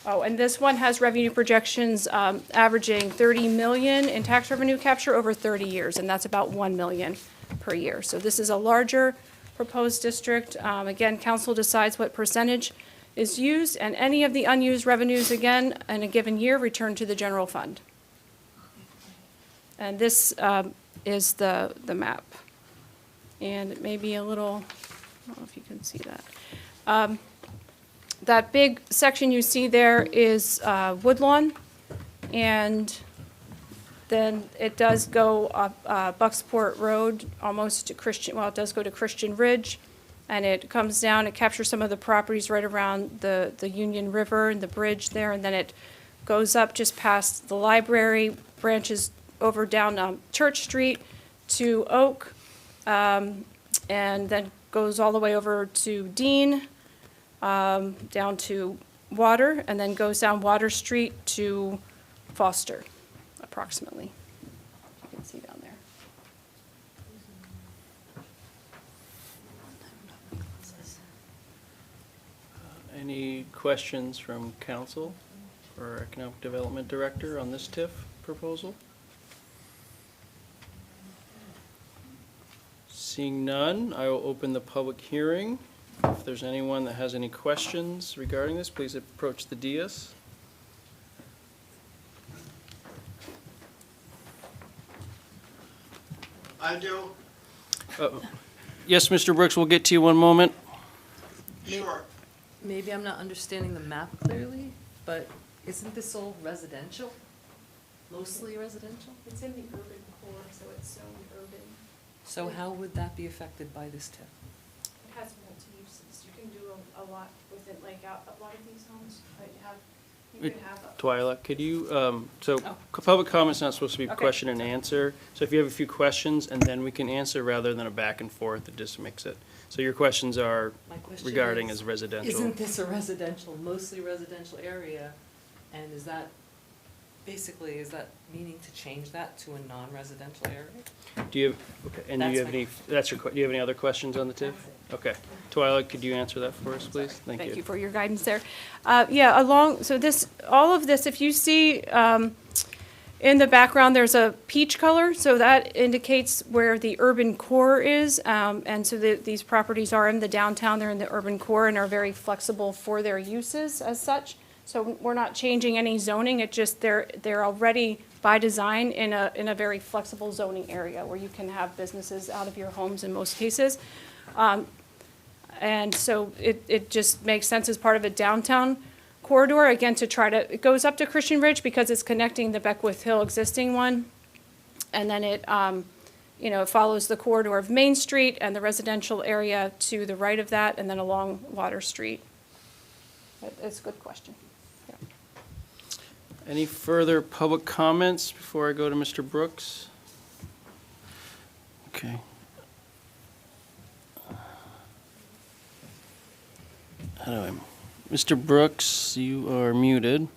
Oh, and this one has revenue projections averaging 30 million in tax revenue capture over 30 years, and that's about 1 million per year. So this is a larger proposed district. Again, council decides what percentage is used, and any of the unused revenues, again, in a given year, return to the general fund. And this is the map. And it may be a little, I don't know if you can see that. That big section you see there is Woodlawn, and then it does go up Bucksport Road almost to Christian, well, it does go to Christian Ridge, and it comes down, it captures some of the properties right around the Union River and the bridge there, and then it goes up just past the library, branches over down Church Street to Oak, and then goes all the way over to Dean, down to Water, and then goes down Water Street to Foster, approximately. You can see down there. Any questions from council or Economic Development Director on this TIF proposal? Seeing none, I will open the public hearing. If there's anyone that has any questions regarding this, please approach the dais. I do. Yes, Mr. Brooks, we'll get to you one moment. Sure. Maybe I'm not understanding the map clearly, but isn't this all residential? Mostly residential? It's in the urban core, so it's zoned urban. So how would that be affected by this TIF? It has multi-uses. You can do a lot with it, like a lot of these homes, you could have. Twyla, could you, public comment's not supposed to be question and answer. So if you have a few questions, and then we can answer rather than a back and forth that just makes it. So your questions are regarding as residential. Isn't this a residential, mostly residential area? And is that meaning to change that to a non-residential area? Do you have, okay, and do you have any, do you have any other questions on the TIF? Okay. Twyla, could you answer that for us, please? Thank you. Thank you for your guidance there. So all of this, if you see in the background, there's a peach color, so that indicates where the urban core is. And so these properties are in the downtown, they're in the urban core and are very flexible for their uses as such. So we're not changing any zoning, it just they're already by design in a very flexible zoning area where you can have businesses out of your homes in most cases. And so it just makes sense as part of a downtown corridor, again, to try to, it goes up to Christian Ridge because it's connecting the Beckwith Hill existing one. And then it, it follows the corridor of Main Street and the residential area to the right of that, and then along Water Street. It's a good question. Yeah. Any further public comments before I go to Mr. Brooks? Okay. Mr. Brooks, you are muted.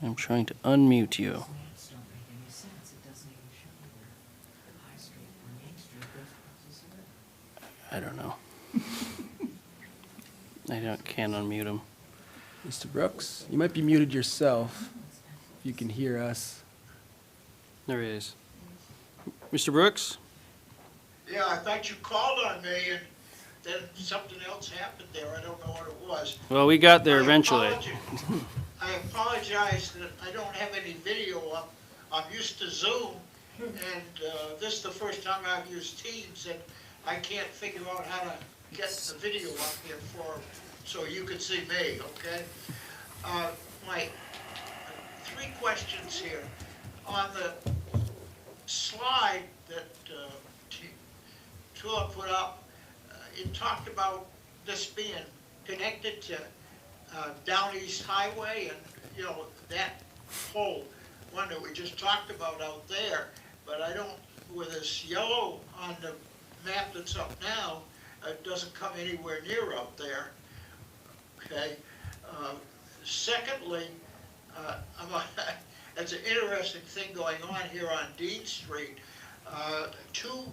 I'm trying to unmute you. I don't know. Can't unmute him. Mr. Brooks, you might be muted yourself, if you can hear us. There he is. Mr. Brooks? Yeah, I thought you called on me and then something else happened there. I don't know what it was. Well, we got there eventually. I apologize that I don't have any video up. I'm used to Zoom, and this is the first time I've used Teams, and I can't figure out how to get the video up here so you can see me, okay? My 3 questions here. On the slide that Tula put up, it talked about this being connected to Down East Highway and, that whole one that we just talked about out there. But I don't, with this yellow on the map that's up now, it doesn't come anywhere near up there. Okay. Secondly, it's an interesting thing going on here on Dean Street. 2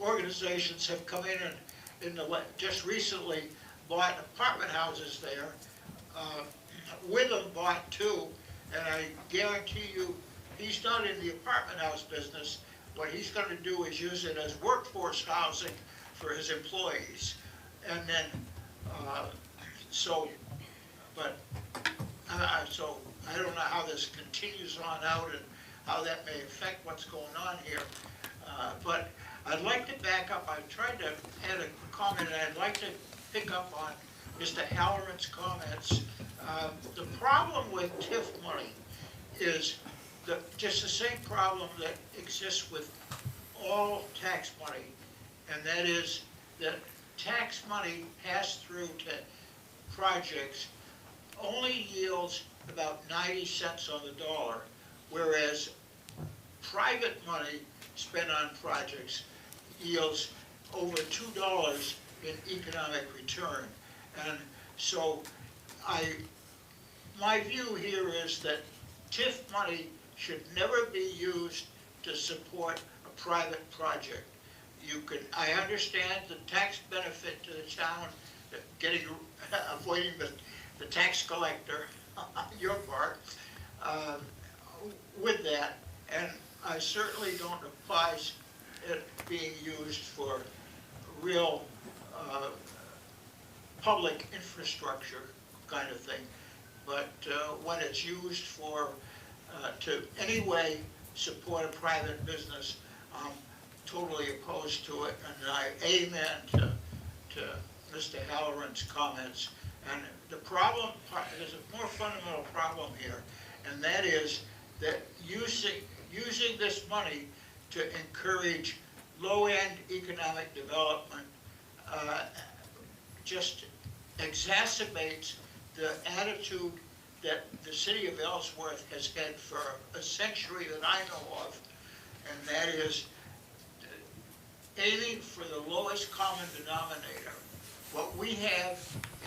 organizations have come in just recently bought apartment houses there. Witham bought 2, and I guarantee you, he's not in the apartment house business. What he's going to do is use it as workforce housing for his employees. And then, so I don't know how this continues on out and how that may affect what's going on here. But I'd like to back up. I tried to add a comment, and I'd like to pick up on Mr. Halloran's comments. The problem with TIF money is just the same problem that exists with all tax money, and that is that tax money passed through to projects only yields about 90 cents on the dollar, whereas private money spent on projects yields over $2 in economic return. And so my view here is that TIF money should never be used to support a private project. I understand the tax benefit to the town, avoiding the tax collector on your part with that, and I certainly don't oppose it being used for real public infrastructure kind of thing. But when it's used to anyway support a private business, I'm totally opposed to it, and I amen to Mr. Halloran's comments. And the problem, there's a more fundamental problem here, and that is that using this money to encourage low-end economic development just exacerbates the attitude that the city of Ellsworth has had for a century that I know of, and that is aiming for the lowest common denominator. What we have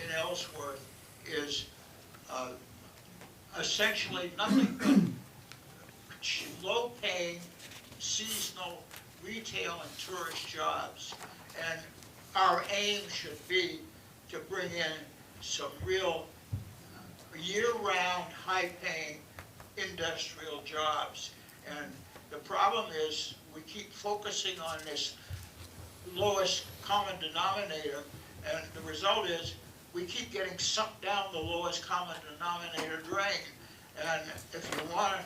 in Ellsworth is essentially nothing but low-paying, seasonal retail and tourist jobs. And our aim should be to bring in some real year-round, high-paying industrial jobs. And the problem is we keep focusing on this lowest common denominator, and the result is we keep getting sucked down the lowest common denominator drain. And if you want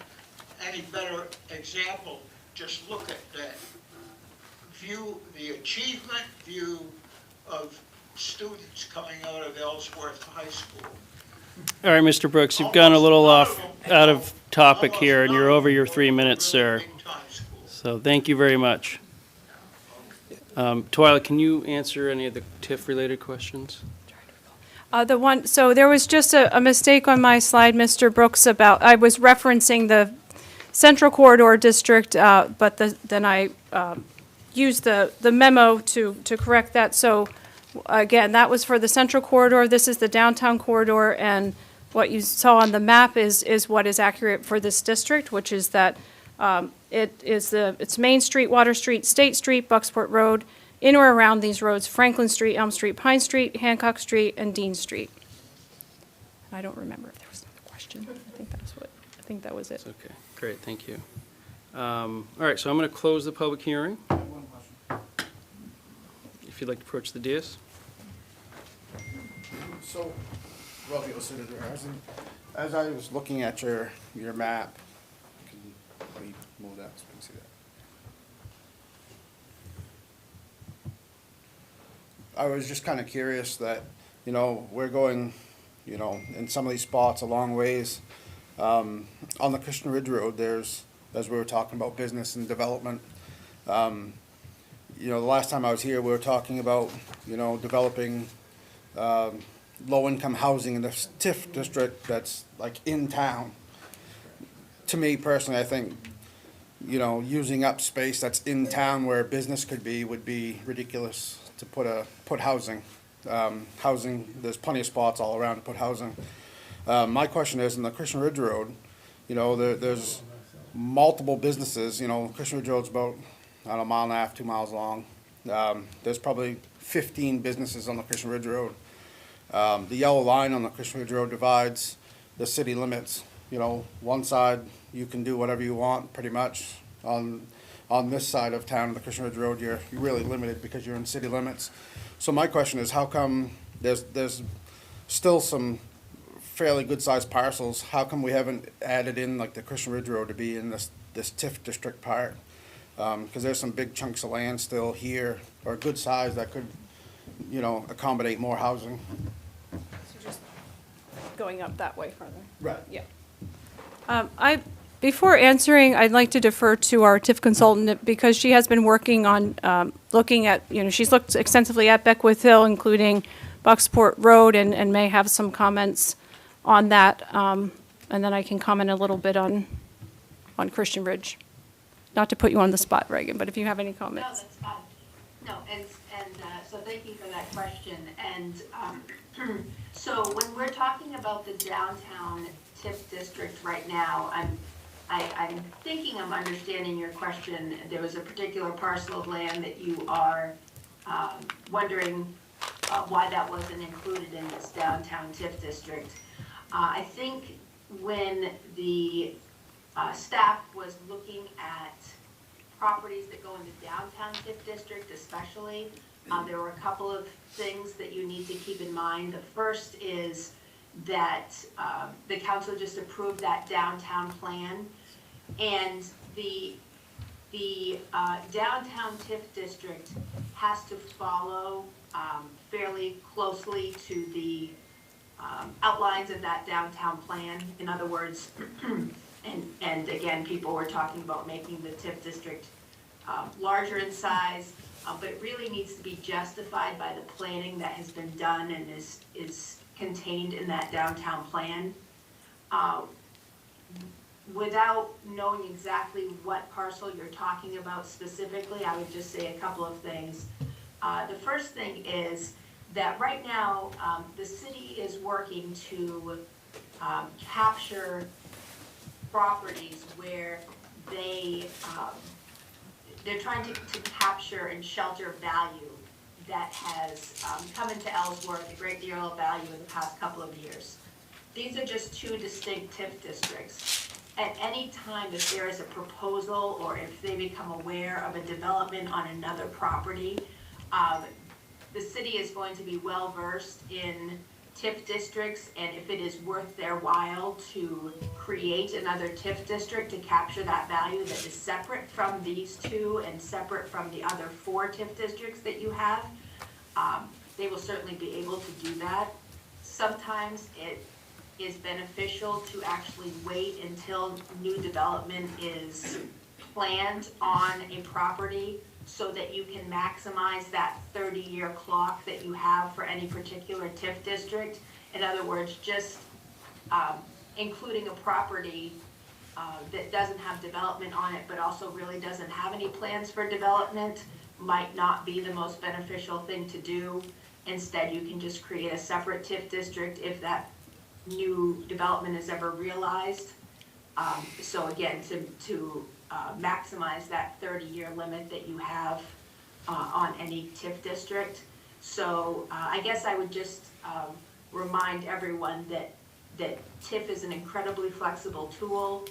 any better example, just look at that view, the achievement view of students coming out of Ellsworth High School. All right, Mr. Brooks, you've gone a little out of topic here, and you're over your 3 minutes, sir. So thank you very much. Twyla, can you answer any of the TIF-related questions? So there was just a mistake on my slide, Mr. Brooks, about, I was referencing the Central Corridor District, but then I used the memo to correct that. So again, that was for the Central Corridor. This is the downtown corridor, and what you saw on the map is what is accurate for this district, which is that it's Main Street, Water Street, State Street, Bucksport Road, in or around these roads, Franklin Street, Elm Street, Pine Street, Hancock Street, and Dean Street. I don't remember if there was another question. I think that was it. Okay, great, thank you. All right, so I'm going to close the public hearing. If you'd like to approach the dais. So, Robbie will sit there. As I was looking at your map, can you move that so we can see that? I was just kind of curious that, we're going, in some of these spots a long ways. On the Christian Ridge Road, there's, as we were talking about business and development, the last time I was here, we were talking about, developing low-income housing in the TIF district that's like in town. To me personally, I think, using up space that's in town where business could be would be ridiculous to put housing. Housing, there's plenty of spots all around to put housing. My question is, in the Christian Ridge Road, there's multiple businesses. Christian Ridge Road's about, a mile and a half, 2 miles long. There's probably 15 businesses on the Christian Ridge Road. The yellow line on the Christian Ridge Road divides the city limits. One side, you can do whatever you want, pretty much. On this side of town, the Christian Ridge Road, you're really limited because you're in city limits. So my question is, how come there's still some fairly good-sized parcels? How come we haven't added in like the Christian Ridge Road to be in this TIF district part? Because there's some big chunks of land still here, or good size that could, accommodate more housing. So just going up that way further. Right. Yeah. Before answering, I'd like to defer to our TIF consultant because she has been working on looking at, she's looked extensively at Beckwith Hill, including Bucksport Road, and may have some comments on that. And then I can comment a little bit on Christian Ridge. Not to put you on the spot, Reagan, but if you have any comments. No, that's fine. No, and so thank you for that question. And so when we're talking about the downtown TIF district right now, I'm thinking I'm understanding your question. There was a particular parcel of land that you are wondering why that wasn't included in this downtown TIF district. I think when the staff was looking at properties that go into downtown TIF district especially, there were a couple of things that you need to keep in mind. The first is that the council just approved that downtown plan, and the downtown TIF district has to follow fairly closely to the outlines of that downtown plan. In other words, and again, people were talking about making the TIF district larger in size, but it really needs to be justified by the planning that has been done and is contained in that downtown plan. Without knowing exactly what parcel you're talking about specifically, I would just say a couple of things. The first thing is that right now, the city is working to capture properties where they're trying to capture and shelter value that has come into Ellsworth, a great deal of value in the past couple of years. These are just two distinct TIF districts. At any time if there is a proposal or if they become aware of a development on another property, the city is going to be well versed in TIF districts, and if it is worth their while to create another TIF district to capture that value that is separate from these two and separate from the other 4 TIF districts that you have, they will certainly be able to do that. Sometimes it is beneficial to actually wait until new development is planned on a property so that you can maximize that 30-year clock that you have for any particular TIF district. In other words, just including a property that doesn't have development on it, but also really doesn't have any plans for development, might not be the most beneficial thing to do. Instead, you can just create a separate TIF district if that new development is ever realized. So again, to maximize that 30-year limit that you have on any TIF district. So I guess I would just remind everyone that TIF is an incredibly flexible tool,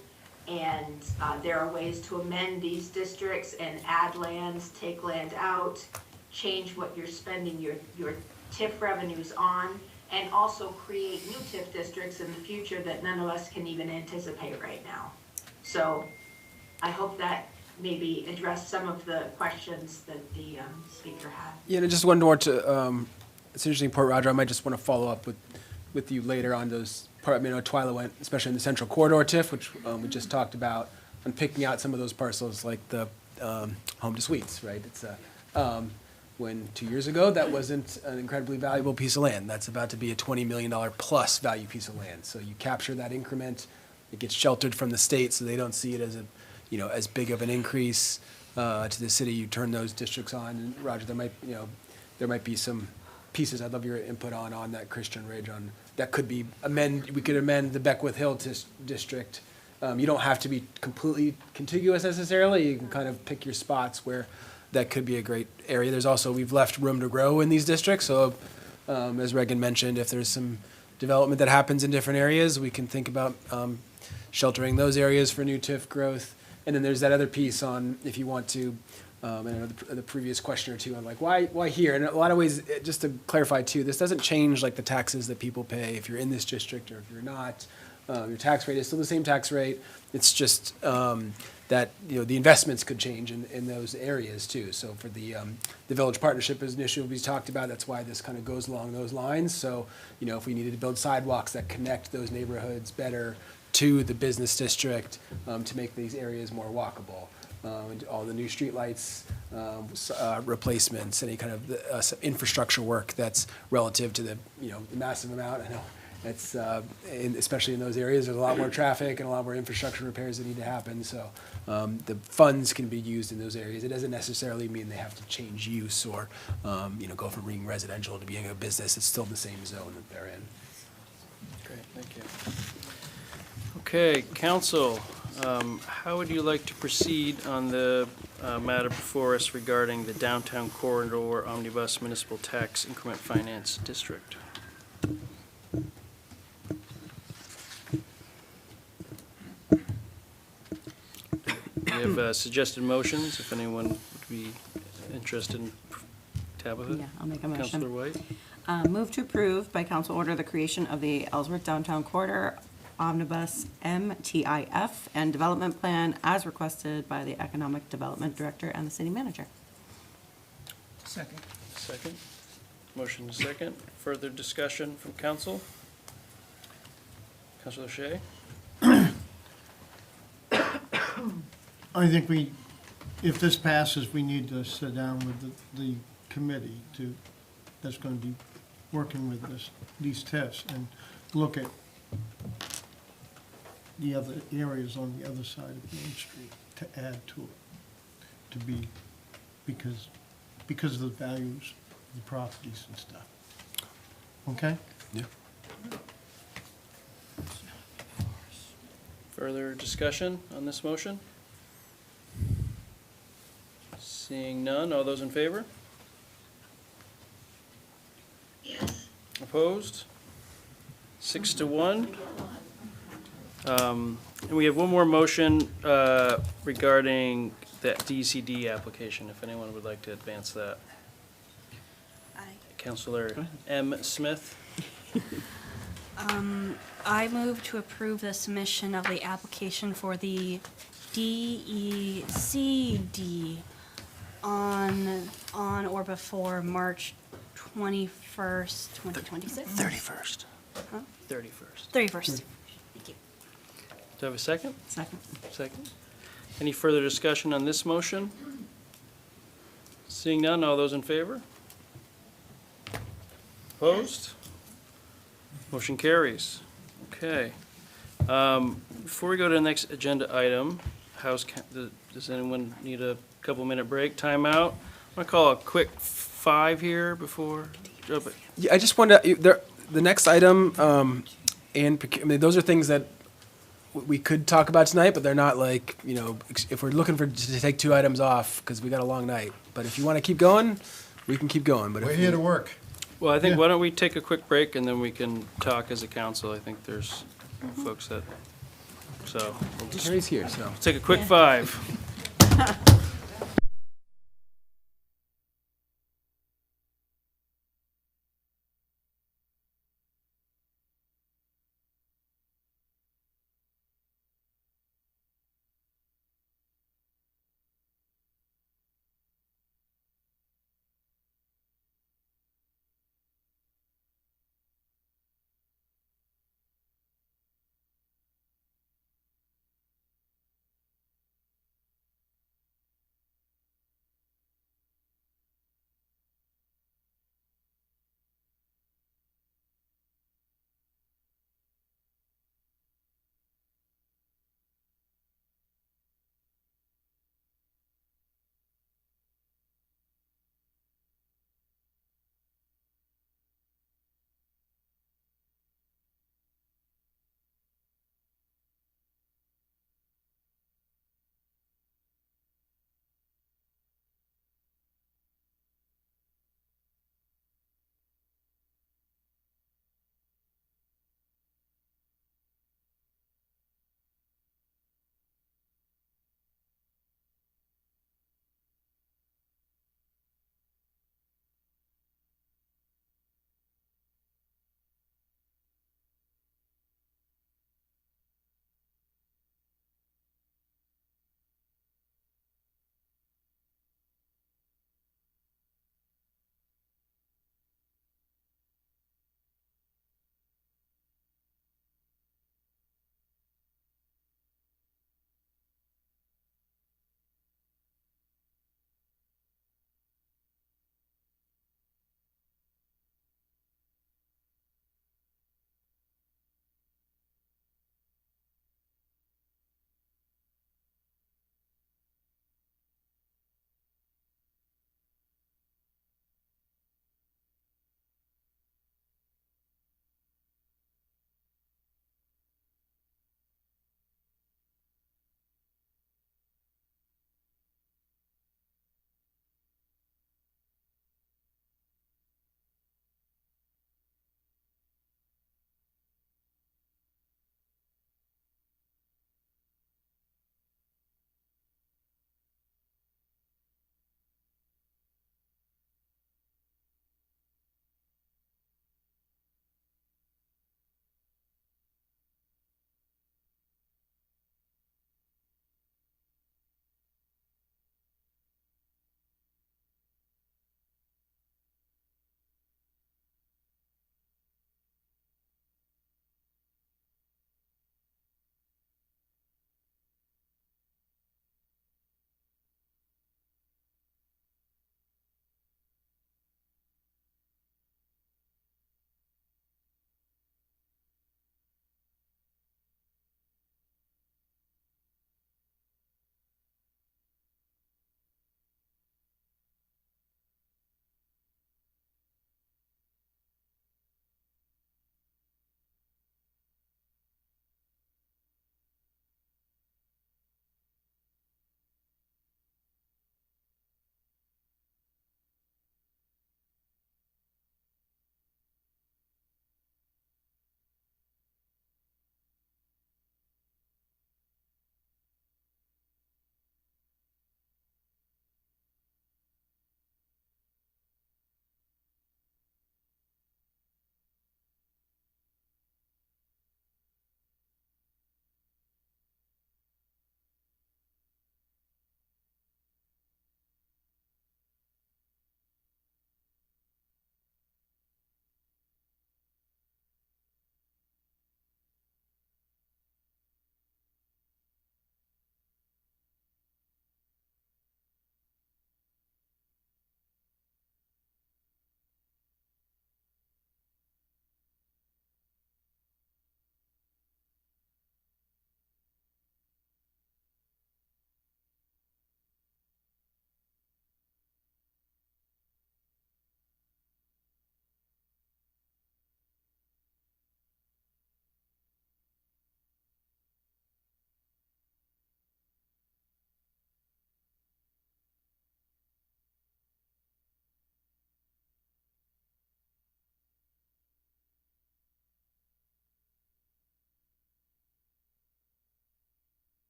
and there are ways to amend these districts and add lands, take land out, change what you're spending your TIF revenues on, and also create new TIF districts in the future that none of us can even anticipate right now. So I hope that maybe addressed some of the questions that the speaker had. Yeah, and just one more to, it's an interesting point, Roger. I might just want to follow up with you later on those part. I mean, Twyla went, especially in the Central Corridor TIF, which we just talked about, on picking out some of those parcels like the home to suites, right? It's when 2 years ago that wasn't an incredibly valuable piece of land. That's about to be a $20 million plus value piece of land. So you capture that increment, it gets sheltered from the state, so they don't see it as a, as big of an increase to the city. You turn those districts on, and Roger, there might be some pieces I'd love your input on that Christian Ridge on that could be we could amend the Beckwith Hill district. You don't have to be completely contiguous necessarily. You can kind of pick your spots where that could be a great area. There's also, we've left room to grow in these districts. So as Regan mentioned, if there's some development that happens in different areas, we can think about sheltering those areas for new TIF growth. And then there's that other piece on, if you want to, I know the previous question or two on like, why here? And in a lot of ways, just to clarify too, this doesn't change like the taxes that people pay if you're in this district or if you're not. Your tax rate is still the same tax rate. It's just that the investments could change in those areas too. So for the village partnership is an issue we talked about. That's why this kind of goes along those lines. So if we needed to build sidewalks that connect those neighborhoods better to the business district to make these areas more walkable. And all the new streetlights, replacements, any kind of infrastructure work that's relative to the massive amount. I know it's especially in those areas, there's a lot more traffic and a lot more infrastructure repairs that need to happen. So the funds can be used in those areas. It doesn't necessarily mean they have to change use or go from being residential to being a business. It's still the same zone that they're in. Great, thank you. Okay, council, how would you like to proceed on the matter before us regarding the Downtown Corridor Omnibus Municipal Tax Increment Finance District? We have suggested motions, if anyone would be interested in Tabitha. Yeah, I'll make a motion. Councilor White. Move to approve by council order the creation of the Ellsworth Downtown Corridor Omnibus MTIF and Development Plan as requested by the Economic Development Director and the City Manager. Second. Second. Motion is second. Further discussion from council? Councilor Shea? I think if this passes, we need to sit down with the committee that's going to be working with these TIFs and look at the other areas on the other side of Main Street to add to it, because of the values of the properties and stuff. Okay? Yeah. Further discussion on this motion? Seeing none, all those in favor? Yes. Opposed? 6-1. And we have one more motion regarding the DCD application, if anyone would like to advance that. Aye. Councilor M. Smith. I move to approve the submission of the application for the DECD on or before March 21st, 2026? 31st. Huh? 31st. 31st. Thank you. Do I have a second? Second. Second. Any further discussion on this motion? Seeing none, all those in favor? Opposed? Motion carries. Okay. Before we go to the next agenda item, does anyone need a couple-minute break, timeout? I'm going to call a quick 5 here before. Yeah, I just wanted to, the next item, I mean, those are things that we could talk about tonight, but they're not like, if we're looking to take 2 items off, because we got a long night. But if you want to keep going, we can keep going. But We're here to work. Well, I think, why don't we take a quick break, and then we can talk as a council. I think there's folks that, so. We'll just Harry's here, so. take a quick 5.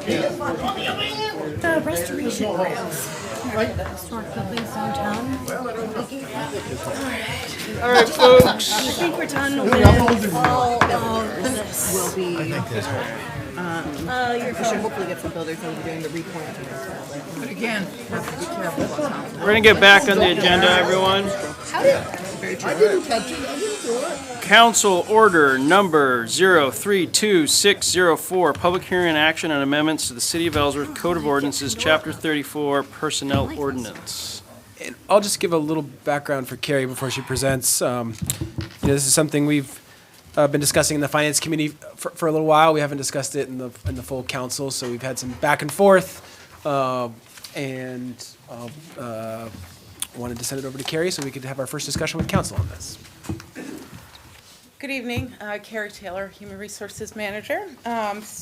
The restoration grants. Historic buildings downtown. All right, folks. I think we're done with all of this. Will be, You're we should hopefully get some builders over doing the replanting as well. But again, have to be careful what's out there. We're gonna get back on the agenda, everyone. I didn't touch it, I didn't do it. Council Order Number 032604, Public Hearing and Action on Amendments to the City of Ellsworth Code of Ordinances, Chapter 34, Personnel Ordinance. And I'll just give a little background for Carrie before she presents. This is something we've been discussing in the Finance Committee for a little while. We haven't discussed it in the full council, so we've had some back and forth. And wanted to send it over to Carrie so we could have our first discussion with council on this. Good evening, Carrie Taylor, Human Resources Manager. As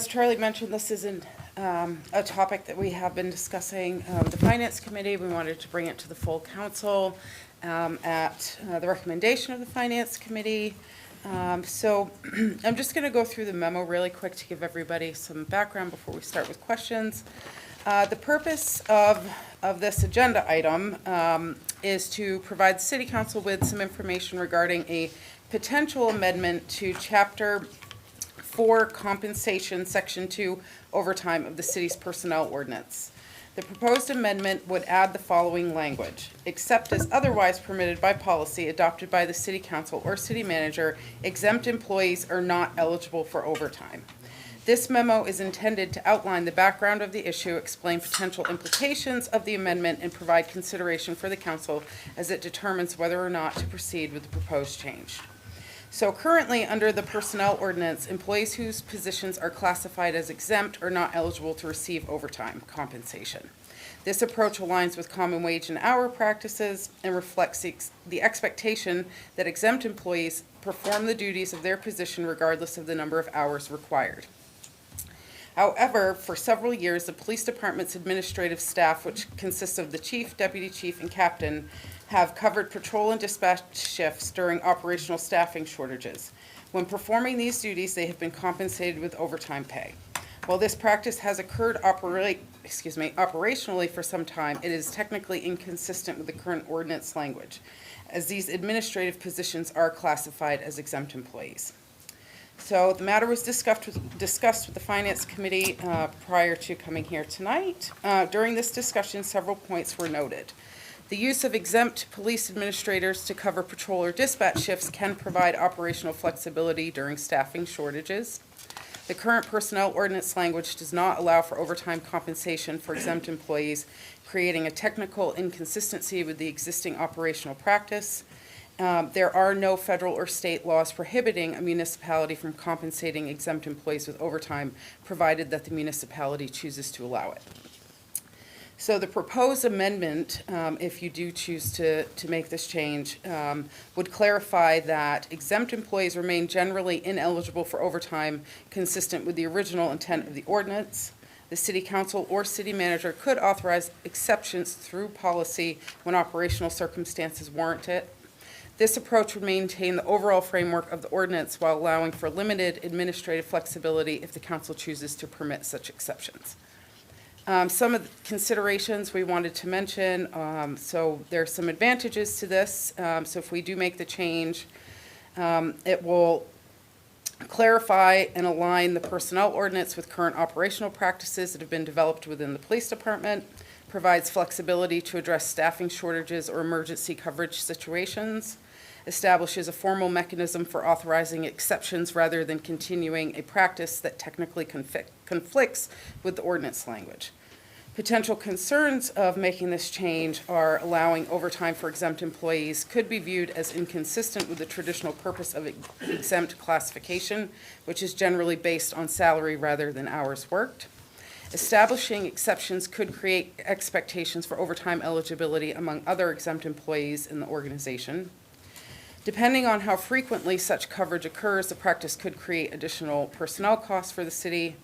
Charlie mentioned, this isn't a topic that we have been discussing with the Finance Committee. We wanted to bring it to the full council at the recommendation of the Finance Committee. So I'm just going to go through the memo really quick to give everybody some background before we start with questions. The purpose of this agenda item is to provide the City Council with some information regarding a potential amendment to Chapter 4 Compensation, Section 2, Overtime of the city's Personnel Ordinance. The proposed amendment would add the following language: except as otherwise permitted by policy adopted by the City Council or City Manager, exempt employees are not eligible for overtime. This memo is intended to outline the background of the issue, explain potential implications of the amendment, and provide consideration for the council as it determines whether or not to proceed with the proposed change. So currently, under the Personnel Ordinance, employees whose positions are classified as exempt are not eligible to receive overtime compensation. This approach aligns with common wage and hour practices and reflects the expectation that exempt employees perform the duties of their position regardless of the number of hours required. However, for several years, the police department's administrative staff, which consists of the chief, deputy chief, and captain, have covered patrol and dispatch shifts during operational staffing shortages. When performing these duties, they have been compensated with overtime pay. While this practice has occurred operationally for some time, it is technically inconsistent with the current ordinance language, as these administrative positions are classified as exempt employees. So the matter was discussed with the Finance Committee prior to coming here tonight. During this discussion, several points were noted. The use of exempt police administrators to cover patrol or dispatch shifts can provide operational flexibility during staffing shortages. The current personnel ordinance language does not allow for overtime compensation for exempt employees, creating a technical inconsistency with the existing operational practice. There are no federal or state laws prohibiting a municipality from compensating exempt employees with overtime, provided that the municipality chooses to allow it. So the proposed amendment, if you do choose to make this change, would clarify that exempt employees remain generally ineligible for overtime consistent with the original intent of the ordinance. The City Council or City Manager could authorize exceptions through policy when operational circumstances warrant it. This approach would maintain the overall framework of the ordinance while allowing for limited administrative flexibility if the council chooses to permit such exceptions. Some of the considerations we wanted to mention, so there are some advantages to this. So if we do make the change, it will clarify and align the personnel ordinance with current operational practices that have been developed within the police department, provides flexibility to address staffing shortages or emergency coverage situations, establishes a formal mechanism for authorizing exceptions rather than continuing a practice that technically conflicts with the ordinance language. Potential concerns of making this change are allowing overtime for exempt employees could be viewed as inconsistent with the traditional purpose of exempt classification, which is generally based on salary rather than hours worked. Establishing exceptions could create expectations for overtime eligibility among other exempt employees in the organization. Depending on how frequently such coverage occurs, the practice could create additional personnel costs for the city,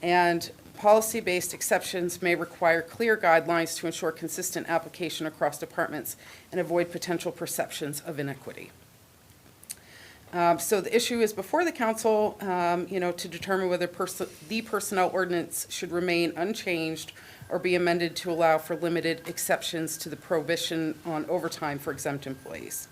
and policy-based exceptions may require clear guidelines to ensure consistent application across departments and avoid potential perceptions of inequity. So the issue is before the council, to determine whether the personnel ordinance should remain unchanged or be amended to allow for limited exceptions to the prohibition on overtime for exempt employees.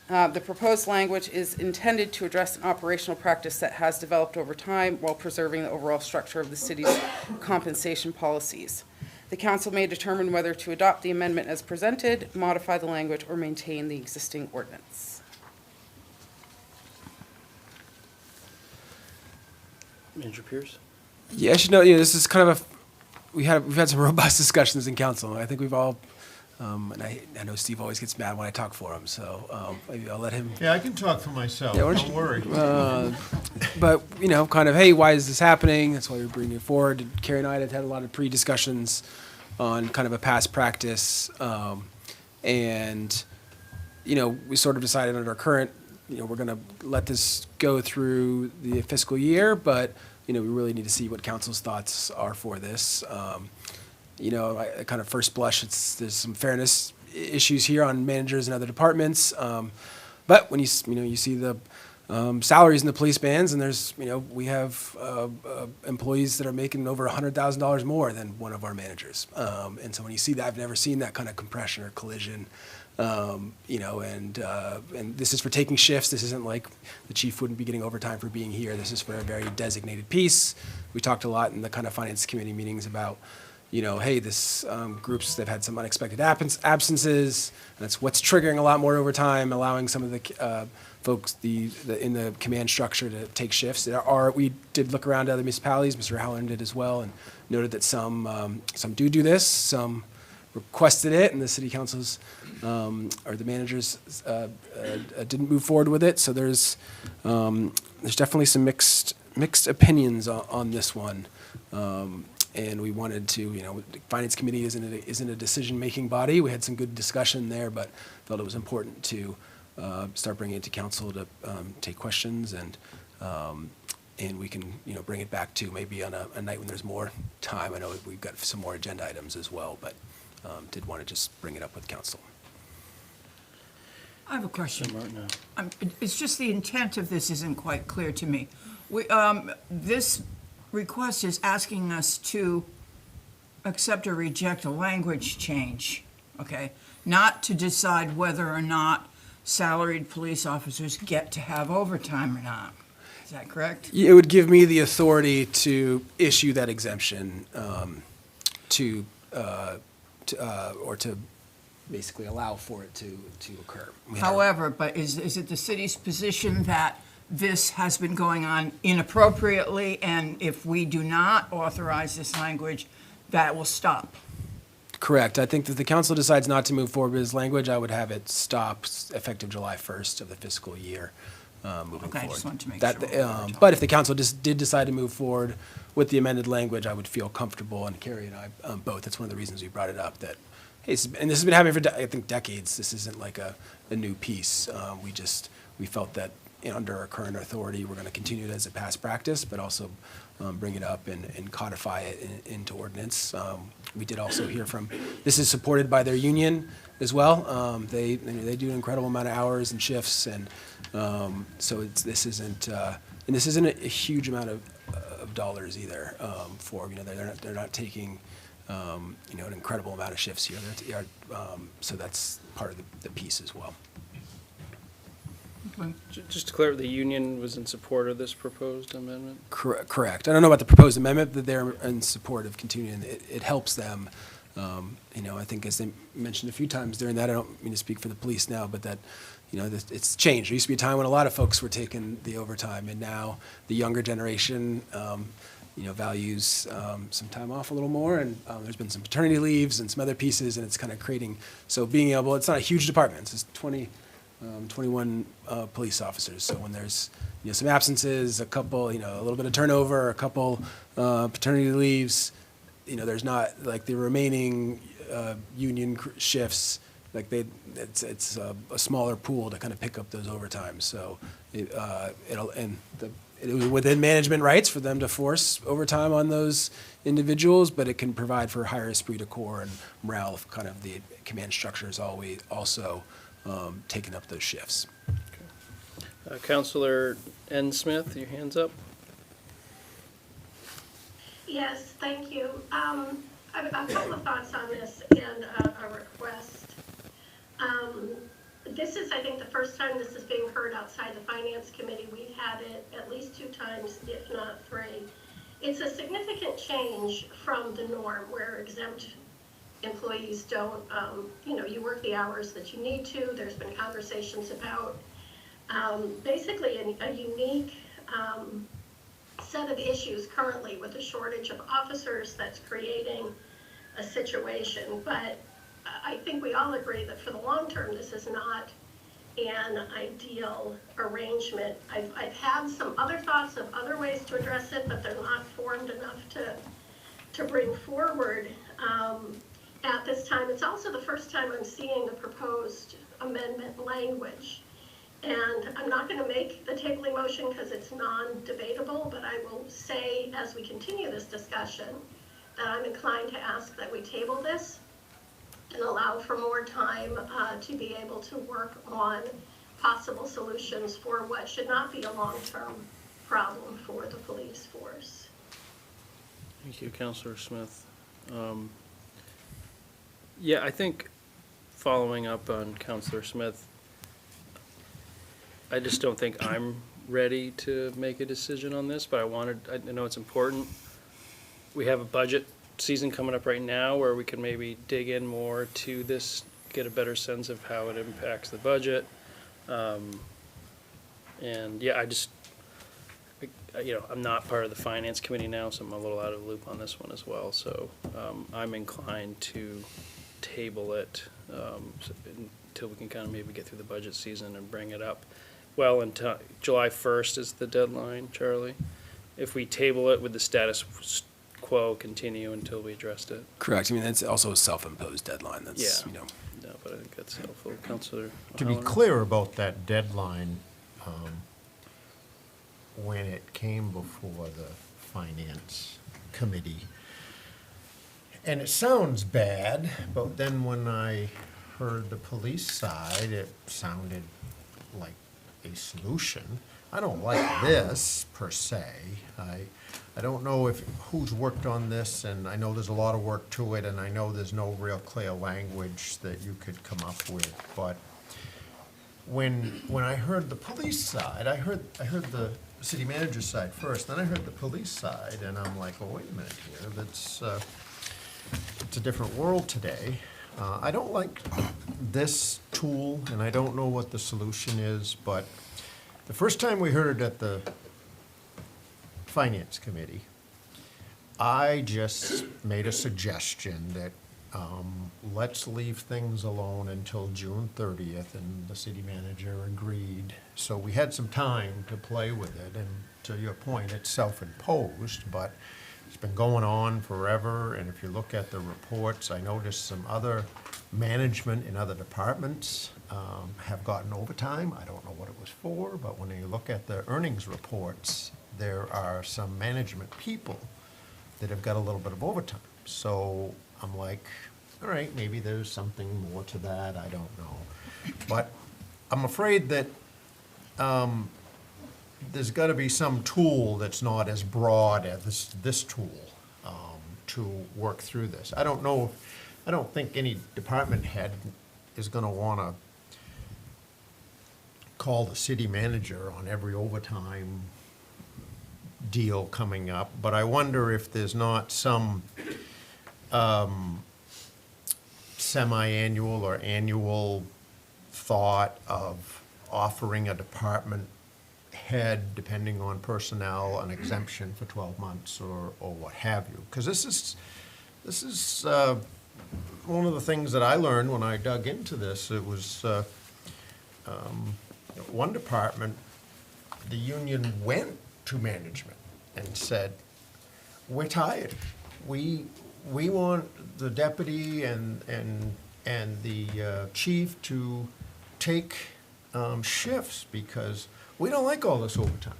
The proposed language is intended to address an operational practice that has developed over time while preserving the overall structure of the city's compensation policies. The council may determine whether to adopt the amendment as presented, modify the language, or maintain the existing ordinance. Manager Pierce? Yeah, I should know, this is kind of we've had some robust discussions in council. I think we've all, and I know Steve always gets mad when I talk for him, so maybe I'll let him. Yeah, I can talk for myself, Yeah, don't worry. But, kind of, hey, why is this happening? That's why we're bringing it forward. Carrie and I had had a lot of pre-discussions on kind of a past practice. And, we sort of decided under our current, we're going to let this go through the fiscal year, but, we really need to see what council's thoughts are for this. I kind of first blush, there's some fairness issues here on managers and other departments. But when you see the salaries in the police bands, and there's, we have employees that are making over $100,000 more than one of our managers. And so when you see that, I've never seen that kind of compression or collision. And this is for taking shifts. This isn't like the chief wouldn't be getting overtime for being here. This is for a very designated piece. We talked a lot in the kind of finance committee meetings about, hey, this they've had some unexpected absences. And that's what's triggering a lot more overtime, allowing some of the folks in the command structure to take shifts. We did look around to other municipalities. Mr. Halloran did as well, and noted that some do this, some requested it, and the city councils or the managers didn't move forward with it. So there's definitely some mixed opinions on this one. And we wanted to, the finance committee isn't a decision-making body. We had some good discussion there, but felt it was important to start bringing it to council to take questions, and we can, bring it back to maybe on a night when there's more time. I know we've got some more agenda items as well, but did want to just bring it up with council. I have a question. It's just the intent of this isn't quite clear to me. This request is asking us to accept or reject a language change, okay? Not to decide whether or not salaried police officers get to have overtime or not. Is that correct? It would give me the authority to issue that exemption or to basically allow for it to occur. However, but is it the city's position that this has been going on inappropriately, and if we do not authorize this language, that will stop? Correct. I think that the council decides not to move forward with this language, I would have it stop effective July 1st of the fiscal year moving forward. Okay, I just wanted to make sure. sure. But if the council did decide to move forward with the amended language, I would feel comfortable, and Carrie and I both, that's one of the reasons we brought it up, that, hey, and this has been happening for, I think, decades. This isn't like a new piece. We felt that under our current authority, we're going to continue it as a past practice, but also bring it up and codify it into ordinance. We did also hear this is supported by their union as well. They do an incredible amount of hours and shifts, and so this isn't a huge amount of dollars either. They're not taking an incredible amount of shifts here. So that's part of the piece as well. Just to clarify, the union was in support of this proposed amendment? Correct. I don't know about the proposed amendment, but they're in support of continuing. It helps them. I think as they mentioned a few times during that, I don't mean to speak for the police now, but that, it's changed. There used to be a time when a lot of folks were taking the overtime, and now the younger generation, values some time off a little more, and there's been some paternity leaves and some other pieces, and it's kind of creating, so being able, it's not a huge department, it's 21 police officers. So when there's some absences, a couple, a little bit of turnover, a couple paternity leaves, there's not like the remaining union shifts. Like it's a smaller pool to kind of pick up those overtimes. So it was within management rights for them to force overtime on those individuals, but it can provide for higher esprit de corps and morale if kind of the command structure is always also taking up those shifts. Counselor N. Smith, your hand's up. Yes, thank you. I've a couple of thoughts on this and a request. This is, I think, the first time this is being heard outside the Finance Committee. We've had it at least 2 times, if not 3. It's a significant change from the norm where exempt employees don't, you work the hours that you need to. There's been conversations about basically a unique set of issues currently with the shortage of officers that's creating a situation. But I think we all agree that for the long term, this is not an ideal arrangement. I've had some other thoughts of other ways to address it, but they're not formed enough to bring forward at this time. It's also the first time I'm seeing the proposed amendment language. And I'm not going to make the tabling motion because it's non-debatable, but I will say as we continue this discussion that I'm inclined to ask that we table this and allow for more time to be able to work on possible solutions for what should not be a long-term problem for the police force. Thank you, Counselor Smith. Yeah, I think following up on Counselor Smith, I just don't think I'm ready to make a decision on this, but I know it's important. We have a budget season coming up right now where we can maybe dig in more to this, get a better sense of how it impacts the budget. And yeah, I'm not part of the Finance Committee now, so I'm a little out of the loop on this one as well. So I'm inclined to table it until we can kind of maybe get through the budget season and bring it up. Well, until July 1st is the deadline, Charlie. If we table it with the status quo, continue until we addressed it. Correct. I mean, that's also a self-imposed deadline. That's, Yeah. No, but I think that's helpful. Counselor To be O'Halloran? clear about that deadline, when it came before the Finance Committee, and it sounds bad, but then when I heard the police side, it sounded like a solution. I don't like this per se. I don't know who's worked on this, and I know there's a lot of work to it, and I know there's no real clear language that you could come up with, but when I heard the police side, I heard the city manager's side first, then I heard the police side, and I'm like, well, wait a minute here, it's a different world today. I don't like this tool, and I don't know what the solution is, but the first time we heard it at the Finance Committee, I just made a suggestion that let's leave things alone until June 30th, and the city manager agreed. So we had some time to play with it, and to your point, it's self-imposed, but it's been going on forever, and if you look at the reports, I noticed some other management in other departments have gotten overtime. I don't know what it was for, but when you look at the earnings reports, there are some management people that have got a little bit of overtime. So I'm like, all right, maybe there's something more to that, I don't know. But I'm afraid that there's got to be some tool that's not as broad as this tool to work through this. I don't think any department head is going to want to call the city manager on every overtime deal coming up, but I wonder if there's not some semi-annual or annual thought of offering a department head, depending on personnel, an exemption for 12 months or what have you. Because this is one of the things that I learned when I dug into this. It was one department, the union went to management and said, we're tired. We want the deputy and the chief to take shifts because we don't like all this overtime.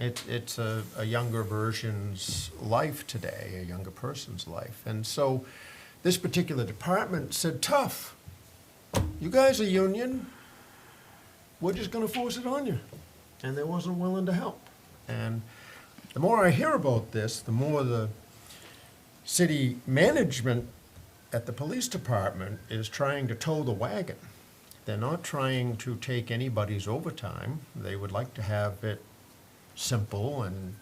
It's a younger version's life today, a younger person's life. And so this particular department said, tough. You guys are union. We're just going to force it on you. and they wasn't willing to help. And the more I hear about this, the more the city management at the police department is trying to tow the wagon. They're not trying to take anybody's overtime. They would like to have it simple and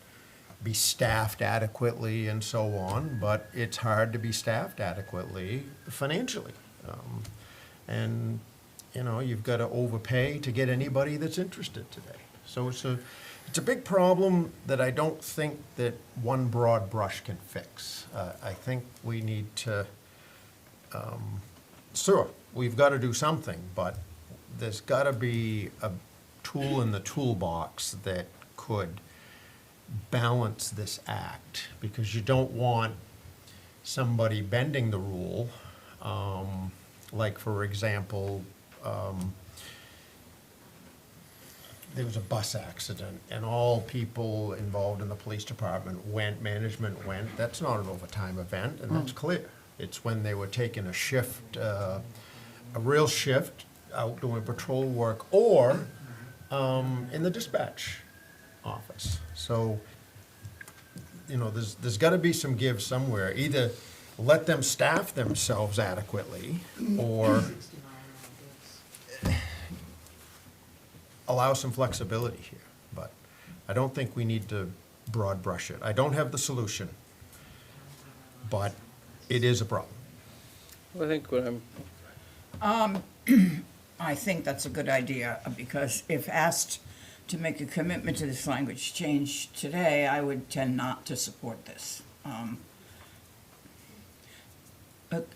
be staffed adequately and so on, but it's hard to be staffed adequately financially. And, you know, you've got to overpay to get anybody that's interested today. So it's a big problem that I don't think that one broad brush can fix. I think we need to, sure, we've got to do something, but there's got to be a tool in the toolbox that could balance this act, because you don't want somebody bending the rule. Like, for example, there was a bus accident and all people involved in the police department went, management went. That's not an overtime event, and that's clear. It's when they were taking a shift, a real shift, out doing patrol work, or in the dispatch office. So, you know, there's got to be some give somewhere. Either let them staff themselves adequately, or allow some flexibility here. But I don't think we need to broad brush it. I don't have the solution, but it is a problem. Well, I think what I think that's a good idea, because if asked to make a commitment to this language change today, I would tend not to support this.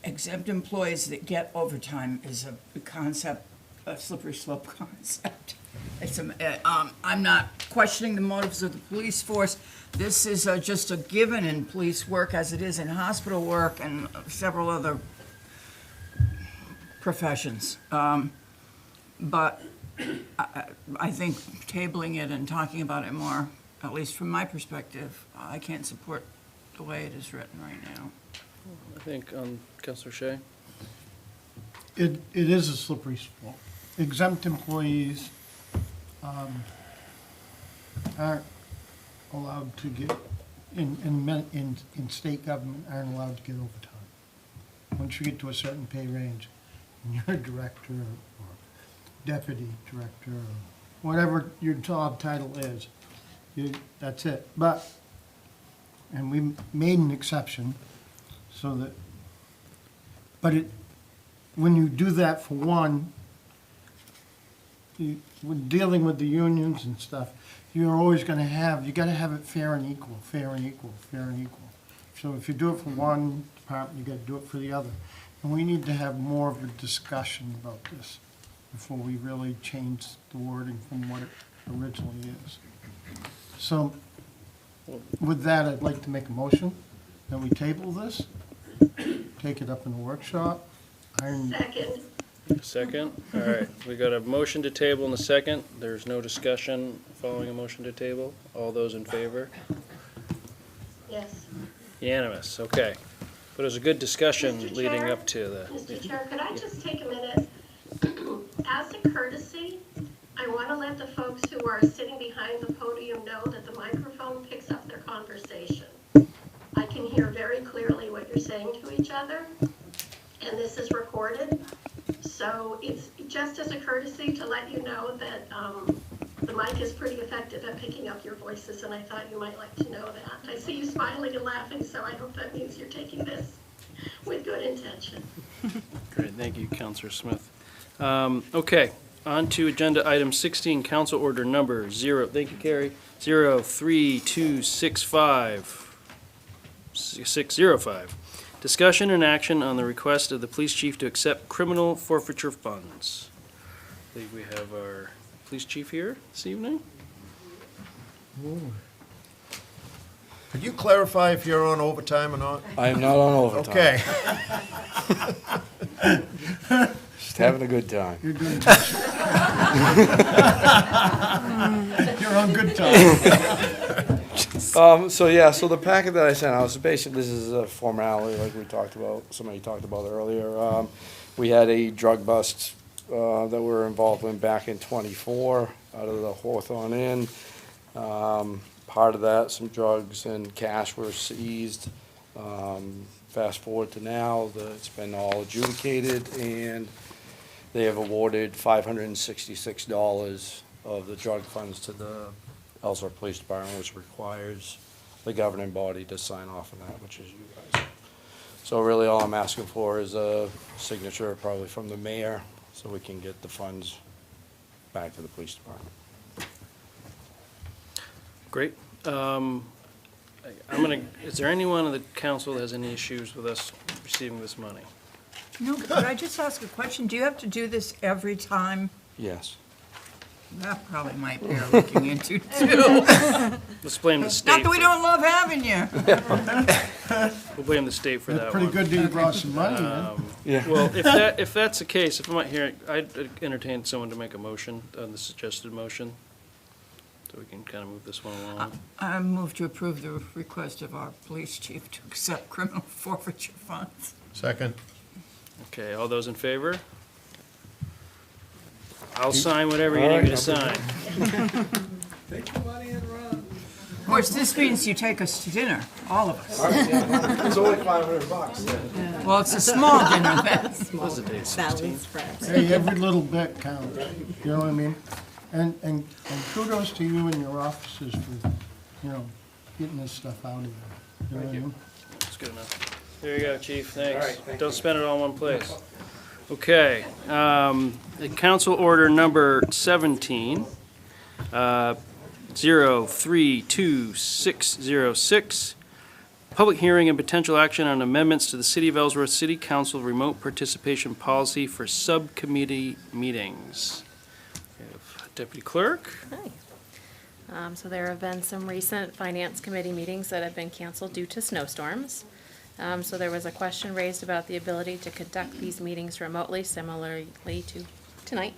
Exempt employees that get overtime is a concept, a slippery slope concept. It's I'm not questioning the motives of the police force. This is just a given in police work, as it is in hospital work and several other professions. But I think tabling it and talking about it more, at least from my perspective, I can't support the way it is written right now. I think, Councilor Shea? It is a slippery slope. Exempt employees aren't allowed to get, in state government, aren't allowed to get overtime. Once you get to a certain pay range, and you're a director or deputy director, or whatever your job title is, that's it. But, and we made an exception so that, but when you do that for one, when dealing with the unions and stuff, you're always going to have, you got to have it fair and equal, fair and equal, fair and equal. So if you do it for one department, you got to do it for the other. And we need to have more of a discussion about this before we really change the wording from what it originally is. So with that, I'd like to make a motion that we table this, take it up in the workshop. Second. Second? All right, we got a motion to table and a second. There's no discussion following a motion to table. All those in favor? Yes. Unanimous, okay. But it was a good discussion Mr. leading Chair? up to the. Mr. Chair, could I just take a minute? As a courtesy, I want to let the folks who are sitting behind the podium know that the microphone picks up their conversation. I can hear very clearly what you're saying to each other, and this is recorded. So it's just as a courtesy to let you know that the mic is pretty effective at picking up your voices, and I thought you might like to know that. I see you smiling and laughing, so I hope that means you're taking this with good intention. Great, thank you, Councilor Smith. Okay, on to agenda item 16, council order number 0, thank you, Carrie, 03265. Discussion and action on the request of the police chief to accept criminal forfeiture funds. I believe we have our police chief here this evening. Could you clarify if you're on overtime or not? I am not on overtime. Okay. Just having a good time. You're doing You're on good time. So the packet that I sent out, so basically this is a formality like we talked about, somebody talked about earlier. We had a drug bust that we were involved in back in '24. out of the Hawthorne Inn. Part of that, some drugs and cash were seized. Fast forward to now, it's been all adjudicated, and they have awarded $566 of the drug funds to the Ellsworth Police Department, which requires the governing body to sign off on that, which is you guys. So really all I'm asking for is a signature, probably from the mayor, so we can get the funds back to the police department. Great. Is there anyone on the council that has any issues with us receiving this money? No, but could I just ask a question? Do you have to do this every time? Yes. That probably might bear looking into too. Let's blame the state. Not that we don't love having you. We'll blame the state for that Pretty one. good that you brought some money in. Yeah. Well, if that's the case, if I'm not hearing, I'd entertain someone to make a motion on the suggested motion, so we can kind of move this one along. I move to approve the request of our police chief to accept criminal forfeiture funds. Second. Okay, all those in favor? I'll sign whatever you need me to sign. Take your money and run. Of course, this means you take us to dinner, all of us. It's only $500. Well, it's a small dinner then. What's the date, 16th? Hey, every little bit counts, you know what I mean? And kudos to you and your officers for, getting this stuff out of there. You know what I mean? That's good enough. There you go, chief, thanks. All right, thank Don't spend it all in one place. Okay, the council order number 17, 032606, public hearing and potential action on amendments to the City of Ellsworth City Council remote participation policy for subcommittee meetings. We have Deputy Clerk. Hi. So there have been some recent Finance Committee meetings that have been canceled due to snowstorms. So there was a question raised about the ability to conduct these meetings remotely, similarly to tonight.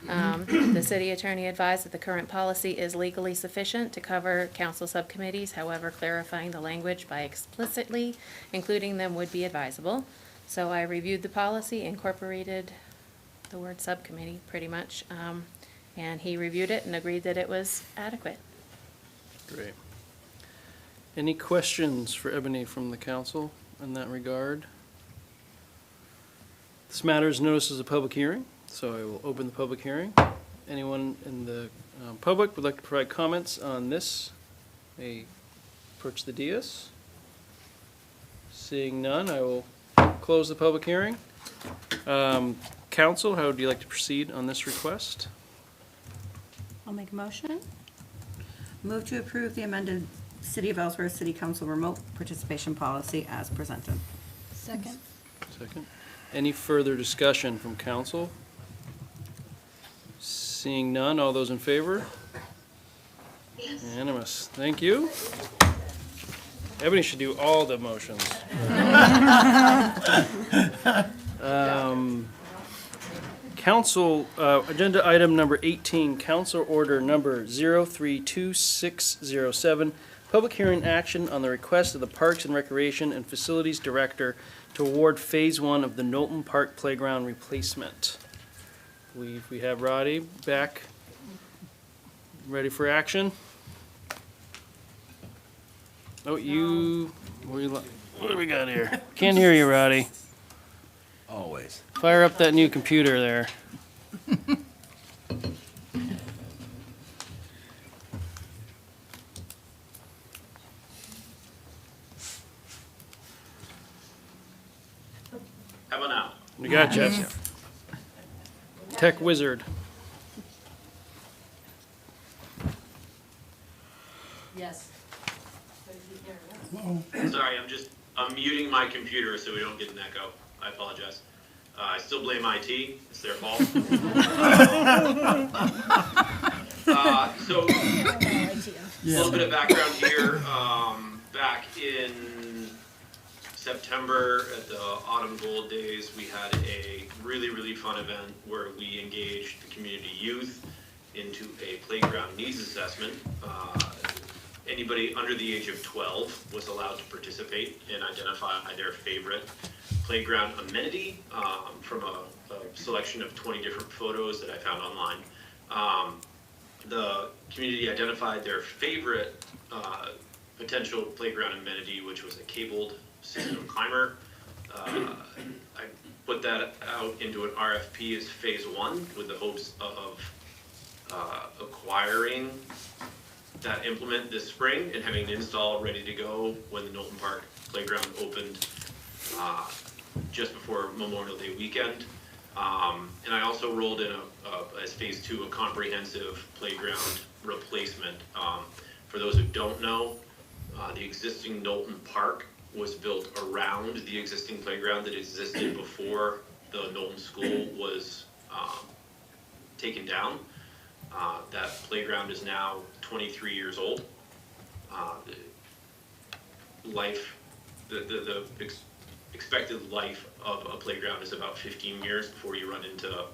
The city attorney advised that the current policy is legally sufficient to cover council subcommittees. However, clarifying the language by explicitly including them would be advisable. So I reviewed the policy, incorporated the word subcommittee pretty much, and he reviewed it and agreed that it was adequate. Great. Any questions for Ebony from the council in that regard? This matter is noticed as a public hearing, so I will open the public hearing. Anyone in the public would like to provide comments on this may approach the dais. Seeing none, I will close the public hearing. Council, how would you like to proceed on this request? I'll make a motion. Move to approve the amended City of Ellsworth City Council remote participation policy as presented. Second. Second. Any further discussion from council? Seeing none, all those in favor? Yes. Unanimous. Thank you. Ebony should do all the motions. Council, agenda item number 18, council order number 032607, public hearing action on the request of the Parks and Recreation and Facilities Director to award Phase 1 of the Knowlton Park Playground replacement. We have Roddy back, ready for action. Oh, what do we got here? Can't hear you, Roddy. Always. Fire up that new computer there. How about now? We got you. Tech wizard. Yes. Sorry, I'm muting my computer so we don't get an echo. I apologize. I still blame IT. It's their fault. So, a little bit of background here. Back in September at the Autumn Gold Days, we had a really, really fun event where we engaged the community youth into a playground needs assessment. Anybody under the age of 12 was allowed to participate and identify their favorite playground amenity from a selection of 20 different photos that I found online. The community identified their favorite potential playground amenity, which was a cabled system climber. I put that out into an RFP as phase one with the hopes of acquiring that implement this spring and having an install ready to go when the Knowlton Park playground opened just before Memorial Day weekend. And I also rolled in as phase two, a comprehensive playground replacement. For those who don't know, the existing Knowlton Park was built around the existing playground that existed before the Knowlton School was taken down. That playground is now 23 years old. The expected life of a playground is about 15 years before you run into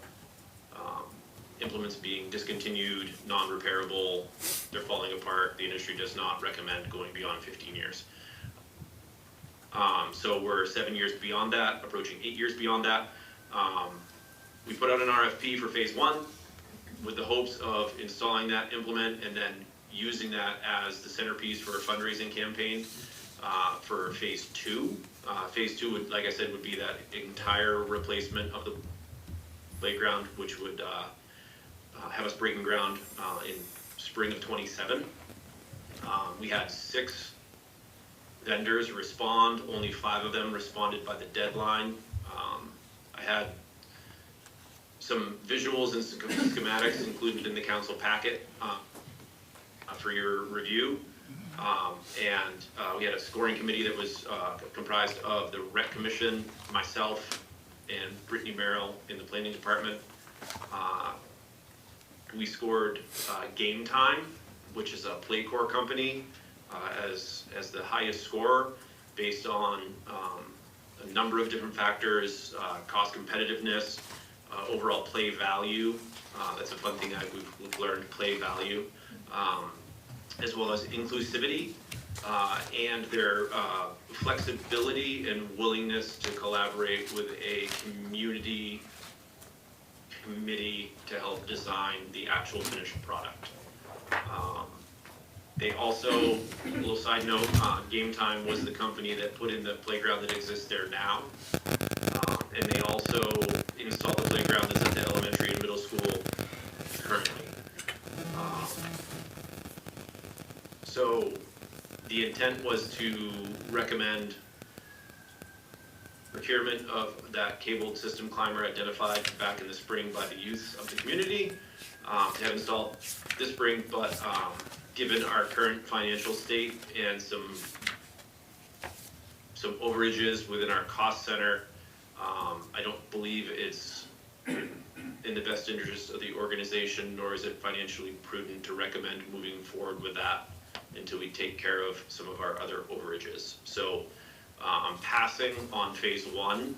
implements being discontinued, non-repairable, they're falling apart. The industry does not recommend going beyond 15 years. So we're 7 years beyond that, approaching 8 years beyond that. We put out an RFP for phase one with the hopes of installing that implement and then using that as the centerpiece for a fundraising campaign for phase two. Phase two would, like I said, would be that entire replacement of the playground, which would have us breaking ground in spring of 27. We had 6 vendors respond, only 5 of them responded by the deadline. I had some visuals and schematics included in the council packet for your review. And we had a scoring committee that was comprised of the Rec Commission, myself, and Brittany Merrill in the planning department. We scored Game Time, which is a Playcore company, as the highest score based on a number of different factors, cost competitiveness, overall play value. That's a fun thing we've learned, play value, as well as inclusivity and their flexibility and willingness to collaborate with a community committee to help design the actual finished product. They also, a little side note, Game Time was the company that put in the playground that exists there now. And they also installed the playground that's at the elementary and middle school currently. So the intent was to recommend procurement of that cabled system climber identified back in the spring by the youth of the community to have installed this spring, but given our current financial state and some overages within our cost center, I don't believe it's in the best interest of the organization, nor is it financially prudent to recommend moving forward with that until we take care of some of our other overages. So I'm passing on phase one,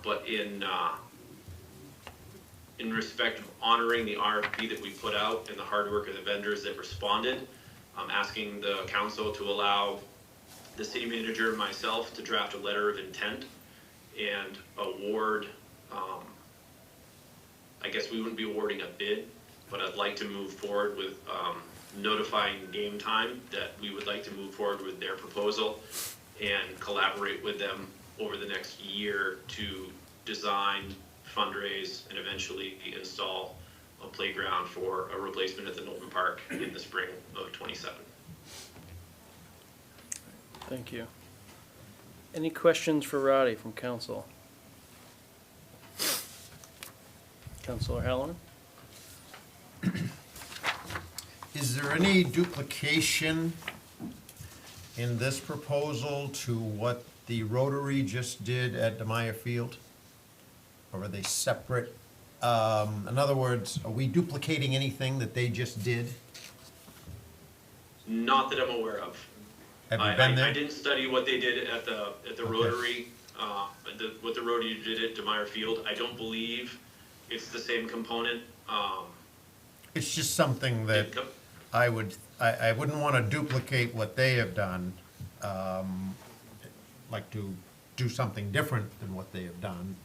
but in respect of honoring the RFP that we put out and the hard work of the vendors that responded, I'm asking the council to allow the city manager and myself to draft a letter of intent and award, I guess we wouldn't be awarding a bid, but I'd like to move forward with notifying Game Time that we would like to move forward with their proposal and collaborate with them over the next year to design, fundraise, and eventually install a playground for a replacement at the Knowlton Park in the spring of 27. Thank you. Any questions for Roddy from council? Councilor Halloran? Is there any duplication in this proposal to what the Rotary just did at Demaya Field? Or are they separate? In other words, are we duplicating anything that they just did? Not that I'm aware of. Have you been there? I didn't study what they did at the Rotary, what the Rotary did at Demaya Field. I don't believe it's the same component. It's just something that I wouldn't want to duplicate what they have done. Like to do something different than what they have done.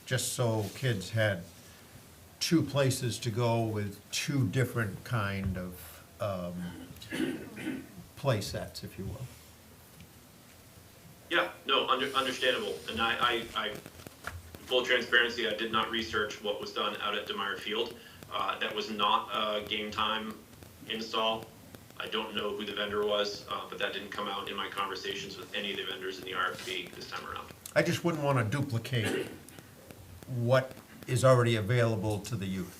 Just so kids had two places to go with two different kind of play sets, if you will. Yeah, no, understandable. And full transparency, I did not research what was done out at DeMeyer Field. That was not a game time install. I don't know who the vendor was, but that didn't come out in my conversations with any of the vendors in the RFP this time around. I just wouldn't want to duplicate what is already available to the youth.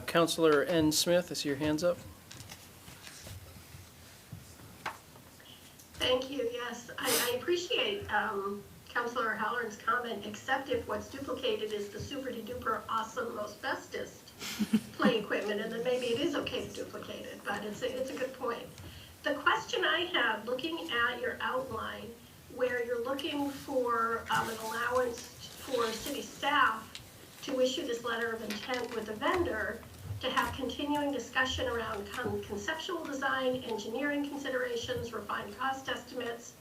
Counselor N. Smith, I see your hands up. Thank you, yes. I appreciate Councilor Halloran's comment, except if what's duplicated is the super-de-duper awesome, most bestest play equipment, and then maybe it is okay to duplicate it, but it's a good point. The question I have, looking at your outline, where you're looking for an allowance for city staff to issue this letter of intent with the vendor to have continuing discussion around conceptual design, engineering considerations, refined cost estimates,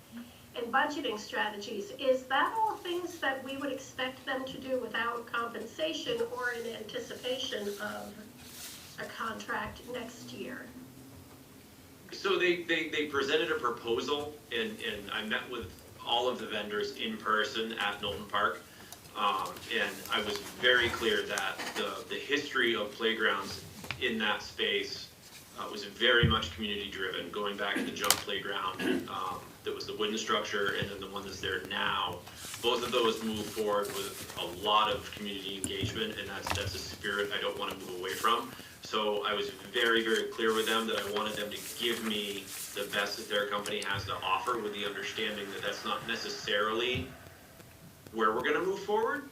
and budgeting strategies. Is that all things that we would expect them to do without compensation or in anticipation of a contract next year? So they presented a proposal, and I met with all of the vendors in person at Knowlton Park. And I was very clear that the history of playgrounds in that space was very much community driven, going back to the jump playground that was the wooden structure, and then the one that's there now. Both of those move forward with a lot of community engagement, and that's a spirit I don't want to move away from. So I was very, very clear with them that I wanted them to give me the best that their company has to offer, with the understanding that that's not necessarily where we're gonna move forward,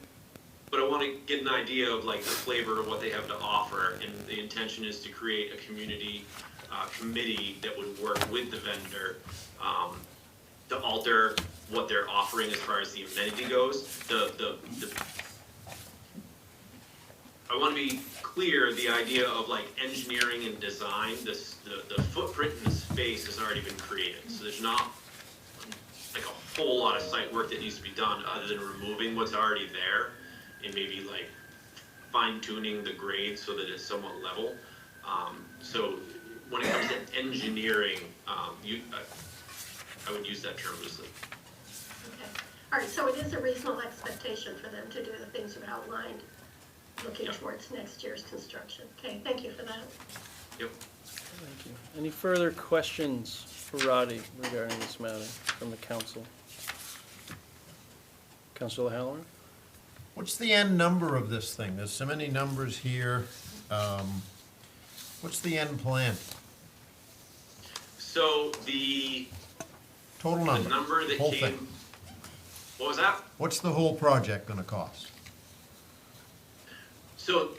but I want to get an idea of like the flavor of what they have to offer, and the intention is to create a community committee that would work with the vendor to alter what they're offering as far as the amenity goes. I want to be clear, the idea of like engineering and design, the footprint in the space has already been created, so there's not like a whole lot of site work that needs to be done other than removing what's already there and maybe like fine tuning the grade so that it's somewhat level. So when it comes to engineering, I would use that term loosely. Okay. All right, so it is a reasonable expectation for them to do the things you've outlined, looking towards next year's construction. Okay, thank you for that. Yep. Thank you. Any further questions for Roddy regarding this matter from the council? Councilor Halloran? What's the end number of this thing? There's so many numbers here. What's the end plan? So the Total number? The number that Whole came, thing. what was that? What's the whole project gonna cost? So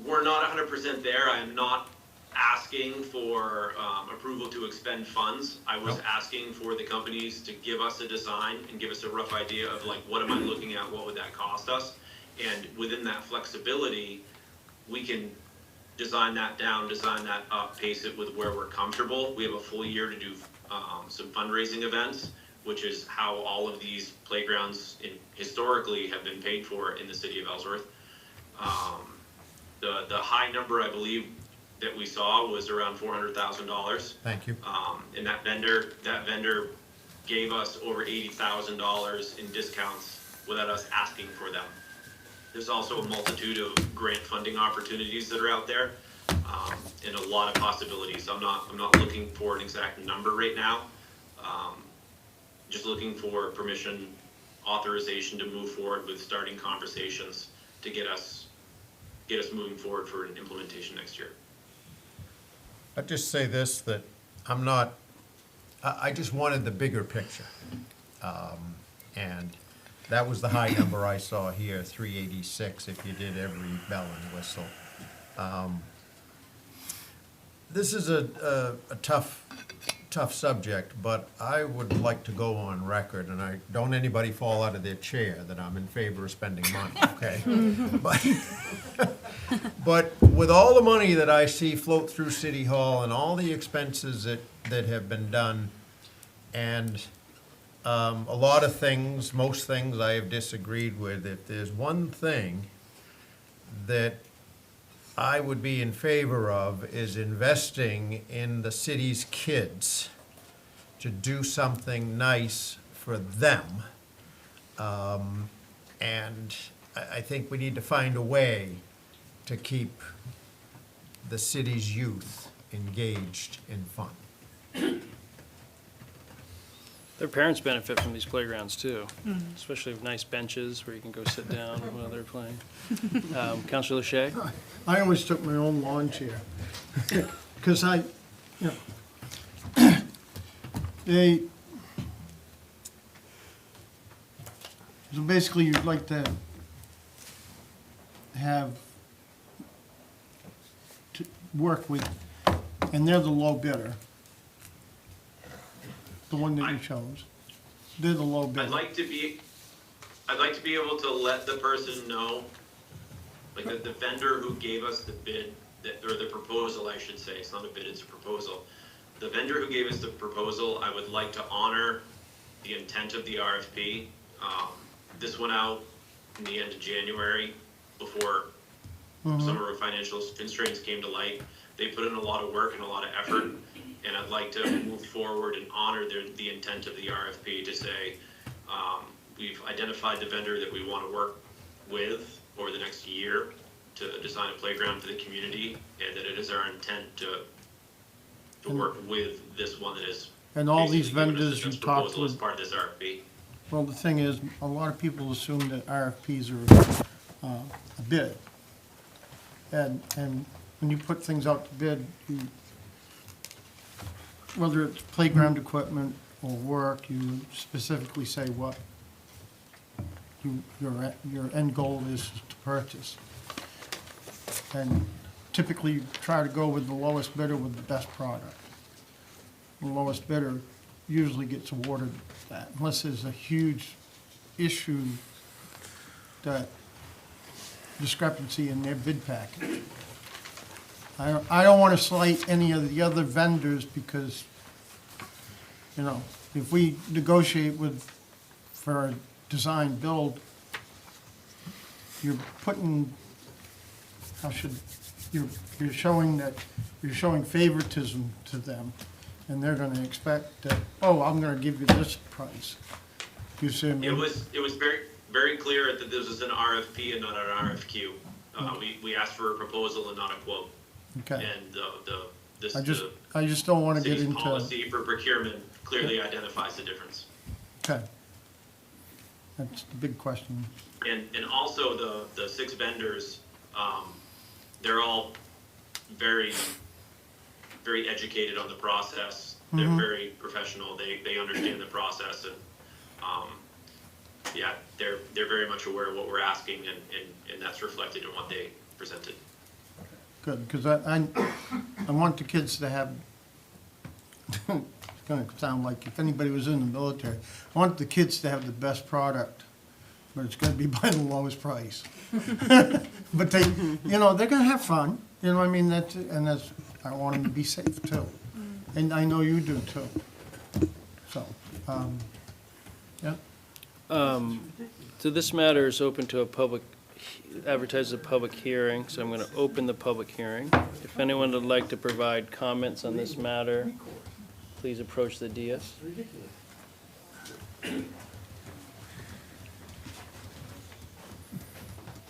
we're not 100% there. I am not asking for approval to expend funds. I was Nope. asking for the companies to give us a design and give us a rough idea of like, what am I looking at? What would that cost us? And within that flexibility, we can design that down, design that up, pace it with where we're comfortable. We have a full year to do some fundraising events, which is how all of these playgrounds historically have been paid for in the city of Ellsworth. The high number, I believe, that we saw was around $400,000. Thank you. And that vendor gave us over $80,000 in discounts without us asking for them. There's also a multitude of grant funding opportunities that are out there, and a lot of possibilities. I'm not looking for an exact number right now. Just looking for permission, authorization to move forward with starting conversations to get us moving forward for an implementation next year. I'd just say this, that I just wanted the bigger picture. And that was the high number I saw here, 386, if you did every bell and whistle. This is a tough subject, but I would like to go on record, and don't anybody fall out of their chair that I'm in favor of spending money, okay? But with all the money that I see float through City Hall and all the expenses that have been done, and A lot of things, most things I have disagreed with. If there's one thing that I would be in favor of is investing in the city's kids to do something nice for them. And I think we need to find a way to keep the city's youth engaged in fun. Their parents benefit from these playgrounds too, especially with nice benches where you can go sit down while they're playing. Counselor Lachey? I always took my own lawn chair. Because they, so basically you'd like to have, to work with, and they're the low bidder. The one that you chose. They're the low bidder. I'd like to be able to let the person know, like the vendor who gave us the bid, or the proposal, I should say, it's not a bid, it's a proposal. The vendor who gave us the proposal, I would like to honor the intent of the RFP. This went out in the end of January, before some of our financial constraints came to light. They put in a lot of work and a lot of effort, and I'd like to move forward and honor the intent of the RFP to say, we've identified the vendor that we want to work with over the next year to design a playground for the community, and that it is our intent to work with this one that is. And all these basically given us vendors this you talked proposal as with, part of this RFP. well, the thing is, a lot of people assume that RFPs are a bid. And when you put things out to bid, whether it's playground equipment or work, you specifically say what your end goal is to purchase. And typically, you try to go with the lowest bidder with the best product. The lowest bidder usually gets awarded that, unless there's a huge issue, that discrepancy in their bid package. I don't want to slight any of the other vendors because, if we negotiate for a design build, you're putting, you're showing favoritism to them, and they're going to expect that, oh, I'm going to give you this price. You see what I mean? It was very, very clear that this was an RFP and not an RFQ. We asked for a proposal and not a quote. Okay. And I just don't want to get city's into. policy for procurement clearly identifies the difference. Okay. That's the big question. And also the 6 vendors, they're all very, very educated on the process. They're very professional. They understand the process, and yeah, they're very much aware of what we're asking, and that's reflected in what they presented. Good, because I want the kids to have, it's going to sound like if anybody was in the military, I want the kids to have the best product, but it's going to be by the lowest price. But they're going to have fun, I mean, that's, I want them to be safe too. And I know you do too. So, yeah. So this matter is open to advertised as a public hearing, so I'm going to open the public hearing. If anyone would like to provide comments on this matter, please approach the dais.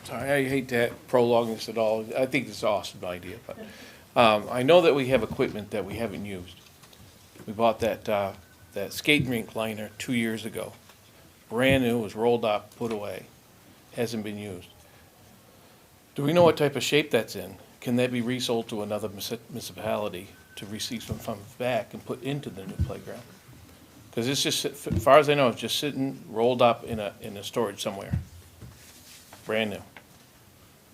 Sorry, I hate to prolong this at all. I think it's an awesome idea, but I know that we have equipment that we haven't used. We bought that skate rink liner 2 years ago. Brand new, was rolled up, put away, hasn't been used. Do we know what type of shape that's in? Can that be resold to another municipality to receive some funds back and put into the new playground? Because it's just, as far as I know, it's just sitting, rolled up in a storage somewhere. Brand new.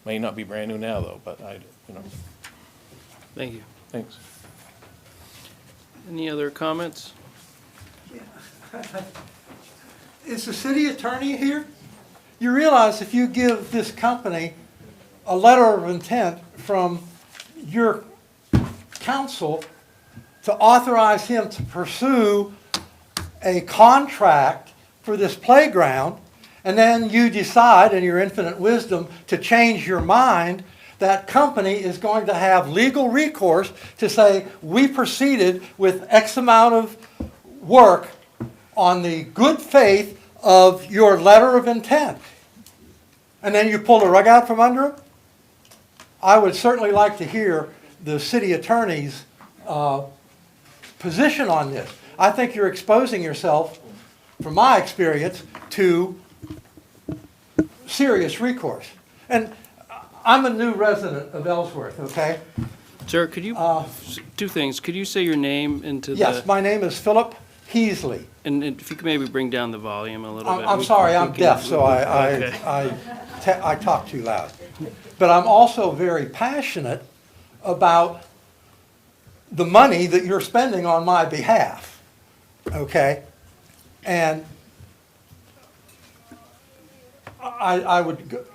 May not be brand new now, though, but Thank you. Thanks. Any other comments? Is the city attorney here? You realize if you give this company a letter of intent from your council to authorize him to pursue a contract for this playground, and then you decide in your infinite wisdom to change your mind, that company is going to have legal recourse to say, we proceeded with X amount of work on the good faith of your letter of intent. And then you pull the rug out from under them? I would certainly like to hear the city attorney's position on this. I think you're exposing yourself, from my experience, to serious recourse. And I'm a new resident of Ellsworth, okay? Sir, could you, two things. Could you say your name into the? Yes, my name is Philip Heasley. And if you could maybe bring down the volume a little bit. I'm sorry, I'm deaf, so Okay. I talk too loud. But I'm also very passionate about the money that you're spending on my behalf, okay? And I would,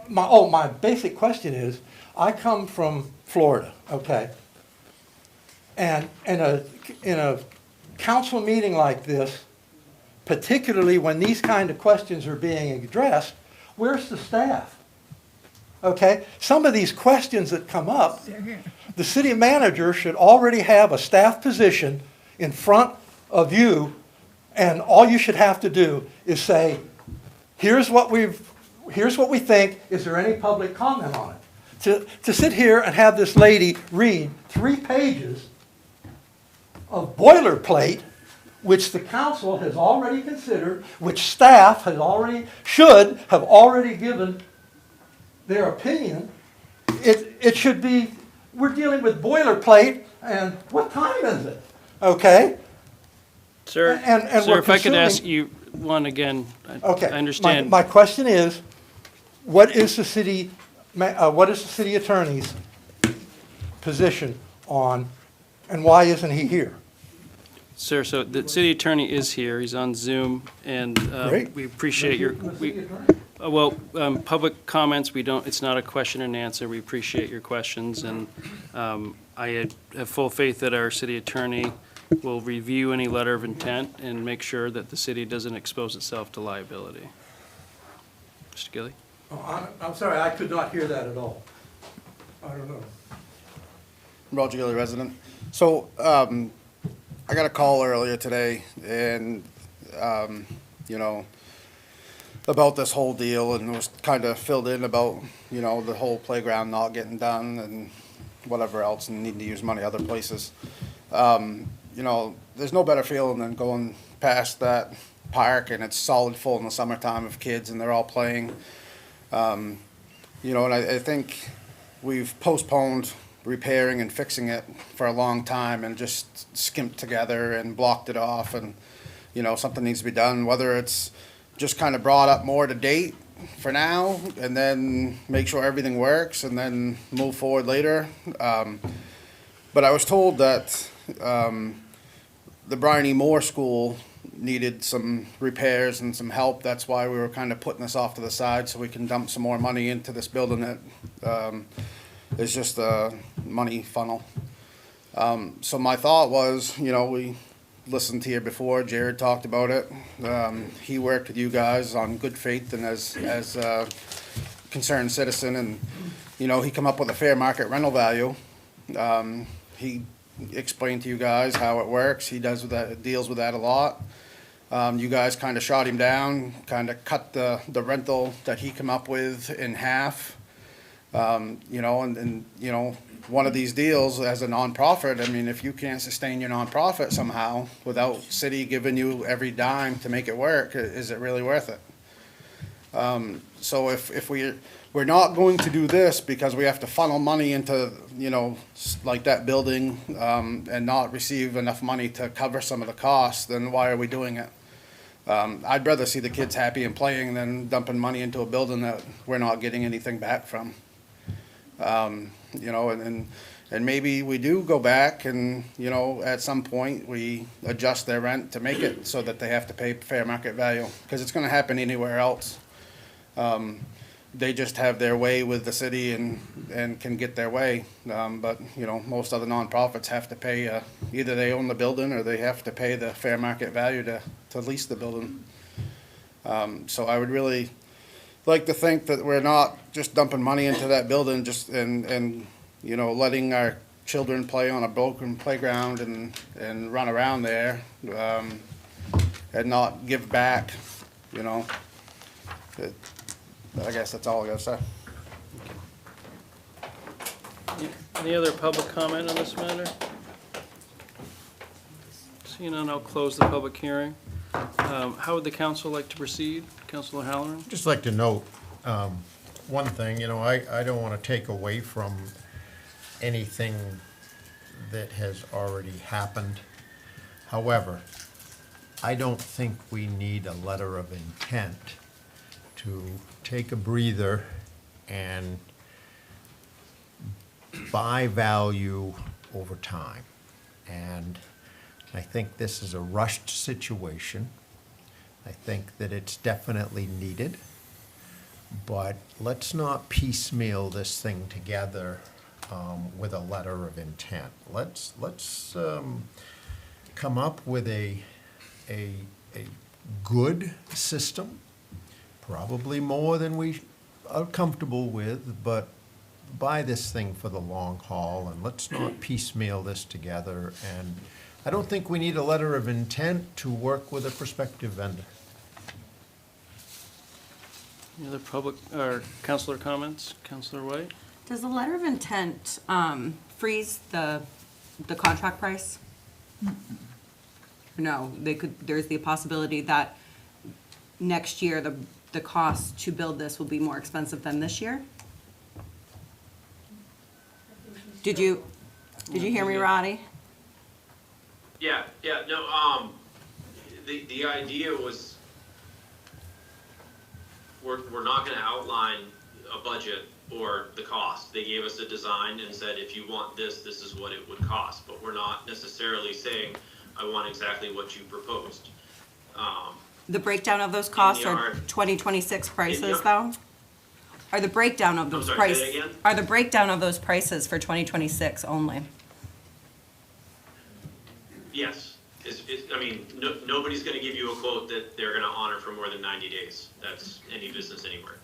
my basic question is, I come from Florida, okay? And in a council meeting like this, particularly when these kind of questions are being addressed, where's the staff? Okay? Some of these questions that come up, the city manager should already have a staff position in front of you, and all you should have to do is say, here's what we think, is there any public comment on it? To sit here and have this lady read 3 pages of boilerplate, which the council has already considered, which staff should have already given their opinion, it should be, we're dealing with boilerplate, and what time is it? Okay? Sir, And sir, we're if I could ask consuming- you one again, I Okay. understand. My question is, what is the city attorney's position on, and why isn't he here? Sir, so the city attorney is here, he's on Zoom, and Great. we appreciate your, The city attorney. public comments, it's not a question and answer, we appreciate your questions, and I have full faith that our city attorney will review any letter of intent and make sure that the city doesn't expose itself to liability. Mr. Gilly? Oh, I'm sorry, I could not hear that at all. I don't know. Roger Gilly, resident. So, I got a call earlier today and, about this whole deal, and was kind of filled in about, the whole playground not getting done and whatever else, and needing to use money other places. There's no better feeling than going past that park and it's solid full in the summertime of kids and they're all playing. And I think we've postponed repairing and fixing it for a long time and just skimped together and blocked it off, and something needs to be done, whether it's just kind of brought up more to date for now and then make sure everything works and then move forward later. But I was told that the Brian E. Moore School needed some repairs and some help. That's why we were kind of putting this off to the side so we can dump some more money into this building that is just a money funnel. So my thought was, we listened here before, Jared talked about it. He worked with you guys on good faith and as a concerned citizen, and, he come up with a fair market rental value. He explained to you guys how it works. He deals with that a lot. You guys kind of shot him down, kind of cut the rental that he come up with in half. One of these deals as a nonprofit, I mean, if you can't sustain your nonprofit somehow without city giving you every dime to make it work, is it really worth it? So if we're not going to do this because we have to funnel money into, like that building, and not receive enough money to cover some of the costs, then why are we doing it? I'd rather see the kids happy and playing than dumping money into a building that we're not getting anything back from. And maybe we do go back and, at some point we adjust their rent to make it so that they have to pay fair market value, because it's gonna happen anywhere else. they just have their way with the city and can get their way. But, you know, most other nonprofits have to pay, either they own the building or they have to pay the fair market value to lease the building. So I would really like to think that we're not just dumping money into that building and, you know, letting our children play on a broken playground and run around there, and not give back, you know. I guess that's all I gotta say. Any other public comment on this matter? Seeing none, I'll close the public hearing. How would the council like to proceed? Councilor Halloran? Just like to note, one thing, you know, I don't want to take away from anything that has already happened. However, I don't think we need a letter of intent to take a breather and buy value over time. And I think this is a rushed situation. I think that it's definitely needed, but let's not piecemeal this thing together with a letter of intent. Let's come up with a good system, probably more than we are comfortable with, but buy this thing for the long haul, and let's not piecemeal this together. And I don't think we need a letter of intent to work with a prospective vendor. Any other public, or councilor comments? Councilor White? Does the letter of intent freeze the contract price? No, there's the possibility that next year the cost to build this will be more expensive than this year? Did you hear me, Roddy? Yeah, no, the idea was, we're not gonna outline a budget or the cost. They gave us a design and said, if you want this, this is what it would cost, but we're not necessarily saying, I want exactly what you proposed. The breakdown of those costs are 2026 prices, though? Are the breakdown of those prices? say that again? Are the breakdown of those prices for 2026 only? Yes, I mean, nobody's gonna give you a quote that they're gonna honor for more than 90 days. That's any business anywhere.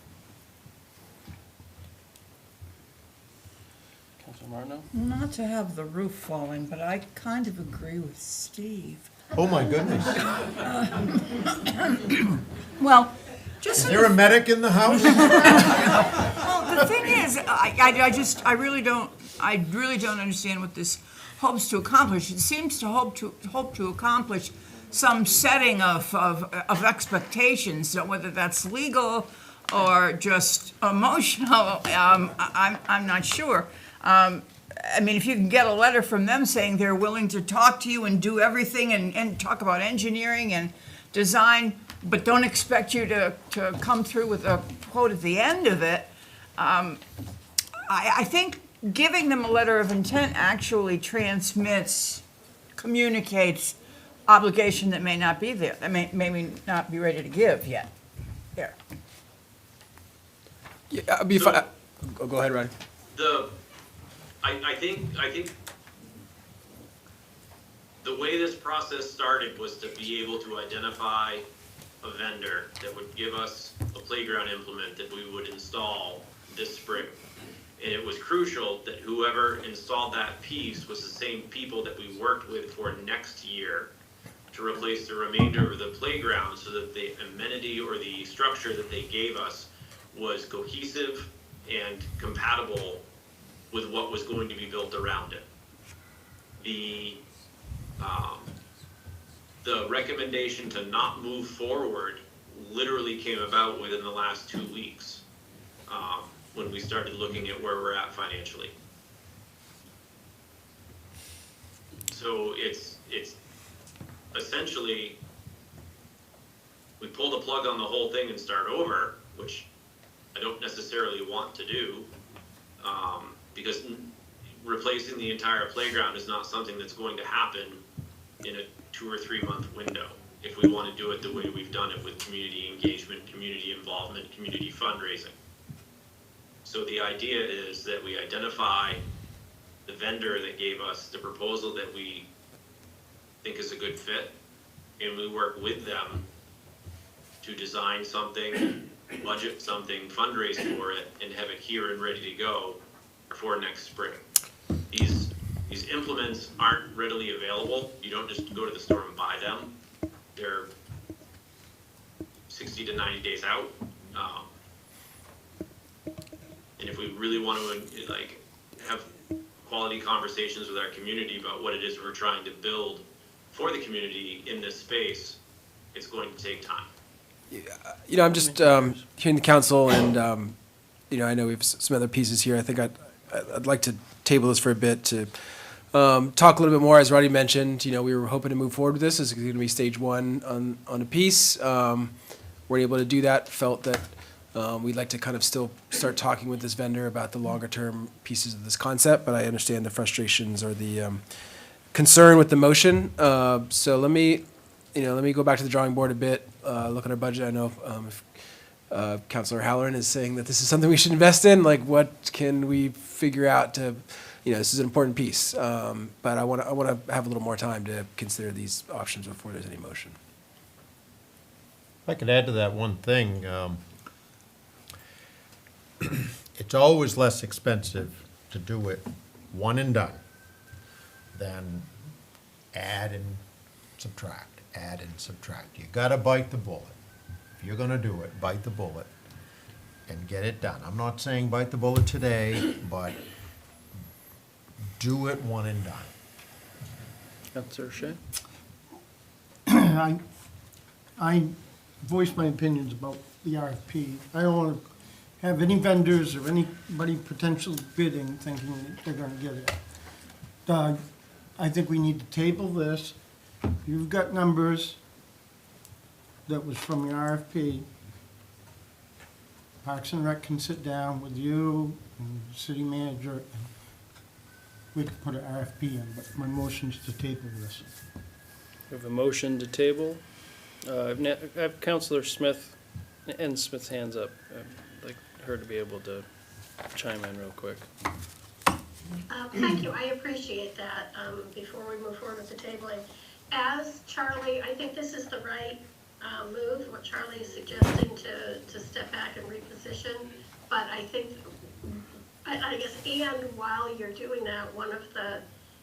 Councilor Martineau? Not to have the roof falling, but I kind of agree with Steve. Oh, my goodness. Well, just. Is there a medic in the house? Well, the thing is, I really don't understand what this hopes to accomplish. It seems to hope to accomplish some setting of expectations, whether that's legal or just emotional. I'm not sure. I mean, if you can get a letter from them saying they're willing to talk to you and do everything and talk about engineering and design, but don't expect you to come through with a quote at the end of it, I think giving them a letter of intent actually communicates obligation that may not be there, that may not be ready to give yet. There. Yeah, go ahead, Ryan. I think the way this process started was to be able to identify a vendor that would give us a playground implement that we would install this spring. And it was crucial that whoever installed that piece was the same people that we worked with for next year to replace the remainder of the playground, so that the amenity or the structure that they gave us was cohesive and compatible with what was going to be built around it. The recommendation to not move forward literally came about within the last 2 weeks, when we started looking at where we're at financially. So it's essentially, we pull the plug on the whole thing and start over, which I don't necessarily want to do, because replacing the entire playground is not something that's going to happen in a 2 or 3 month window. If we want to do it the way we've done it, with community engagement, community involvement, community fundraising. So the idea is that we identify the vendor that gave us the proposal that we think is a good fit, and we work with them to design something, budget something, fundraise for it, and have it here and ready to go for next spring. These implements aren't readily available. You don't just go to the store and buy them. They're 60 to 90 days out. And if we really want to like have quality conversations with our community about what it is we're trying to build for the community in this space, it's going to take time. You know, I'm just hearing the council, and you know, I know we have some other pieces here. I think I'd like to table this for a bit to talk a little bit more. As Roddy mentioned, you know, we were hoping to move forward with this. This is going to be stage one on a piece. We're able to do that. Felt that we'd like to kind of still start talking with this vendor about the longer term pieces of this concept, but I understand the frustrations or the concern with the motion. So let me go back to the drawing board a bit, look at our budget. I know if Councilor Halloran is saying that this is something we should invest in, like what can we figure out to, you know, this is an important piece. But I want to have a little more time to consider these options before there's any motion. If I could add to that one thing, it's always less expensive to do it one and done than add and subtract. You gotta bite the bullet. If you're gonna do it, bite the bullet and get it done. I'm not saying bite the bullet today, but do it one and done. Councilor Shea? I voiced my opinions about the RFP. I don't want to have any vendors or anybody potentially bidding thinking that they're going to get it. I think we need to table this. You've got numbers that was from the RFP. Parks and Rec can sit down with you and the city manager, and we can put an RFP in, but my motion is to table this. We have a motion to table. I have Councilor Smith and Smith's hands up. I'd like her to be able to chime in real quick. Thank you, I appreciate that. Before we move forward with the tabling, as Charlie, I think this is the right move, what Charlie is suggesting to step back and reposition. But I think, I guess, and while you're doing that, one of the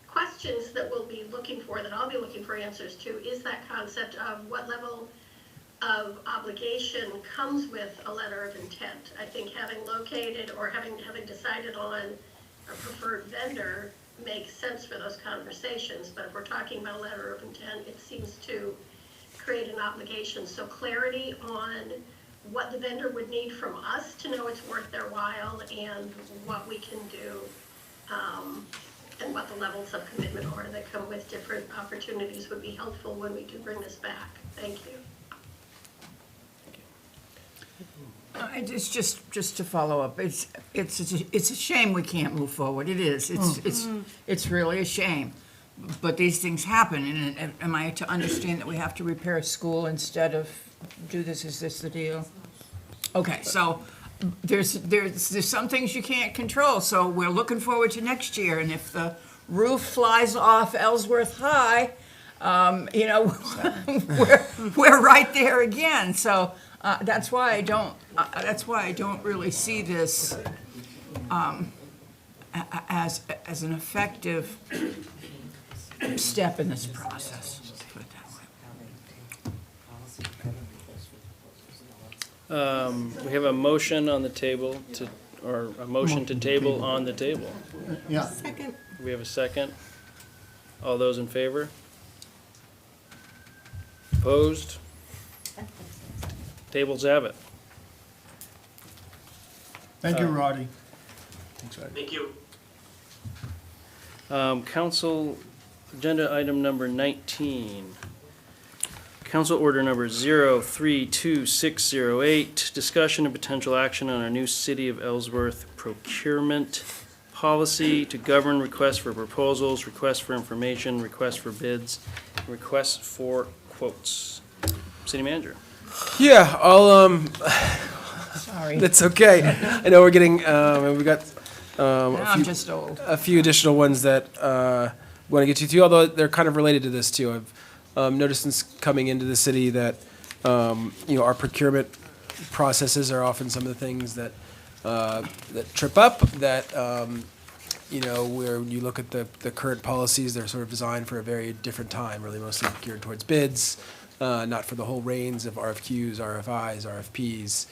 questions that we'll be looking for, that I'll be looking for answers to, is that concept of what level of obligation comes with a letter of intent. I think having located or having decided on a preferred vendor makes sense for those conversations, but if we're talking about a letter of intent, it seems to create an obligation. So clarity on what the vendor would need from us to know it's worth their while, and what we can do, and what the levels of commitment are that come with different opportunities would be helpful when we do bring this back. Thank you. It's just to follow up. It's a shame we can't move forward. It is. It's really a shame. But these things happen, and am I to understand that we have to repair a school instead of do this? Is this the deal? Okay, so there's some things you can't control. So we're looking forward to next year, and if the roof flies off Ellsworth High, you know, we're right there again. So that's why I don't really see this as an effective step in this process. Put it that way. We have a motion on the table or a motion to table on the table. Yeah. Second. We have a second. All those in favor? Opposed? Tables have it. Thank you, Roddy. Thanks, Roddy. Thank you. Council agenda item number 19. Council order number 032608, discussion and potential action on our new City of Ellsworth procurement policy to govern requests for proposals, requests for information, requests for bids, and requests for quotes. City manager. Yeah, I'll Sorry. That's okay. I know we're getting, and we got Now I'm just old. a few additional ones that we want to get to too, although they're kind of related to this too. I've noticed since coming into the city that, our procurement processes are often some of the things that trip up, that, where you look at the current policies, they're sort of designed for a very different time, really mostly geared towards bids, not for the whole range of RFQs, RFIs, RFPs,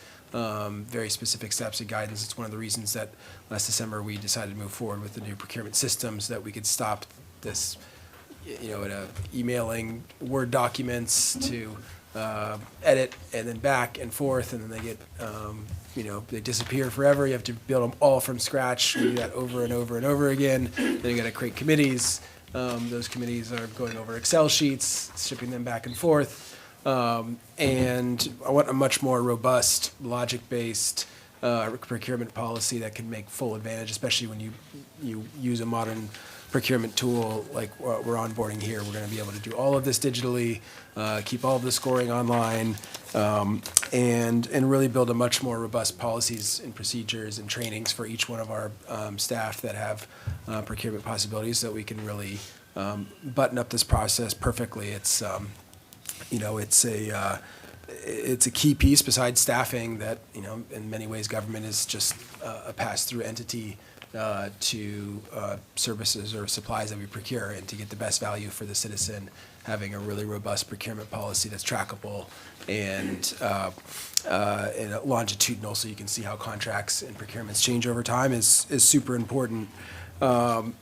very specific steps and guidance. It's one of the reasons that last December we decided to move forward with the new procurement system so that we could stop this, emailing Word documents to edit and then back and forth, and then they get, they disappear forever. You have to build them all from scratch. We do that over and over and over again. Then you got to create committees. Those committees are going over Excel sheets, shipping them back and forth. And I want a much more robust, logic-based procurement policy that can make full advantage, especially when you use a modern procurement tool like we're onboarding here. We're going to be able to do all of this digitally, keep all of the scoring online, and really build a much more robust policies and procedures and trainings for each one of our staff that have procurement possibilities, so that we can really button up this process perfectly. It's it's a key piece besides staffing that, in many ways, government is just a pass-through entity to services or supplies that we procure, and to get the best value for the citizen, having a really robust procurement policy that's trackable and longitudinal, so you can see how contracts and procurements change over time is super important. So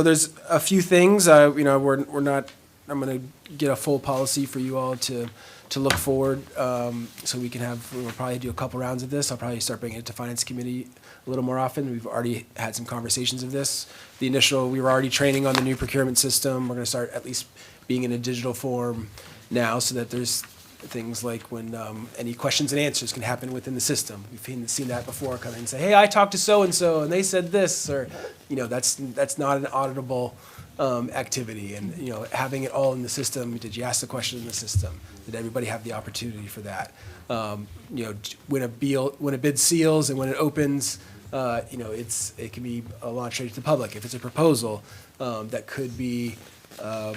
there's a few things, we're not, I'm going to get a full policy for you all to look forward, so we can we'll probably do a couple rounds of this. I'll probably start bringing it to Finance Committee a little more often. We've already had some conversations of this. We were already training on the new procurement system. We're going to start at least being in a digital form now, so that there's things like when any questions and answers can happen within the system. We've seen that before, come in and say, hey, I talked to so-and-so and they said this, or, that's not an auditable activity. And, having it all in the system, did you ask the question in the system? Did everybody have the opportunity for that? When a bid seals and when it opens, it can be launched straight to the public. If it's a proposal that could be, a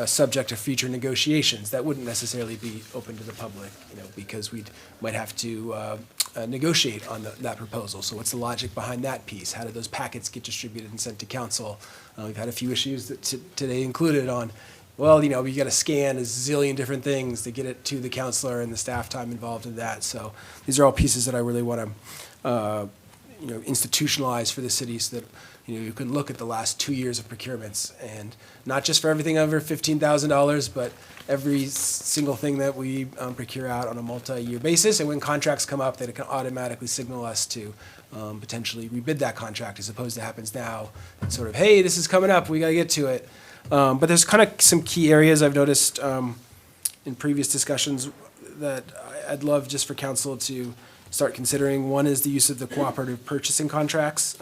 subject of future negotiations, that wouldn't necessarily be open to the public, because we might have to negotiate on that proposal. So what's the logic behind that piece? How do those packets get distributed and sent to council? We've had a few issues that today included on, we got to scan a zillion different things to get it to the counselor, and the staff time involved in that. So these are all pieces that I really want to, institutionalize for the city, so that, you can look at the last 2 years of procurements, and not just for everything over $15,000, but every single thing that we procure out on a multi-year basis. And when contracts come up, that it can automatically signal us to potentially rebid that contract, as opposed to happens now. It's sort of, hey, this is coming up, we got to get to it. But there's kind of some key areas I've noticed in previous discussions that I'd love just for council to start considering. One is the use of the cooperative purchasing contracts,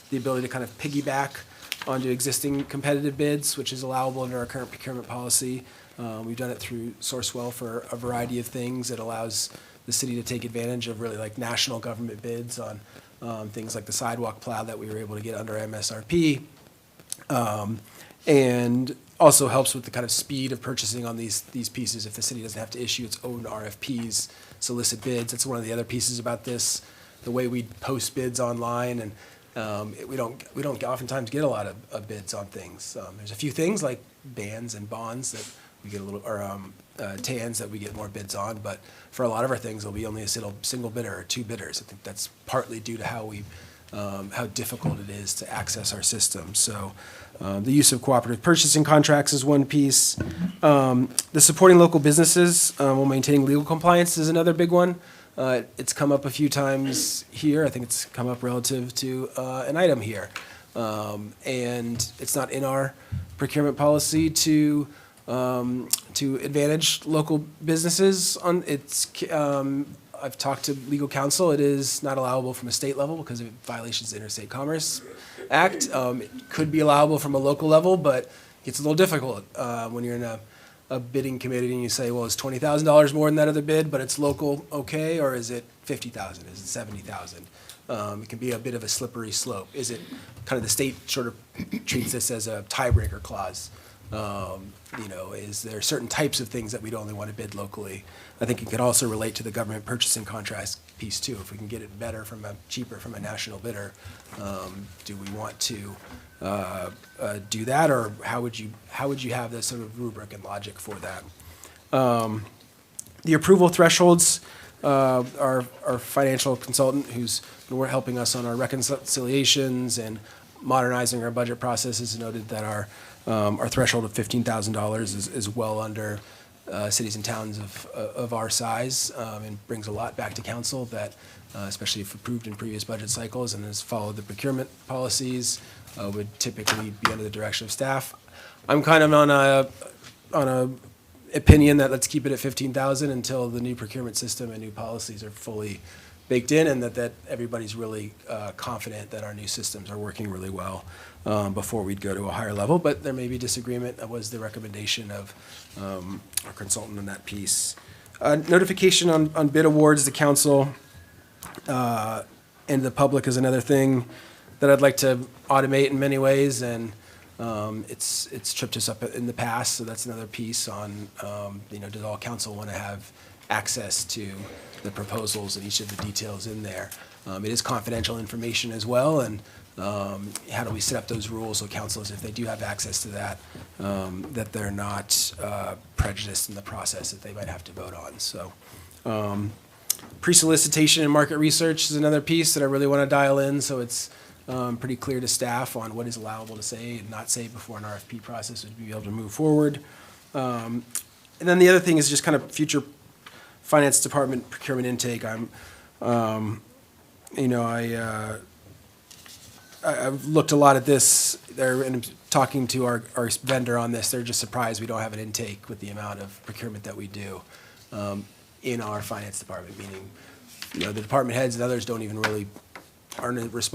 the ability to kind of piggyback onto existing competitive bids, which is allowable under our current procurement policy. We've done it through Sourcewell for a variety of things. It allows the city to take advantage of really like national government bids on things like the sidewalk plow that we were able to get under MSRP. And also helps with the kind of speed of purchasing on these pieces if the city doesn't have to issue its own RFPs, solicit bids. That's one of the other pieces about this, the way we post bids online, and we don't oftentimes get a lot of bids on things. There's a few things like bands and bonds that we get a little, or TANs that we get more bids on, but for a lot of our things, there'll be only a single bidder or two bidders. I think that's partly due to how difficult it is to access our system. So the use of cooperative purchasing contracts is one piece. The supporting local businesses while maintaining legal compliance is another big one. It's come up a few times here. I think it's come up relative to an item here. And it's not in our procurement policy to advantage local businesses. I've talked to legal counsel. It is not allowable from a state level because of violations of the Interstate Commerce Act. It could be allowable from a local level, but it's a little difficult when you're in a bidding committee and you say, well, is $20,000 more than that other bid, but it's local, okay, or is it 50,000, is it 70,000? It can be a bit of a slippery slope. Is it, kind of the state sort of treats this as a tiebreaker clause? You know, is there certain types of things that we'd only want to bid locally? I think it could also relate to the government purchasing contracts piece too. If we can get it cheaper from a national bidder, do we want to do that, or how would you have this sort of rubric and logic for that? The approval thresholds, our financial consultant who's been helping us on our reconciliations and modernizing our budget processes noted that our threshold of $15,000 is well under cities and towns of our size, and brings a lot back to council that, especially if approved in previous budget cycles and has followed the procurement policies, would typically be under the direction of staff. I'm kind of on a opinion that let's keep it at 15,000 until the new procurement system and new policies are fully baked in, and that everybody's really confident that our new systems are working really well before we'd go to a higher level. But there may be disagreement. That was the recommendation of our consultant on that piece. Notification on bid awards, the council and the public is another thing that I'd like to automate in many ways, and it's tripped us up in the past, so that's another piece on, you know, does all council want to have access to the proposals and each of the details in there? It is confidential information as well, and how do we set up those rules so councils, if they do have access to that, that they're not prejudiced in the process that they might have to vote on. So pre-solicitation and market research is another piece that I really want to dial in, so it's pretty clear to staff on what is allowable to say and not say before an RFP process would be able to move forward. And then the other thing is just kind of future finance department procurement intake. You know, I've looked a lot at this there and talking to our vendor on this. They're just surprised we don't have an intake with the amount of procurement that we do in our finance department, meaning, you know, the department heads and others don't even really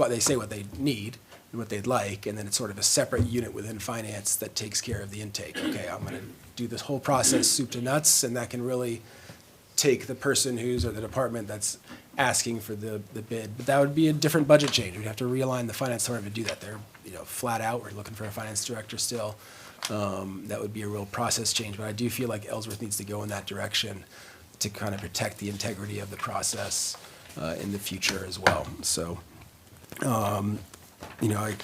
they say what they need and what they'd like, and then it's sort of a separate unit within finance that takes care of the intake. Okay, I'm going to do this whole process soup to nuts, and that can really take the person or the department that's asking for the bid. But that would be a different budget change. We'd have to realign the finance department to do that. They're, you know, flat out, we're looking for a finance director still. That would be a real process change, but I do feel like Ellsworth needs to go in that direction to kind of protect the integrity of the process in the future as well. So, you know, I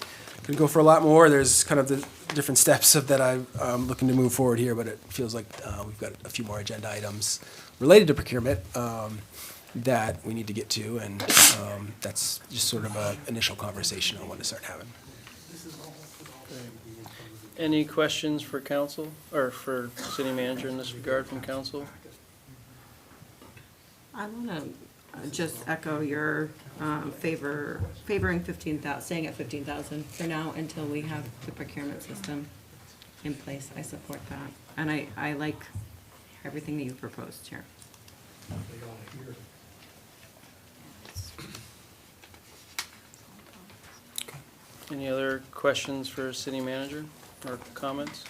could go for a lot more. There's kind of the different steps that I'm looking to move forward here, but it feels like we've got a few more agenda items related to procurement that we need to get to, and that's just sort of an initial conversation I want to start having. Any questions for council or for city manager in this regard from council? I want to just echo your favoring 15,000, staying at 15,000 for now until we have the procurement system in place. I support that, and I like everything that you proposed here. Any other questions for city manager or comments?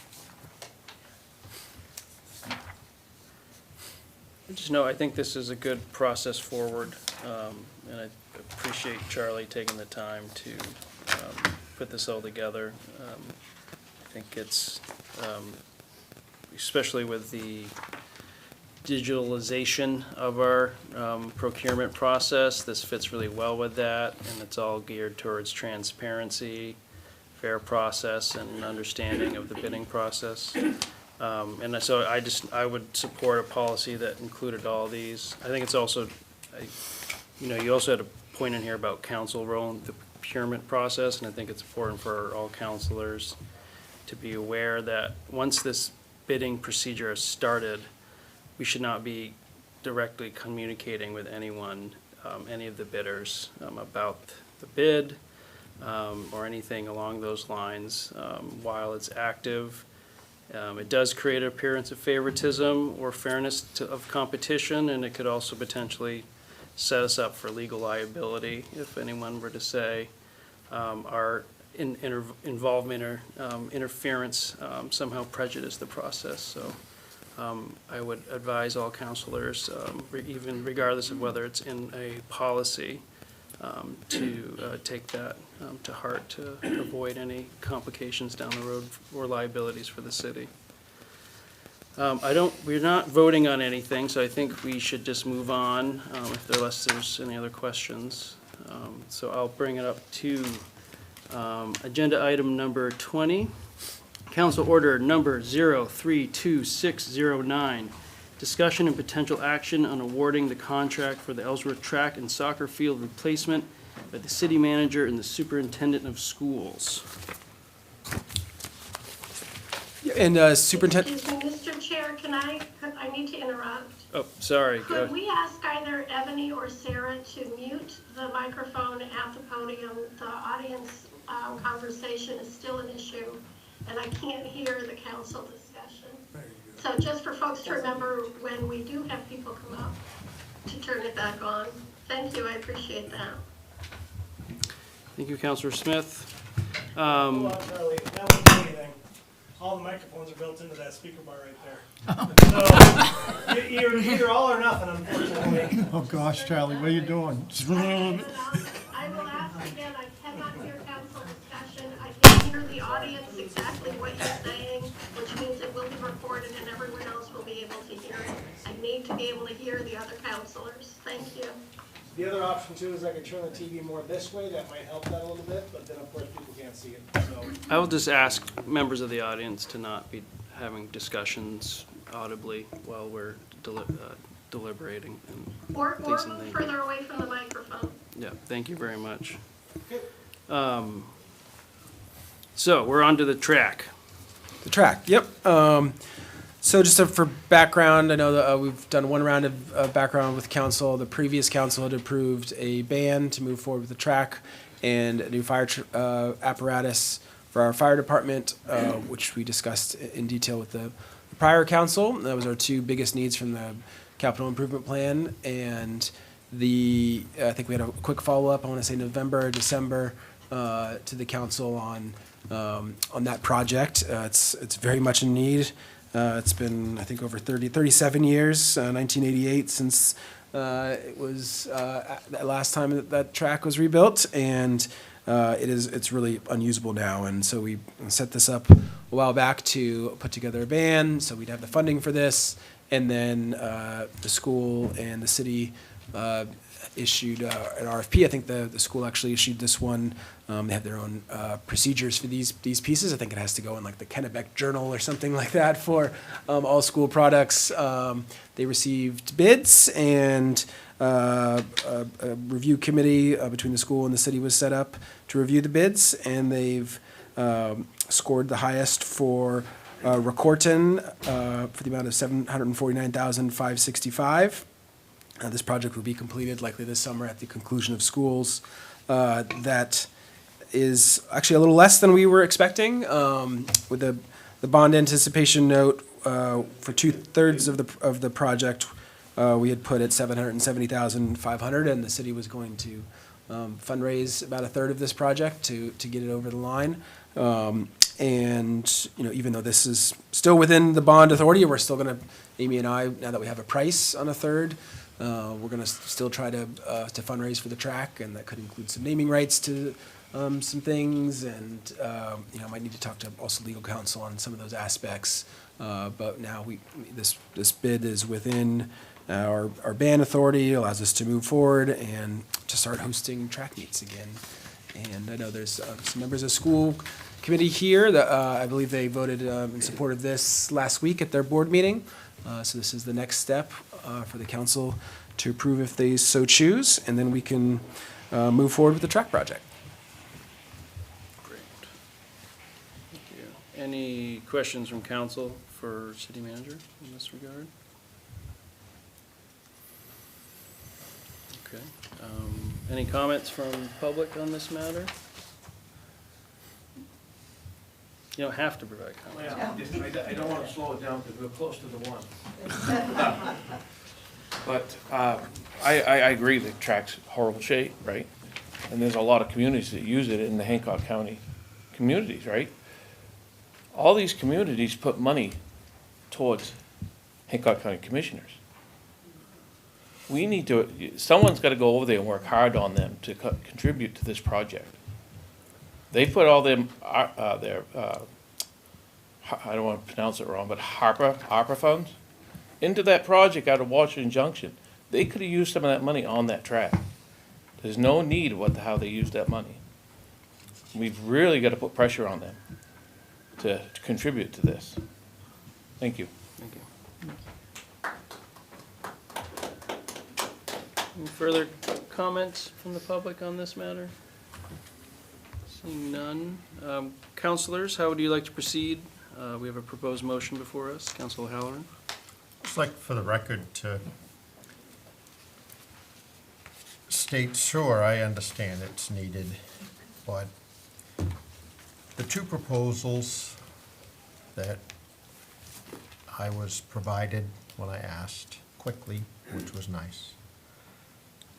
Just know I think this is a good process forward, and I appreciate Charlie taking the time to put this all together. I think it's, especially with the digitalization of our procurement process, this fits really well with that, and it's all geared towards transparency, fair process, and understanding of the bidding process. And so I would support a policy that included all these. I think it's also, you know, you also had a point in here about council role in the procurement process, and I think it's important for all councilors to be aware that once this bidding procedure is started, we should not be directly communicating with anyone, any of the bidders, about the bid or anything along those lines while it's active. It does create an appearance of favoritism or fairness of competition, and it could also potentially set us up for legal liability if anyone were to say our involvement or interference somehow prejudiced the process. So I would advise all counselors, even regardless of whether it's in a policy, to take that to heart to avoid any complications down the road or liabilities for the city. We're not voting on anything, so I think we should just move on, unless there's any other questions. So I'll bring it up to agenda item number 20. Council Order number 032609. Discussion and potential action on awarding the contract for the Ellsworth track and soccer field replacement by the city manager and the superintendent of schools. And superintendent. Excuse me, Mr. Chair, I need to interrupt. Oh, sorry. Could we ask either Ebony or Sarah to mute the microphone at the podium? The audience conversation is still an issue, and I can't hear the council discussion. So just for folks to remember when we do have people come up, to turn it back on. Thank you, I appreciate that. Thank you, Councilor Smith. Hold on, Charlie, that won't do anything. All the microphones are built into that speaker bar right there. So, you're either all or nothing, unfortunately. Oh gosh, Charlie, what are you doing? I will ask again, I cannot hear council discussion. I can hear the audience exactly what you're saying, which means it will be recorded and everyone else will be able to hear it. I need to be able to hear the other councilors. Thank you. The other option too is I could turn the TV more this way, that might help that a little bit, but then of course people can't see it, so. I will just ask members of the audience to not be having discussions audibly while we're deliberating. Or move further away from the microphone. Yeah, thank you very much. So we're on to the track. The track, yep. So just for background, I know that we've done one round of background with council. The previous council had approved a ban to move forward with the track and a new fire apparatus for our fire department, which we discussed in detail with the prior council. That was our two biggest needs from the capital improvement plan. And I think we had a quick follow-up, I want to say November or December, to the council on that project. It's very much in need. It's been, I think, over 37 years, 1988, since it was the last time that track was rebuilt, and it's really unusable now. And so we set this up a while back to put together a ban, so we'd have the funding for this, and then the school and the city issued an RFP. I think the school actually issued this one. They have their own procedures for these pieces. I think it has to go in like the Kennebec Journal or something like that for all school products. They received bids, and a review committee between the school and the city was set up to review the bids, and they've scored the highest for Recorton for the amount of $749,565. This project will be completed likely this summer at the conclusion of schools. That is actually a little less than we were expecting. With the bond anticipation note for 2/3 of the project, we had put at $770,500, and the city was going to fundraise about 1/3 of this project to get it over the line. And even though this is still within the bond authority, we're still going to, Amy and I, now that we have a price on 1/3. We're going to still try to fundraise for the track, and that could include some naming rights to some things, and might need to talk to also legal counsel on some of those aspects. But now this bid is within our ban authority, allows us to move forward and to start hosting track meets again. And I know there's some members of school committee here that I believe they voted in support of this last week at their board meeting. So this is the next step for the council to approve if they so choose, and then we can move forward with the track project. Great. Thank you. Any questions from council for city manager in this regard? Okay. Any comments from public on this matter? You don't have to provide comments. I don't want to slow it down because we're close to the one. But I agree the track's horrible shape, right? And there's a lot of communities that use it in the Hancock County communities, right? All these communities put money towards Hancock County Commissioners. We need to, someone's gotta go over there and work hard on them to contribute to this project. They put all them, their, I don't wanna pronounce it wrong, but ARPA funds into that project out of Washington Junction. They could've used some of that money on that track. There's no need of how they use that money. We've really gotta put pressure on them to contribute to this. Thank you. Thank you. Any further comments from the public on this matter? Seeing none. Councilors, how would you like to proceed? We have a proposed motion before us. Councilor Halloran. Just like for the record to state, sure, I understand it's needed, but the two proposals that I was provided when I asked quickly, which was nice,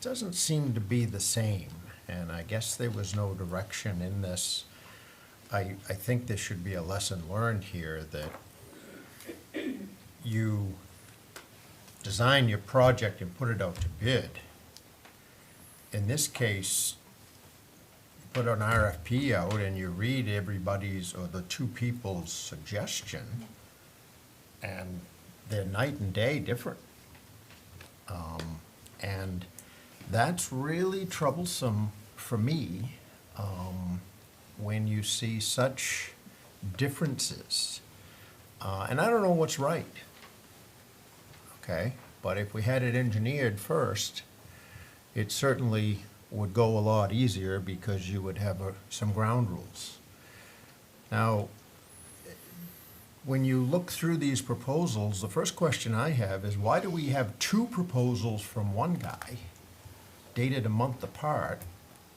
doesn't seem to be the same, and I guess there was no direction in this. I think there should be a lesson learned here that you design your project and put it out to bid. In this case, you put an RFP out and you read everybody's or the two people's suggestion, and they're night and day different. And that's really troublesome for me when you see such differences. And I don't know what's right, okay? But if we had it engineered first, it certainly would go a lot easier because you would have some ground rules. Now, when you look through these proposals, the first question I have is why do we have two proposals from one guy dated a month apart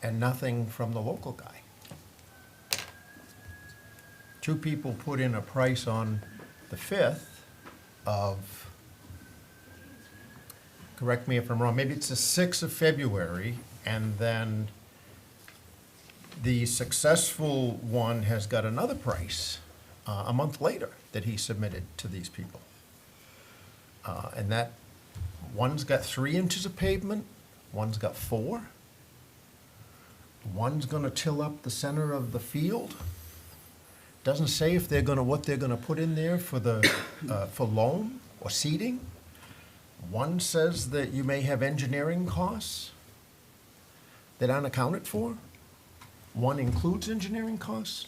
and nothing from the local guy? Two people put in a price on the 5th of, correct me if I'm wrong, maybe it's the 6th of February, and then the successful one has got another price a month later that he submitted to these people. And that one's got 3 inches of pavement, one's got 4. One's gonna till up the center of the field. Doesn't say if they're gonna, what they're gonna put in there for the, for loam or seeding. One says that you may have engineering costs that aren't accounted for. One includes engineering costs.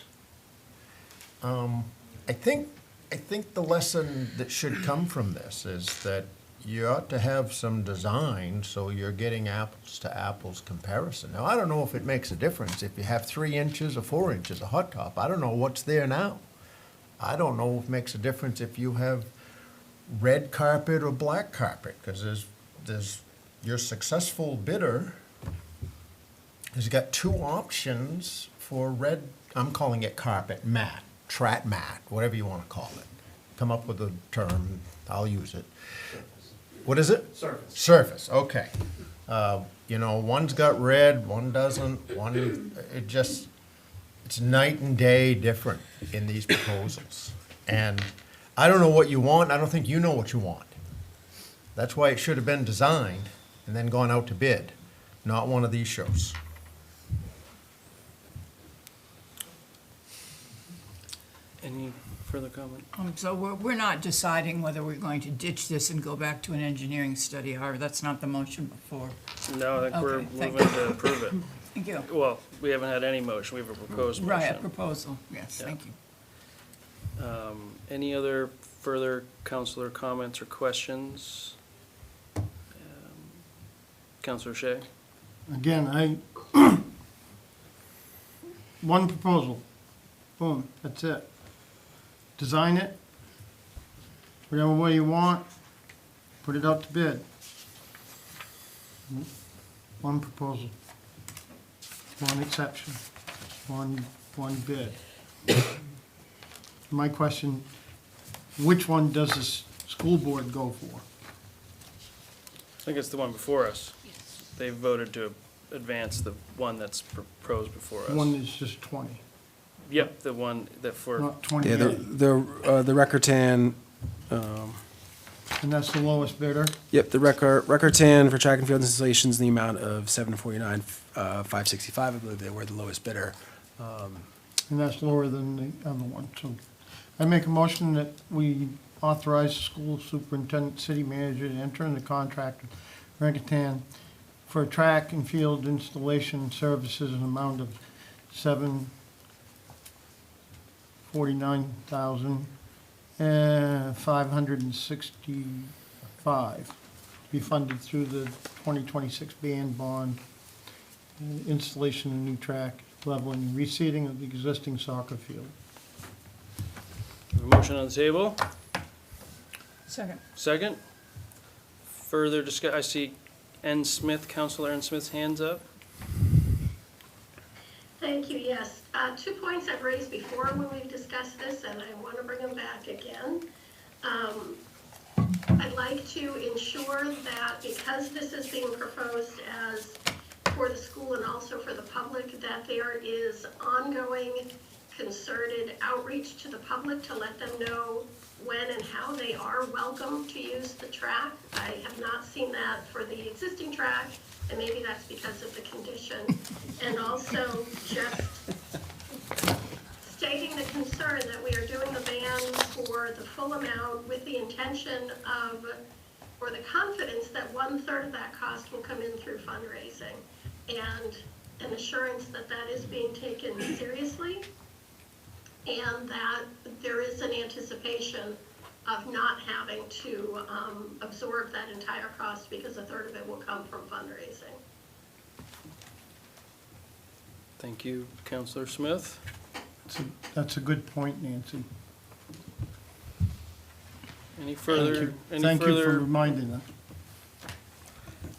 I think the lesson that should come from this is that you ought to have some design so you're getting apples to apples comparison. Now, I don't know if it makes a difference if you have 3 inches or 4 inches of hot top. I don't know what's there now. I don't know if it makes a difference if you have red carpet or black carpet, because there's your successful bidder has got 2 options for red, I'm calling it carpet, mat, trat mat, whatever you want to call it. Come up with a term, I'll use it. What is it? Surface. Surface, okay. You know, one's got red, one doesn't, it's night and day different in these proposals. And I don't know what you want, I don't think you know what you want. That's why it should have been designed and then gone out to bid, not one of these shows. Any further comment? So we're not deciding whether we're going to ditch this and go back to an engineering study, however, that's not the motion before. No, I think we're Okay, thank moving you. to approve it. Thank you. Well, we haven't had any motion, we have a proposed motion. Right, a proposal, yes, Yeah. thank you. Any other further councilor comments or questions? Councilor Shea? Again, one proposal, boom, that's it. Design it, whatever way you want, put it out to bid. One proposal, one exception, one bid. My question, which one does this school board go for? I think it's the one before us. They voted to advance the one that's proposed before us. One that's just 20, Yep, the one that for, not 20. Yeah, the Reckertan And that's the lowest bidder? Yep, the record tan for track and field installations in the amount of $749,565. I believe they were the lowest bidder. And that's lower than the other one. So I make a motion that we authorize the school superintendent, city manager to enter into contract with Rankitan for track and field installation services in an amount of $749,565 be funded through the 2026 band bond, installation of new track, leveling, and reseeding of the existing soccer field. A motion on the table. Second. Second. Further discuss, I see N. Smith, Councilor N. Smith's hands up. Thank you, yes. 2 points I've raised before when we've discussed this, and I want to bring them back again. I'd like to ensure that because this is being proposed as for the school and also for the public, that there is ongoing concerted outreach to the public to let them know when and how they are welcome to use the track. I have not seen that for the existing track, and maybe that's because of the condition. And also just stating the concern that we are doing the ban for the full amount with the intention of, or the confidence that 1/3 of that cost will come in through fundraising, and an assurance that that is being taken seriously, and that there is an anticipation of not having to absorb that entire cost because 1/3 of it will come from fundraising. Thank you, Councilor Smith. That's a good point, Nancy. Any further? Thank you for reminding us.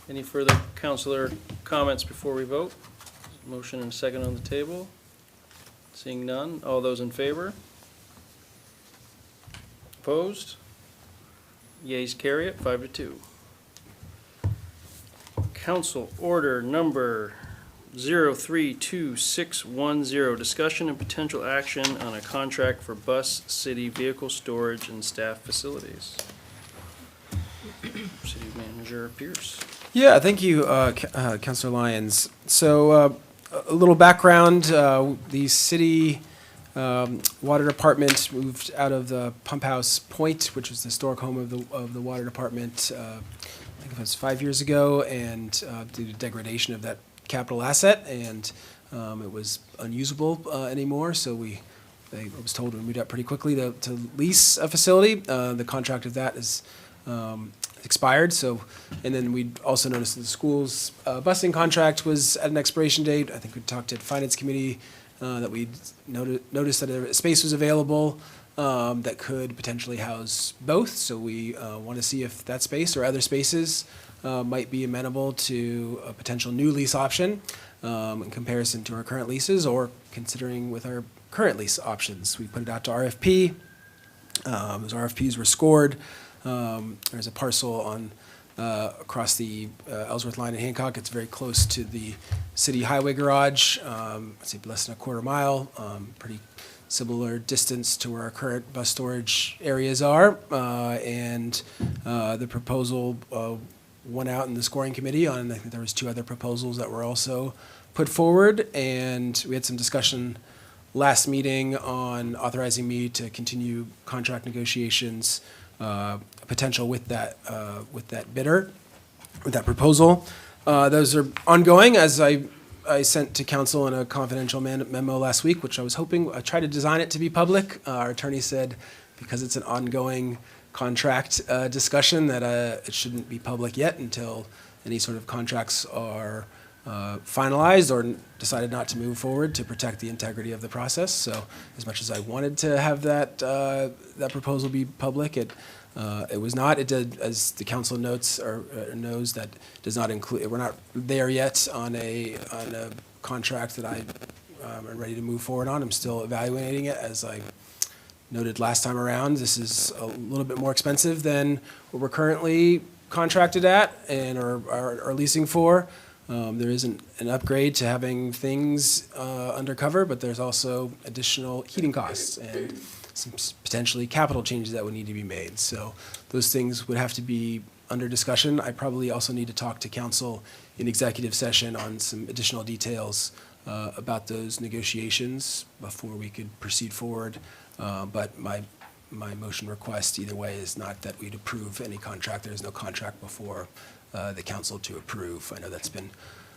Any further councilor comments before we vote? Motion and second on the table. Seeing none, all those in favor? Opposed? Yeas carry it, 5-2. Council Order Number 032610, discussion and potential action on a contract for bus city vehicle storage and staff facilities. City Manager Pierce. Yeah, thank you, Councilor Lyons. So a little background, the city water department moved out of the Pump House Point, which was the historic home of the water department, I think it was 5 years ago, and due to degradation of that capital asset, and it was unusable anymore, so I was told we moved out pretty quickly to lease a facility. The contract of that is expired, and then we also noticed that the school's busing contract was at an expiration date. I think we talked at Finance Committee that we noticed that a space was available that could potentially house both, so we want to see if that space or other spaces might be amenable to a potential new lease option in comparison to our current leases, or considering with our current lease options. We put it out to RFP. Those RFPs were scored. There's a parcel on across the Ellsworth line in Hancock. It's very close to the city highway garage. I'd say less than a quarter mile. Pretty similar distance to where our current bus storage areas are. And the proposal went out in the scoring committee on, I think there was 2 other proposals that were also put forward. And we had some discussion last meeting on authorizing me to continue contract negotiations potential with that bidder, with that proposal. Those are ongoing, as I sent to council in a confidential memo last week, which I was hoping, I tried to design it to be public. Our attorney said because it's an ongoing contract discussion that it shouldn't be public yet until any sort of contracts are finalized or decided not to move forward to protect the integrity of the process. So as much as I wanted to have that proposal be public, it was not. It did, as the council notes or knows, that does not include. We're not there yet on a contract that I am ready to move forward on. I'm still evaluating it, as I noted last time around. This is a little bit more expensive than what we're currently contracted at and are leasing for. There is an upgrade to having things undercover, but there's also additional heating costs. And some potentially capital changes that would need to be made. So those things would have to be under discussion. I probably also need to talk to council in executive session on some additional details about those negotiations before we could proceed forward. But my motion request either way is not that we'd approve any contract. There is no contract before the council to approve. I know that's been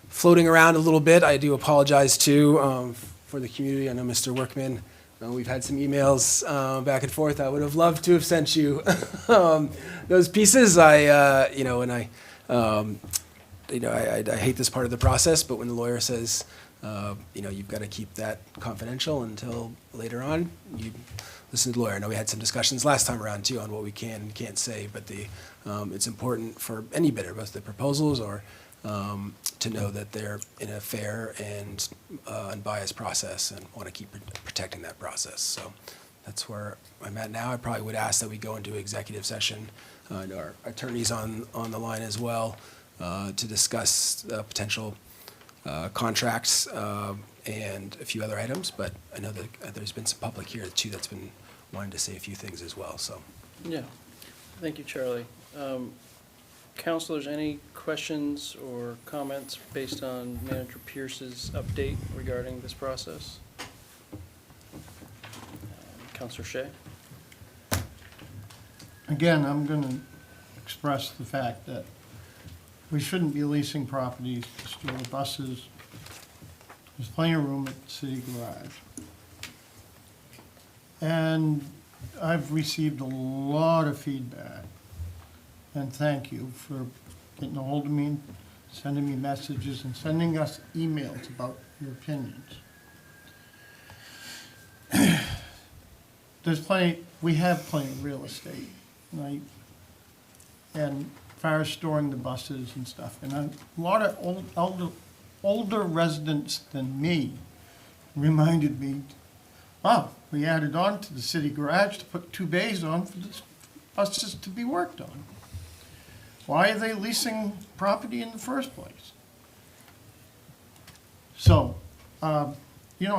floating around a little bit. I do apologize too for the community. I know Mr. Workman, we've had some emails back and forth. I would have loved to have sent you those pieces. I hate this part of the process, but when the lawyer says, you've got to keep that confidential until later on, you listen to the lawyer. I know we had some discussions last time around too on what we can and can't say, but it's important for any bidder, both the proposals or to know that they're in a fair and unbiased process and want to keep protecting that process. So that's where I'm at now. I probably would ask that we go into executive session, and our attorneys on the line as well, to discuss potential contracts and a few other items. But I know that there's been some public here too that's been wanting to say a few things as well. So Yeah, thank you, Charlie. Councilors, any questions or comments based on Manager Pierce's update regarding this process? Councilor Shea? Again, I'm going to express the fact that we shouldn't be leasing properties to store buses. There's plenty of room at the city garage. And I've received a lot of feedback. And thank you for getting a hold of me, sending me messages, and sending us emails about your opinions. We have plenty of real estate, right? And as far as storing the buses and stuff. And a lot of older residents than me reminded me, wow, we added on to the city garage to put 2 bays on for the buses to be worked on. Why are they leasing property in the first place? So, I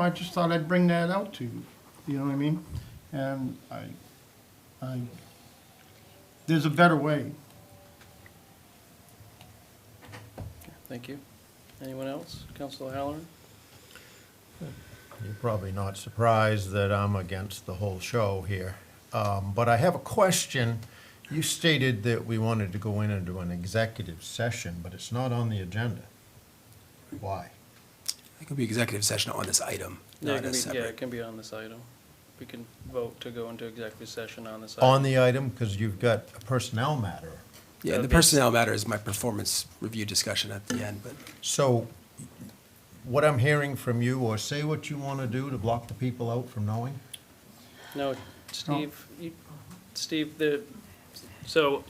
just thought I'd bring that out to you, you know what I mean? And there's a better way. Thank you. Anyone else? Councilor Halloran? You're probably not surprised that I'm against the whole show here. But I have a question. You stated that we wanted to go in and do an executive session, but it's not on the agenda. Why? it could be executive session on this item, Yeah, not as it separate. can be on this item. We can vote to go into executive session on this item. On the item, because you've got a personnel matter. Yeah, the personnel matter is my performance review discussion at the end, but So what I'm hearing from you, or say what you want to do to block the people out from knowing? No, Steve, so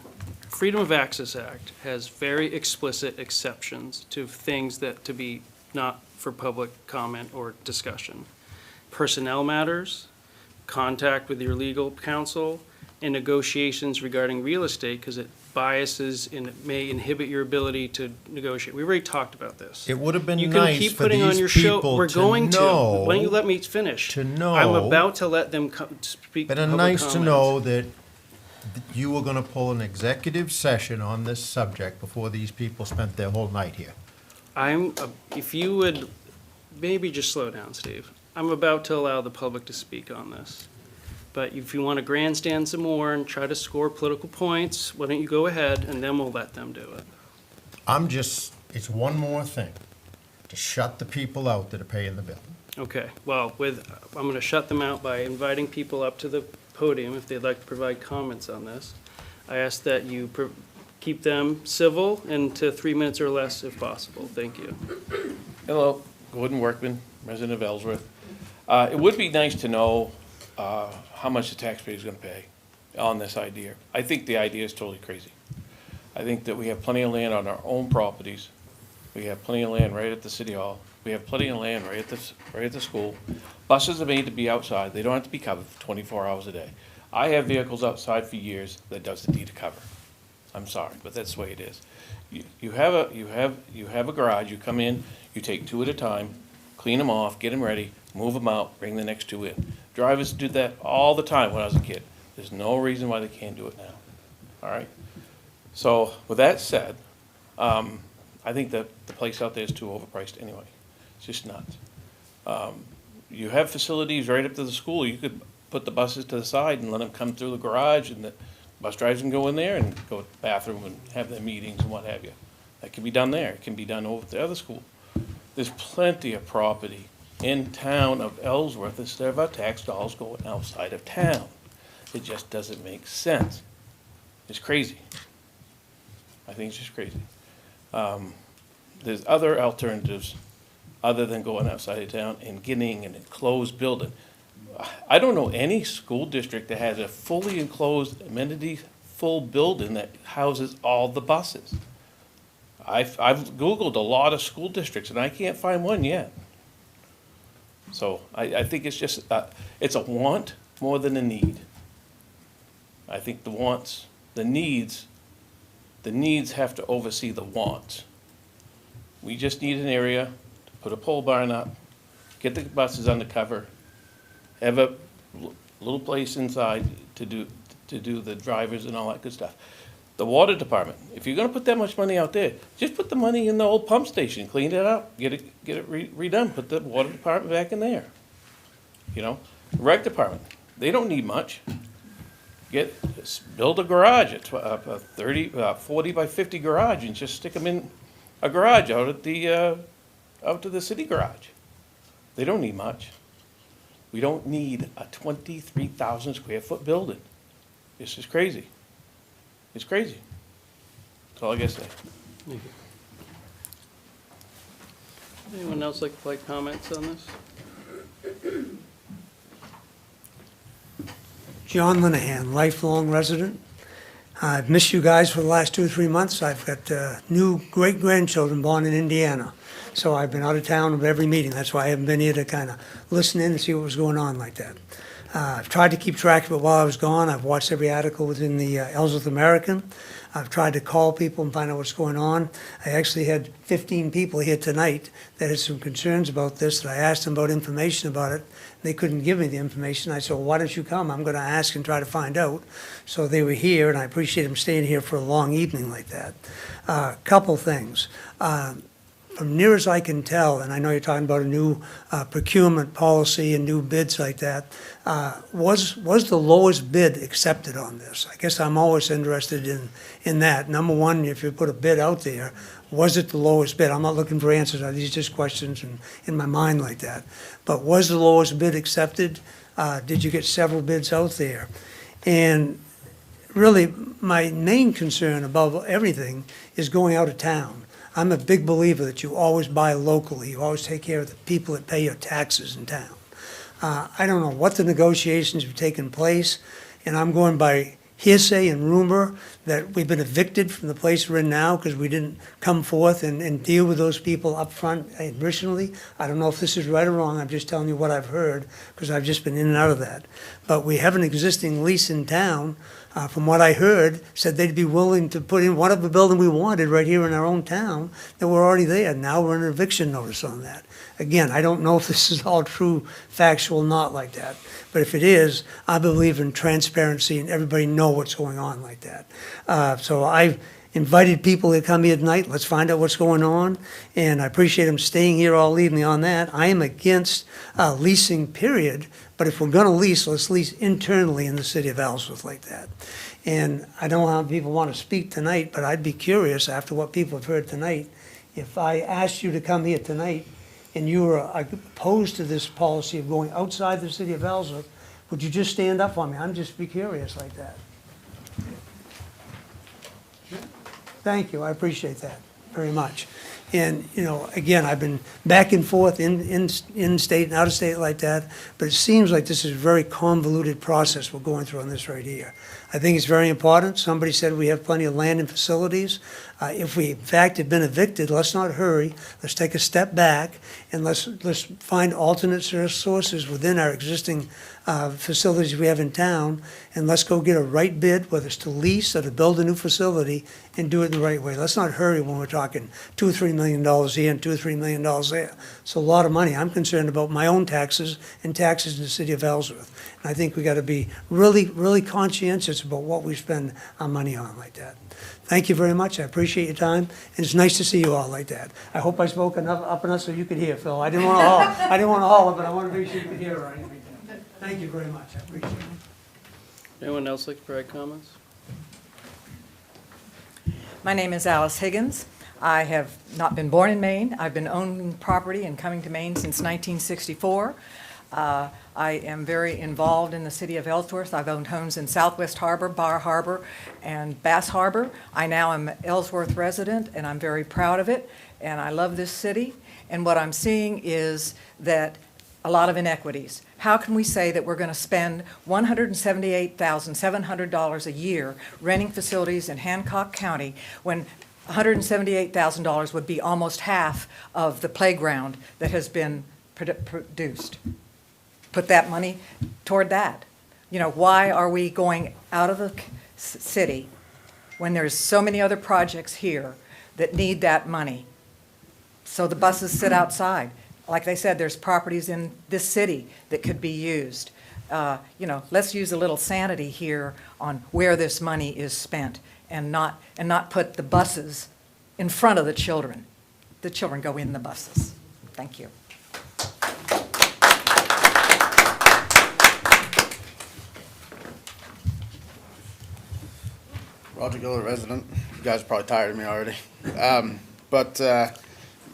Freedom of Access Act has very explicit exceptions to things that to be not for public comment or discussion. Personnel matters, contact with your legal counsel, and negotiations regarding real estate, because it biases and it may inhibit your ability to negotiate. We already talked about this. It would have been You can nice keep for putting on these your show. people We're to going to. know. Why don't you let me finish? To know. I'm about to let them speak But public nice to comment. know that you were gonna pull an executive session on this subject before these people spent their whole night here. If you would, maybe just slow down, Steve. I'm about to allow the public to speak on this. But if you want to grandstand some more and try to score political points, why don't you go ahead, and then we'll let them do it. It's one more thing, to shut the people out that are paying the bill. Okay, well, I'm going to shut them out by inviting people up to the podium if they'd like to provide comments on this. I ask that you keep them civil and to 3 minutes or less if possible. Thank you. Hello, Gordon Workman, resident of Ellsworth. It would be nice to know how much the taxpayer is going to pay on this idea. I think the idea is totally crazy. I think that we have plenty of land on our own properties. We have plenty of land right at the city hall. We have plenty of land right at the school. Buses are made to be outside. They don't have to be covered for 24 hours a day. I have vehicles outside for years that doesn't need a cover. I'm sorry, but that's the way it is. You have a garage. You come in. You take 2 at a time. clean them off, get them ready, move them out, bring the next two in. Drivers did that all the time when I was a kid. There's no reason why they can't do it now, all right? So with that said, I think that the place out there is too overpriced anyway. It's just nuts. You have facilities right up to the school. You could put the buses to the side and let them come through the garage, and the bus drivers can go in there and go to the bathroom and have their meetings and what have you. That can be done there. It can be done over at the other school. There's plenty of property in town of Ellsworth instead of our tax dollars going outside of town. It just doesn't make sense. It's crazy. I think it's just crazy. There's other alternatives other than going outside of town and getting an enclosed building. I don't know any school district that has a fully enclosed, amenity-full building that houses all the buses. I've Googled a lot of school districts, and I can't find one yet. So I think it's just, it's a want more than a need. I think the needs have to oversee the wants. We just need an area to put a pole barn up, get the buses undercover, have a little place inside to do the drivers and all that good stuff. The water department, if you're gonna put that much money out there, just put the money in the old pump station, clean it up, get it redone, put the water department back in there. You know, rec department, they don't need much. Build a garage, a 40 by 50 garage, and just stick them in a garage out to the city garage. They don't need much. We don't need a 23,000 square foot building. This is crazy. It's crazy. That's all I gotta say. Thank you. Anyone else like comments on this? John Linehan, lifelong resident. I've missed you guys for the last 2 or 3 months. I've got new great-grandchildren born in Indiana, so I've been out of town of every meeting. That's why I haven't been here to kind of listen in and see what was going on like that. I've tried to keep track of it while I was gone. I've watched every article within the Ellsworth American. I've tried to call people and find out what's going on. I actually had 15 people here tonight that had some concerns about this, that I asked them about information about it. They couldn't give me the information. I said, well, why don't you come? I'm going to ask and try to find out. So they were here, and I appreciate them staying here for a long evening like that. Couple things. From near as I can tell, and I know you're talking about a new procurement policy and new bids like that, was the lowest bid accepted on this? I guess I'm always interested in that. Number one, if you put a bid out there, was it the lowest bid? I'm not looking for answers. These are just questions in my mind like that. But was the lowest bid accepted? Did you get several bids out there? And really, my main concern above everything is going out of town. I'm a big believer that you always buy locally. You always take care of the people that pay your taxes in town. I don't know what the negotiations have taken place, and I'm going by hearsay and rumor that we've been evicted from the place we're in now because we didn't come forth and deal with those people up front originally. I don't know if this is right or wrong. I'm just telling you what I've heard because I've just been in and out of that. But we have an existing lease in town. From what I heard, said they'd be willing to put in whatever building we wanted right here in our own town that we're already there. Now we're in an eviction notice on that. Again, I don't know if this is all true, factual, not like that. But if it is, I believe in transparency and everybody know what's going on like that. So I've invited people to come here tonight. Let's find out what's going on. And I appreciate them staying here all evening on that. I am against leasing, period. But if we're going to lease, let's lease internally in the city of Ellsworth like that. And I don't know how people want to speak tonight, but I'd be curious after what people have heard tonight, if I asked you to come here tonight and you were opposed to this policy of going outside the city of Ellsworth, would you just stand up for me? I'm just be curious like that. Thank you. I appreciate that very much. And, you know, again, I've been back and forth in state and out of state like that, but it seems like this is a very convoluted process we're going through on this right here. I think it's very important. Somebody said we have plenty of land and facilities. If we in fact have been evicted, let's not hurry. Let's take a step back and let's find alternate sources within our existing facilities we have in town, and let's go get a right bid, whether it's to lease or to build a new facility, and do it the right way. Let's not hurry when we're talking $2 or $3 million here and $2 or $3 million there. It's a lot of money. I'm concerned about my own taxes and taxes in the city of Ellsworth. And I think we got to be really, really conscientious about what we spend our money on like that. Thank you very much. I appreciate your time, and it's nice to see you all like that. I hope I spoke up enough so you could hear, Phil. I didn't want to holler. I didn't want to holler, but I want to make sure you could hear or anything. Thank you very much. I appreciate it. Anyone else like to provide comments? My name is Alice Higgins. I have not been born in Maine. I've been owning property and coming to Maine since 1964. I am very involved in the city of Ellsworth. I've owned homes in Southwest Harbor, Bar Harbor, and Bass Harbor. I now am an Ellsworth resident, and I'm very proud of it, and I love this city. And what I'm seeing is that a lot of inequities. How can we say that we're going to spend $178,700 a year renting facilities in Hancock County when $178,000 would be almost half of the playground that has been produced? Put that money toward that. You know, why are we going out of the city when there's so many other projects here that need that money? So the buses sit outside. Like they said, there's properties in this city that could be used. You know, let's use a little sanity here on where this money is spent, and not put the buses in front of the children. The children go in the buses. Thank you. Roger Giller, resident. You guys are probably tired of me already.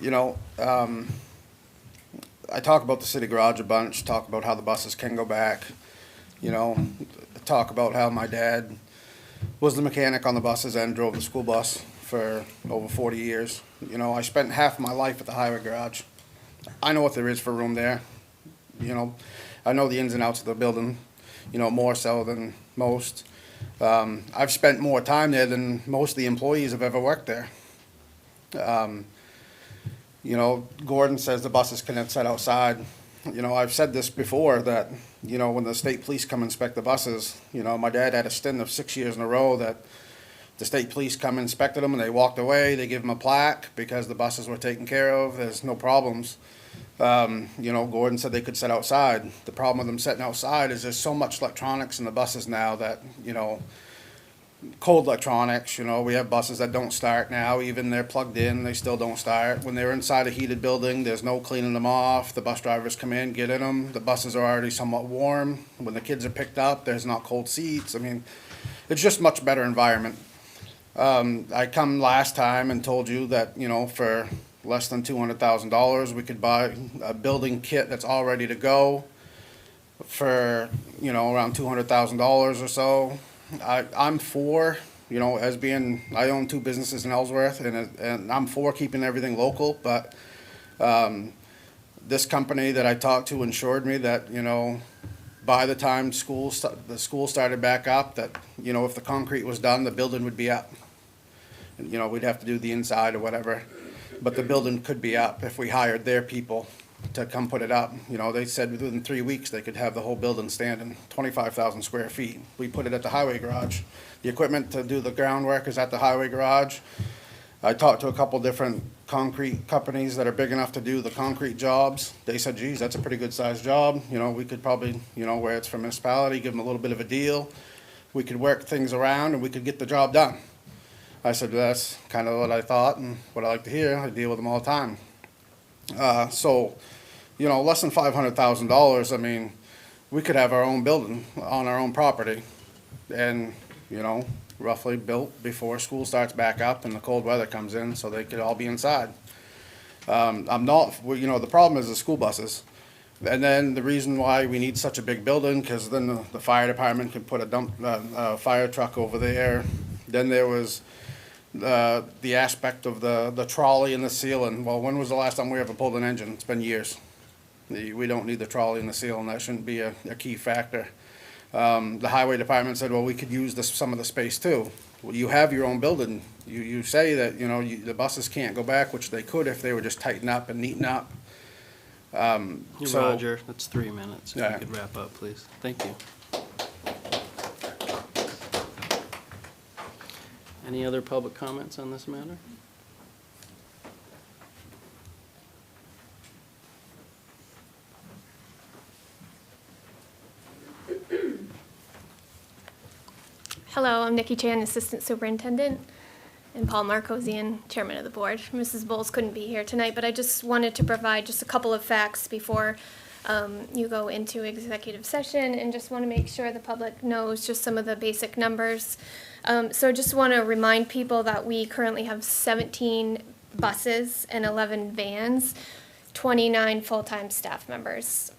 You know, I talk about the city garage a bunch, talk about how the buses can go back, you know, talk about how my dad was the mechanic on the buses and drove the school bus for over 40 years. You know, I spent half my life at the highway garage. I know what there is for room there. You know, I know the ins and outs of the building, you know, more so than most. I've spent more time there than most of the employees have ever worked there. You know, Gordon says the buses can sit outside. You know, I've said this before that, you know, when the state police come inspect the buses, you know, my dad had a stint of 6 years in a row that the state police come inspected them and they walked away. They give them a plaque because the buses were taken care of. There's no problems. You know, Gordon said they could sit outside. The problem with them sitting outside is there's so much electronics in the buses now that, you know, cold electronics, you know, we have buses that don't start now, even they're plugged in, they still don't start. When they're inside a heated building, there's no cleaning them off. The bus drivers come in, get in them. The buses are already somewhat warm. When the kids are picked up, there's not cold seats. I mean, it's just much better environment. I come last time and told you that, you know, for less than $200,000, we could buy a building kit that's all ready to go for, you know, around $200,000 or so. I'm for, you know, as being, I own 2 businesses in Ellsworth, and I'm for keeping everything local, but this company that I talked to assured me that, you know, by the time the school started back up, that, you know, if the concrete was done, the building would be up. You know, we'd have to do the inside or whatever, but the building could be up if we hired their people to come put it up. You know, they said within 3 weeks they could have the whole building standing, 25,000 square feet. We put it at the highway garage. The equipment to do the groundwork is at the highway garage. I talked to a couple different concrete companies that are big enough to do the concrete jobs. They said, geez, that's a pretty good sized job. You know, we could probably, you know, where it's for municipality, give them a little bit of a deal. We could work things around and we could get the job done. I said, that's kind of what I thought and what I like to hear. I deal with them all the time. So, you know, less than $500,000, I mean, we could have our own building on our own property and, you know, roughly built before school starts back up and the cold weather comes in, so they could all be inside. I'm not, you know, the problem is the school buses. And then the reason why we need such a big building, because then the fire department can put a fire truck over there. Then there was the aspect of the trolley and the ceiling. Well, when was the last time we ever pulled an engine? It's been years. We don't need the trolley and the ceiling. That shouldn't be a key factor. The highway department said, well, we could use some of the space too. you have your own building. You say that, you know, the buses can't go back, which they could if they were just tightened up and neaten up. So- Roger, that's 3 minutes. If Yeah. you could wrap up, please. Thank you. Any other public comments on this matter? Hello, I'm Nikki Chan, Assistant Superintendent, and Paul Marcosian, Chairman of the Board. Mrs. Bowles couldn't be here tonight, but I just wanted to provide just a couple of facts before you go into executive session, and just want to make sure the public knows just some of the basic numbers. So just want to remind people that we currently have 17 buses and 11 vans, 29 full-time staff members.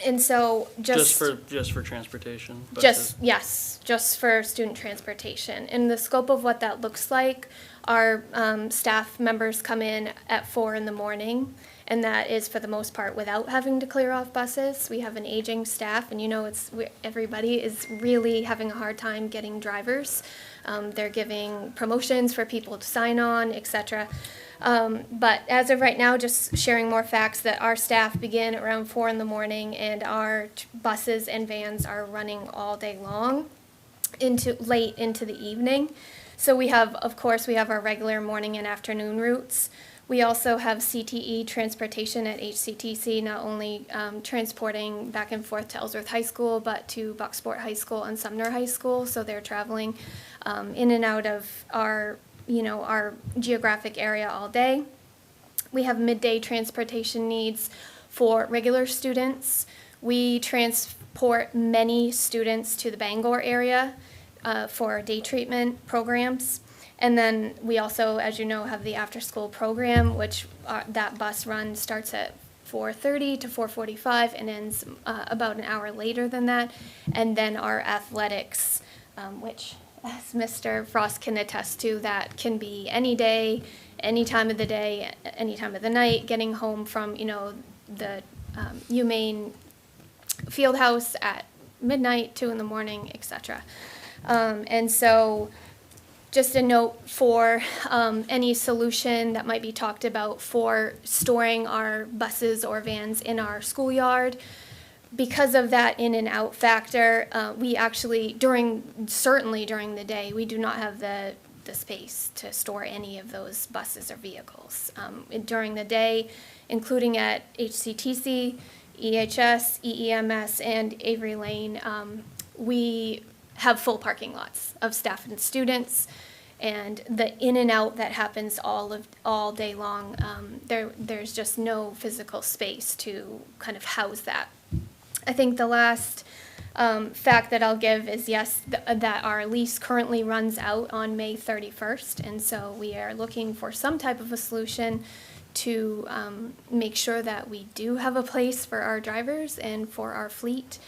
And so Just for transportation? Just for student transportation. And the scope of what that looks like, our staff members come in at 4 in the morning, and that is for the most part without having to clear off buses. We have an aging staff, and you know, everybody is really having a hard time getting drivers. They're giving promotions for people to sign on, etc. But as of right now, just sharing more facts that our staff begin around 4 in the morning, and our buses and vans are running all day long late into the evening. So we have, of course, we have our regular morning and afternoon routes. We also have CTE transportation at HCTC, not only transporting back and forth to Ellsworth High School, but to Bucksport High School and Sumner High School. So they're traveling in and out of our geographic area all day. We have midday transportation needs for regular students. We transport many students to the Bangor area for day treatment programs. And then we also, as you know, have the after-school program, which that bus run starts at 4:30 to 4:45 and ends about an hour later than that. And then our athletics, which, as Mr. Frost can attest to, that can be any day, any time of the day, any time of the night, getting home from, the UMaine Fieldhouse at midnight, 2 in the morning, etc. And so just a note for any solution that might be talked about for storing our buses or vans in our schoolyard. Because of that in and out factor, we actually, certainly during the day, we do not have the space to store any of those buses or vehicles. During the day, including at HCTC, EHS, EEMS, and Avery Lane, we have full parking lots of staff and students, and the in and out that happens all day long, there's just no physical space to kind of house that. I think the last fact that I'll give is, yes, that our lease currently runs out on May 31st, and so we are looking for some type of a solution to make sure that we do have a place for our drivers and for our fleet,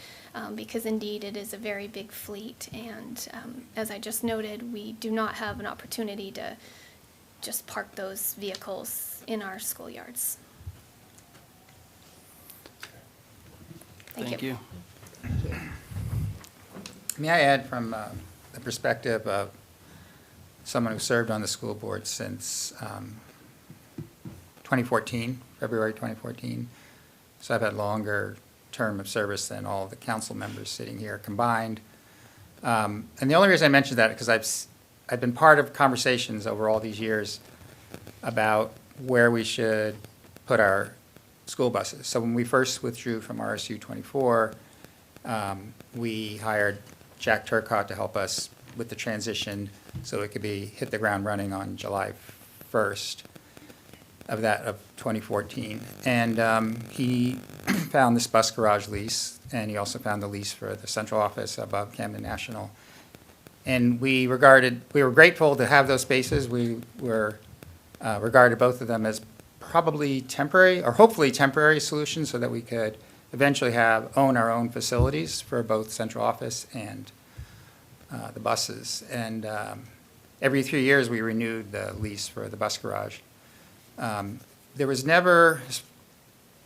because indeed it is a very big fleet, and as I just noted, we do not have an opportunity to just park those vehicles in our schoolyards. Thank you. May I add from the perspective of someone who served on the school board since 2014, February 2014. So I've had longer term of service than all the council members sitting here combined. And the only reason I mentioned that is because I've been part of conversations over all these years about where we should put our school buses. So when we first withdrew from RSU 24, we hired Jack Turcott to help us with the transition so it could hit the ground running on July 1st of 2014. And he found this bus garage lease, and he also found the lease for the central office above Camden National. And we were grateful to have those spaces. We were regarded both of them as probably temporary, or hopefully temporary solutions, so that we could eventually own our own facilities for both central office and the buses. And every 3 years we renewed the lease for the bus garage. There was never,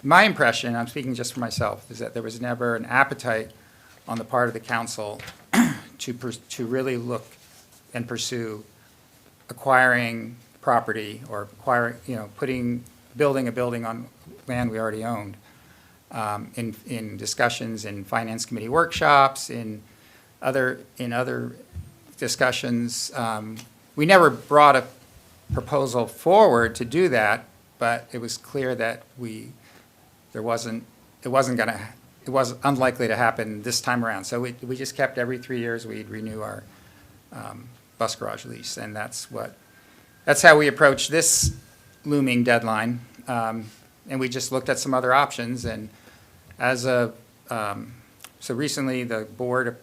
my impression, I'm speaking just for myself, is that there was never an appetite on the part of the council to really look and pursue acquiring property or building a building on land we already owned. In discussions, in finance committee workshops, in other discussions. We never brought a proposal forward to do that, but it was clear that it was unlikely to happen this time around. So we just kept every 3 years, we'd renew our bus garage lease, and that's how we approached this looming deadline. And we just looked at some other options, and so recently the board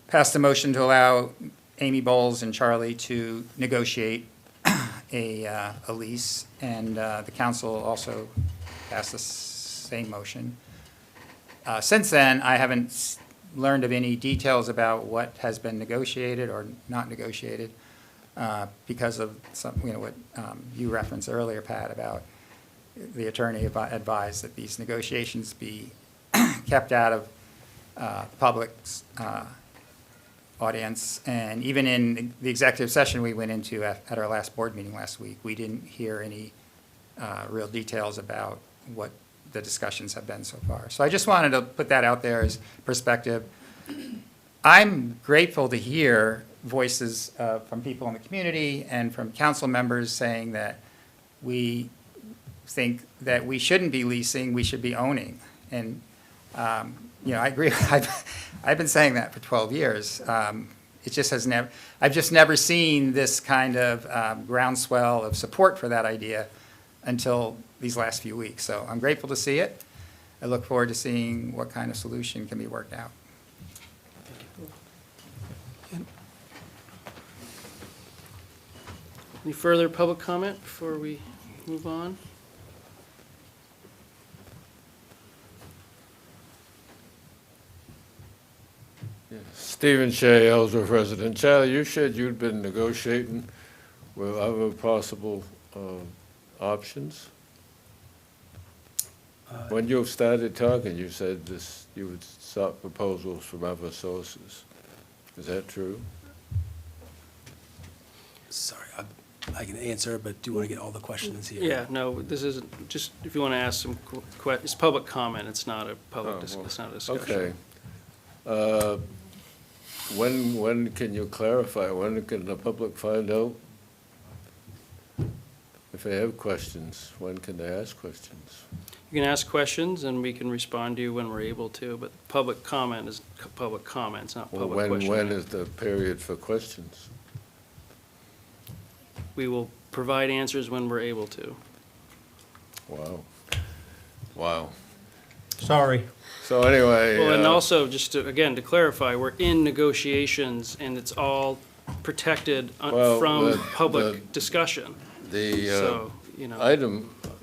passed a motion to allow Amy Bowles and Charlie to negotiate a lease, and the council also passed the same motion. Since then, I haven't learned of any details about what has been negotiated or not negotiated because of what you referenced earlier, Pat, about the attorney advised that these negotiations be kept out of the public's audience. And even in the executive session we went into at our last board meeting last week, we didn't hear any real details about what the discussions have been so far. So I just wanted to put that out there as perspective. I'm grateful to hear voices from people in the community and from council members saying that we think that we shouldn't be leasing, we should be owning. And, I agree. I've been saying that for 12 years. It just I've just never seen this kind of groundswell of support for that idea until these last few weeks. So I'm grateful to see it. I look forward to seeing what kind of solution can be worked out. Any further public comment before we move on? Stephen Shea, Ellsworth resident. Charlie, you said you'd been negotiating with other possible options. When you started talking, you said you would sought proposals from other sources. Is that true? Sorry, I can answer, but do you want to get all the questions here? Yeah, no, this isn't, just if you want to ask some it's public comment, it's not a public, it's not a discussion. Okay. When can you clarify? When can the public find out? If they have questions, when can they ask questions? You can ask questions and we can respond to you when we're able to, but public comment is public comment, it's not public questioning. When is the period for questions? We will provide answers when we're able to. Wow. Sorry. So anyway. Well, and also, just to clarify, we're in negotiations and it's all protected from public discussion. The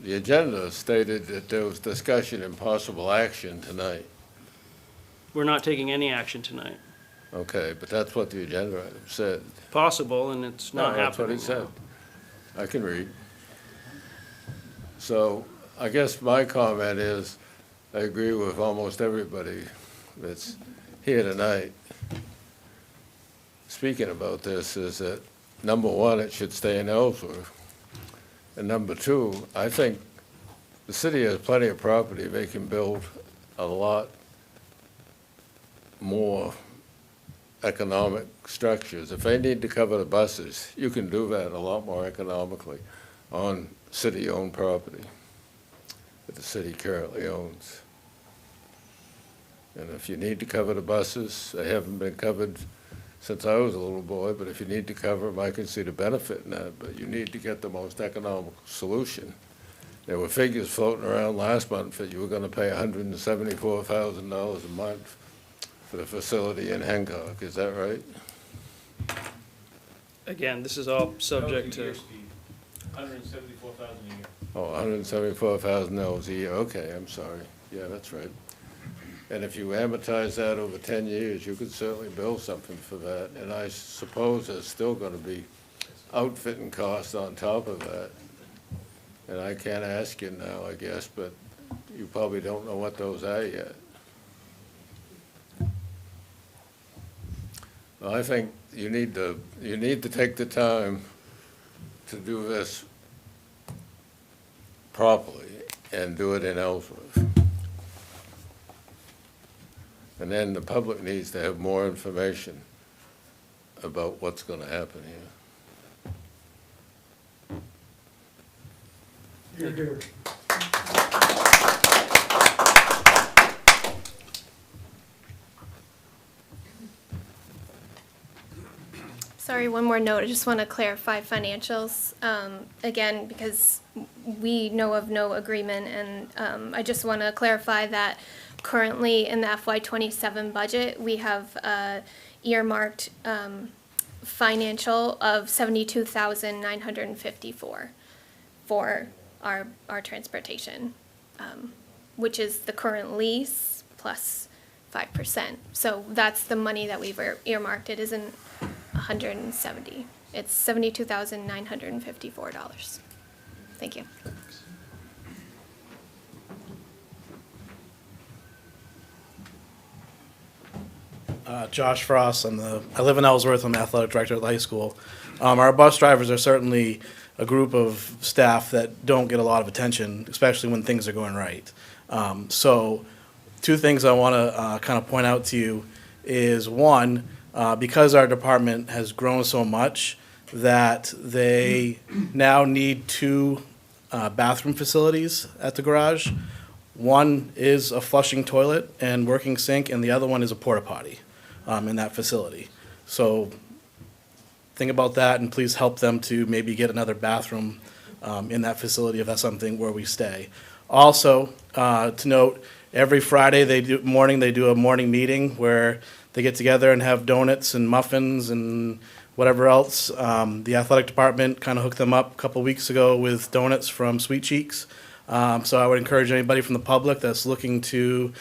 agenda stated that there was discussion and possible action tonight. We're not taking any action tonight. Okay, but that's what the agenda item said. Possible, and it's not happening. That's what it said. I can read. So I guess my comment is, I agree with almost everybody that's here tonight. Speaking about this is that, number one, it should stay in Ellsworth. And number two, I think the city has plenty of property. They can build a lot more economic structures. If they need to cover the buses, you can do that a lot more economically on city-owned property that the city currently owns. And if you need to cover the buses, they haven't been covered since I was a little boy, but if you need to cover them, I can see the benefit in that, but you need to get the most economical solution. There were figures floating around last month that you were going to pay $174,000 a month for the facility in Hancock. Is that right? Again, this is all subject to. $174,000 a year. Oh, $174,000 a year. Okay, I'm sorry. Yeah, that's right. And if you amortize that over 10 years, you could certainly build something for that. And I suppose there's still going to be outfitting costs on top of that. And I can't ask you now, I guess, but you probably don't know what those are yet. I think you need to take the time to do this properly and do it in Ellsworth. And then the public needs to have more information about what's going to happen here. Sorry, one more note. I just want to clarify financials, again, because we know of no agreement, and I just want to clarify that currently in the FY27 budget, we have earmarked financial of $72,954 for our transportation, which is the current lease plus 5%. So that's the money that we've earmarked. It isn't 170. It's $72,954. Thank you. Josh Frost. I live in Ellsworth. I'm the athletic director at the high school. Our bus drivers are certainly a group of staff that don't get a lot of attention, especially when things are going right. So two things I want to kind of point out to you is, one, because our department has grown so much that they now need two bathroom facilities at the garage. One is a flushing toilet and working sink, and the other one is a porta potty in that facility. So think about that, and please help them to maybe get another bathroom in that facility if that's something where we stay. Also, to note, every Friday they do a morning meeting where they get together and have donuts and muffins and whatever else. The athletic department kind of hooked them up a couple weeks ago with donuts from Sweet Cheeks. So I would encourage anybody from the public that's looking to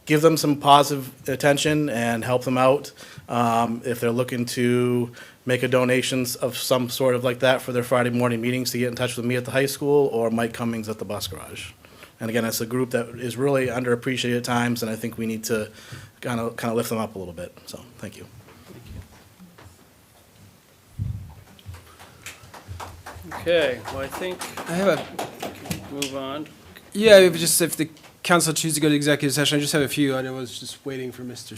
give them some positive attention and help them out. If they're looking to make a donation of some sort of like that for their Friday morning meetings, to get in touch with me at the high school or Mike Cummings at the bus garage. And again, it's a group that is really underappreciated at times, and I think we need to kind of lift them up a little bit. So, thank you. Okay, well, I think I have move on. Yeah, if the council chooses to go to executive session, I just have a few. I was just waiting for Mr.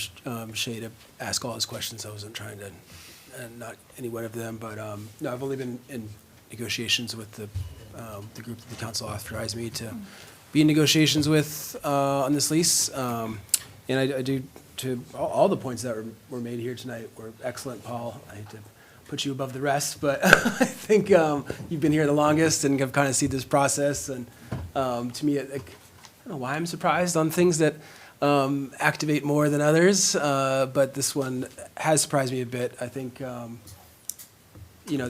Shea to ask all his questions. I wasn't trying to, not any one of them, but no, I've only been in negotiations with the group that the council authorized me to be in negotiations with on this lease. And I do, to all the points that were made here tonight were excellent, Paul. I hate to put you above the rest, but I think you've been here the longest and have kind of seen this process. And to me, I don't know why I'm surprised on things that activate more than others, but this one has surprised me a bit. I think, the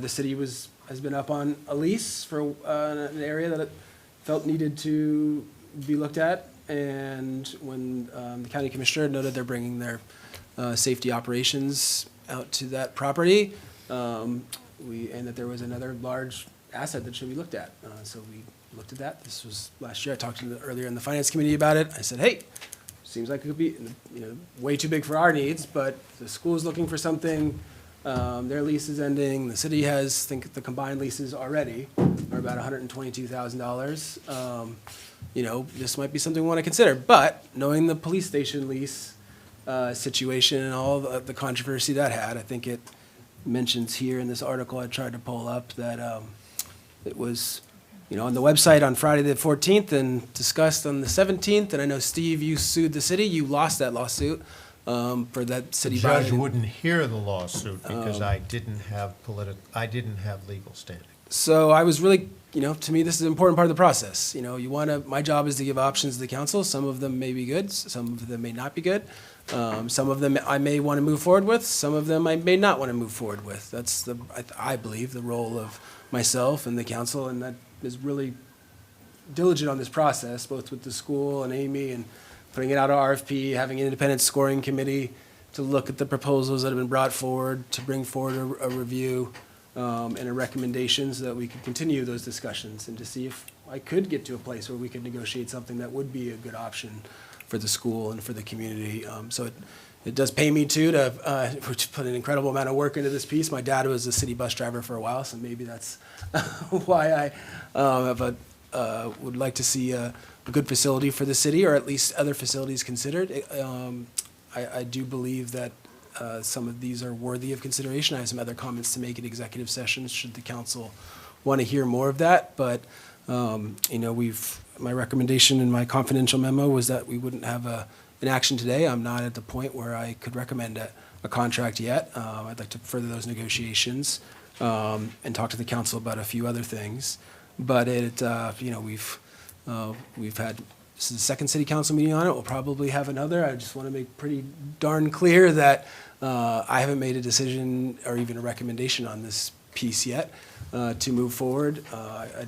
city has been up on a lease for an area that it felt needed to be looked at. And when the county commissioner noted they're bringing their safety operations out to that property, and that there was another large asset that should be looked at. So we looked at that. This was last year. I talked to earlier in the finance committee about it. I said, hey, seems like it could be way too big for our needs, but the school's looking for something. Their lease is ending. The city has, I think the combined leases already are about $122,000. This might be something we want to consider. But knowing the police station lease situation and all the controversy that had, I think it mentions here in this article I tried to pull up that it was, on the website on Friday the 14th and discussed on the 17th. And I know, Steve, you sued the city. You lost that lawsuit for that city. The judge wouldn't hear the lawsuit because I didn't have legal standing. So I was really, to me, this is an important part of the process. My job is to give options to the council. Some of them may be good, some of them may not be good. Some of them I may want to move forward with, some of them I may not want to move forward with. That's I believe, the role of myself and the council, and that is really diligent on this process, both with the school and Amy, and putting it out to RFP, having an independent scoring committee to look at the proposals that have been brought forward, to bring forward a review and a recommendation so that we could continue those discussions and to see if I could get to a place where we could negotiate something that would be a good option for the school and for the community. So it does pay me too to put an incredible amount of work into this piece. My dad was a city bus driver for a while, so maybe that's why I would like to see a good facility for the city, or at least other facilities considered. I do believe that some of these are worthy of consideration. I have some other comments to make in executive sessions should the council want to hear more of that. But my recommendation in my confidential memo was that we wouldn't have an action today. I'm not at the point where I could recommend a contract yet. I'd like to further those negotiations and talk to the council about a few other things. But we've had, this is the second city council meeting on it. We'll probably have another. I just want to make pretty darn clear that I haven't made a decision or even a recommendation on this piece yet to move forward. I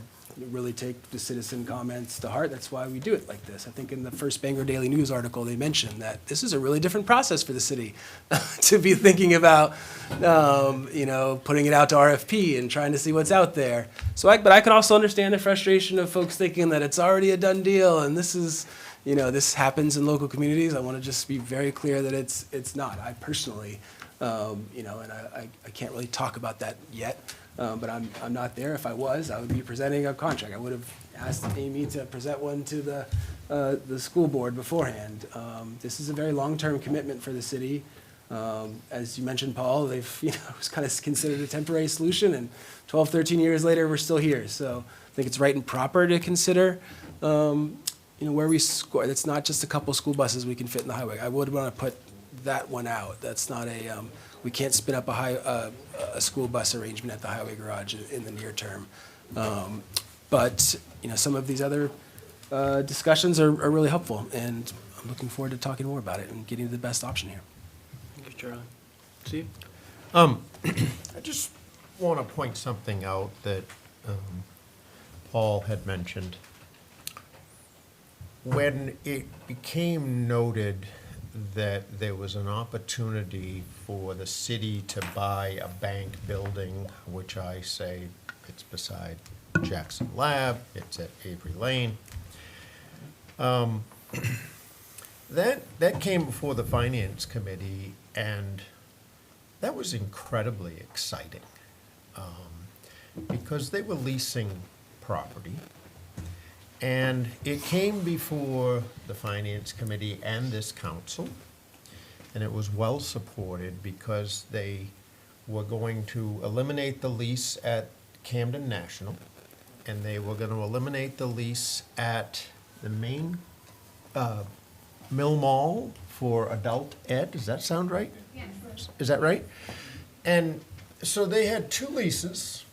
really take the citizen comments to heart. That's why we do it like this. I think in the first Bangor Daily News article, they mentioned that this is a really different process for the city to be thinking about, putting it out to RFP and trying to see what's out there. But I can also understand the frustration of folks thinking that it's already a done deal and this is, this happens in local communities. I want to just be very clear that it's not. I personally, and I can't really talk about that yet. But I'm not there. If I was, I would be presenting a contract. I would have asked Amy to present one to the school board beforehand. This is a very long-term commitment for the city. As you mentioned, Paul, it was kind of considered a temporary solution, and 12, 13 years later, we're still here. So I think it's right and proper to consider, where we score. It's not just a couple school buses we can fit in the highway. I would want to put that one out. That's not we can't spin up a school bus arrangement at the highway garage in the near term. But some of these other discussions are really helpful, and I'm looking forward to talking more about it and getting the best option here. Thank you, Charlie. Steve? I just want to point something out that Paul had mentioned. When it became noted that there was an opportunity for the city to buy a bank building, which I say it's beside Jackson Lab, it's at Avery Lane. That came before the Finance Committee, and that was incredibly exciting because they were leasing property. And it came before the Finance Committee and this council, and it was well supported because they were going to eliminate the lease at Camden National, and they were going to eliminate the lease at the main Mill Mall for adult ed. Does that sound right? Yes. Is that right? And so they had two leases,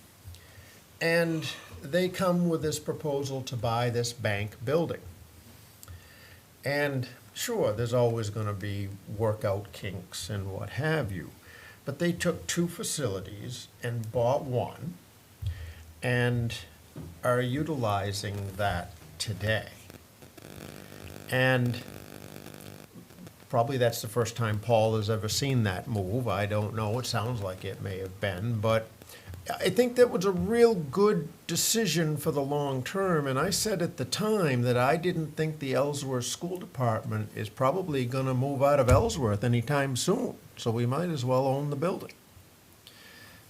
and they come with this proposal to buy this bank building. And sure, there's always going to be workout kinks and what have you. But they took two facilities and bought one and are utilizing that today. And probably that's the first time Paul has ever seen that move. I don't know. It sounds like it may have been, but I think that was a real good decision for the long term, and I said at the time that I didn't think the Ellsworth School Department is probably going to move out of Ellsworth anytime soon, so we might as well own the building.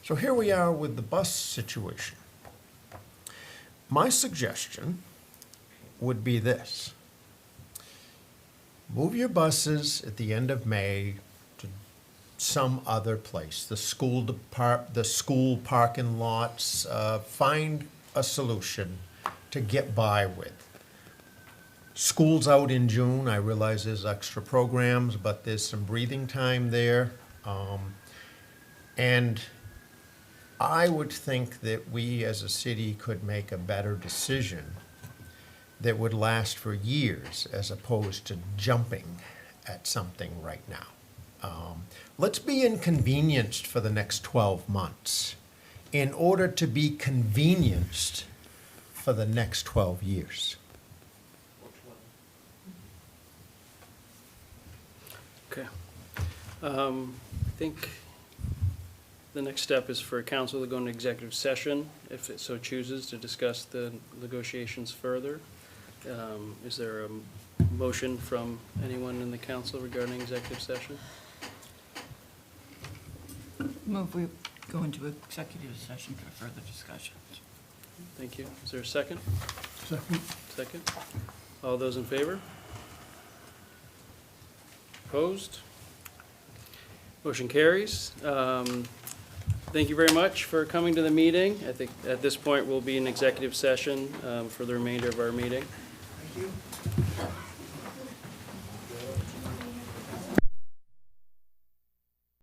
So here we are with the bus situation. My suggestion would be this. Move your buses at the end of May to some other place, the school parking lots, find a solution to get by with. School's out in June. I realize there's extra programs, but there's some breathing time there. And I would think that we as a city could make a better decision that would last for years as opposed to jumping at something right now. Let's be inconvenienced for the next 12 months in order to be convenienced for the next 12 years. Okay. I think the next step is for council to go into executive session, if it so chooses, to discuss the negotiations further. Is there a motion from anyone in the council regarding executive session? Move we go into executive session for further discussions. Thank you. Is there a second? Second. Second. All those in favor? Opposed? Motion carries. Thank you very much for coming to the meeting. I think at this point, we'll be in executive session for the remainder of our meeting. Thank you.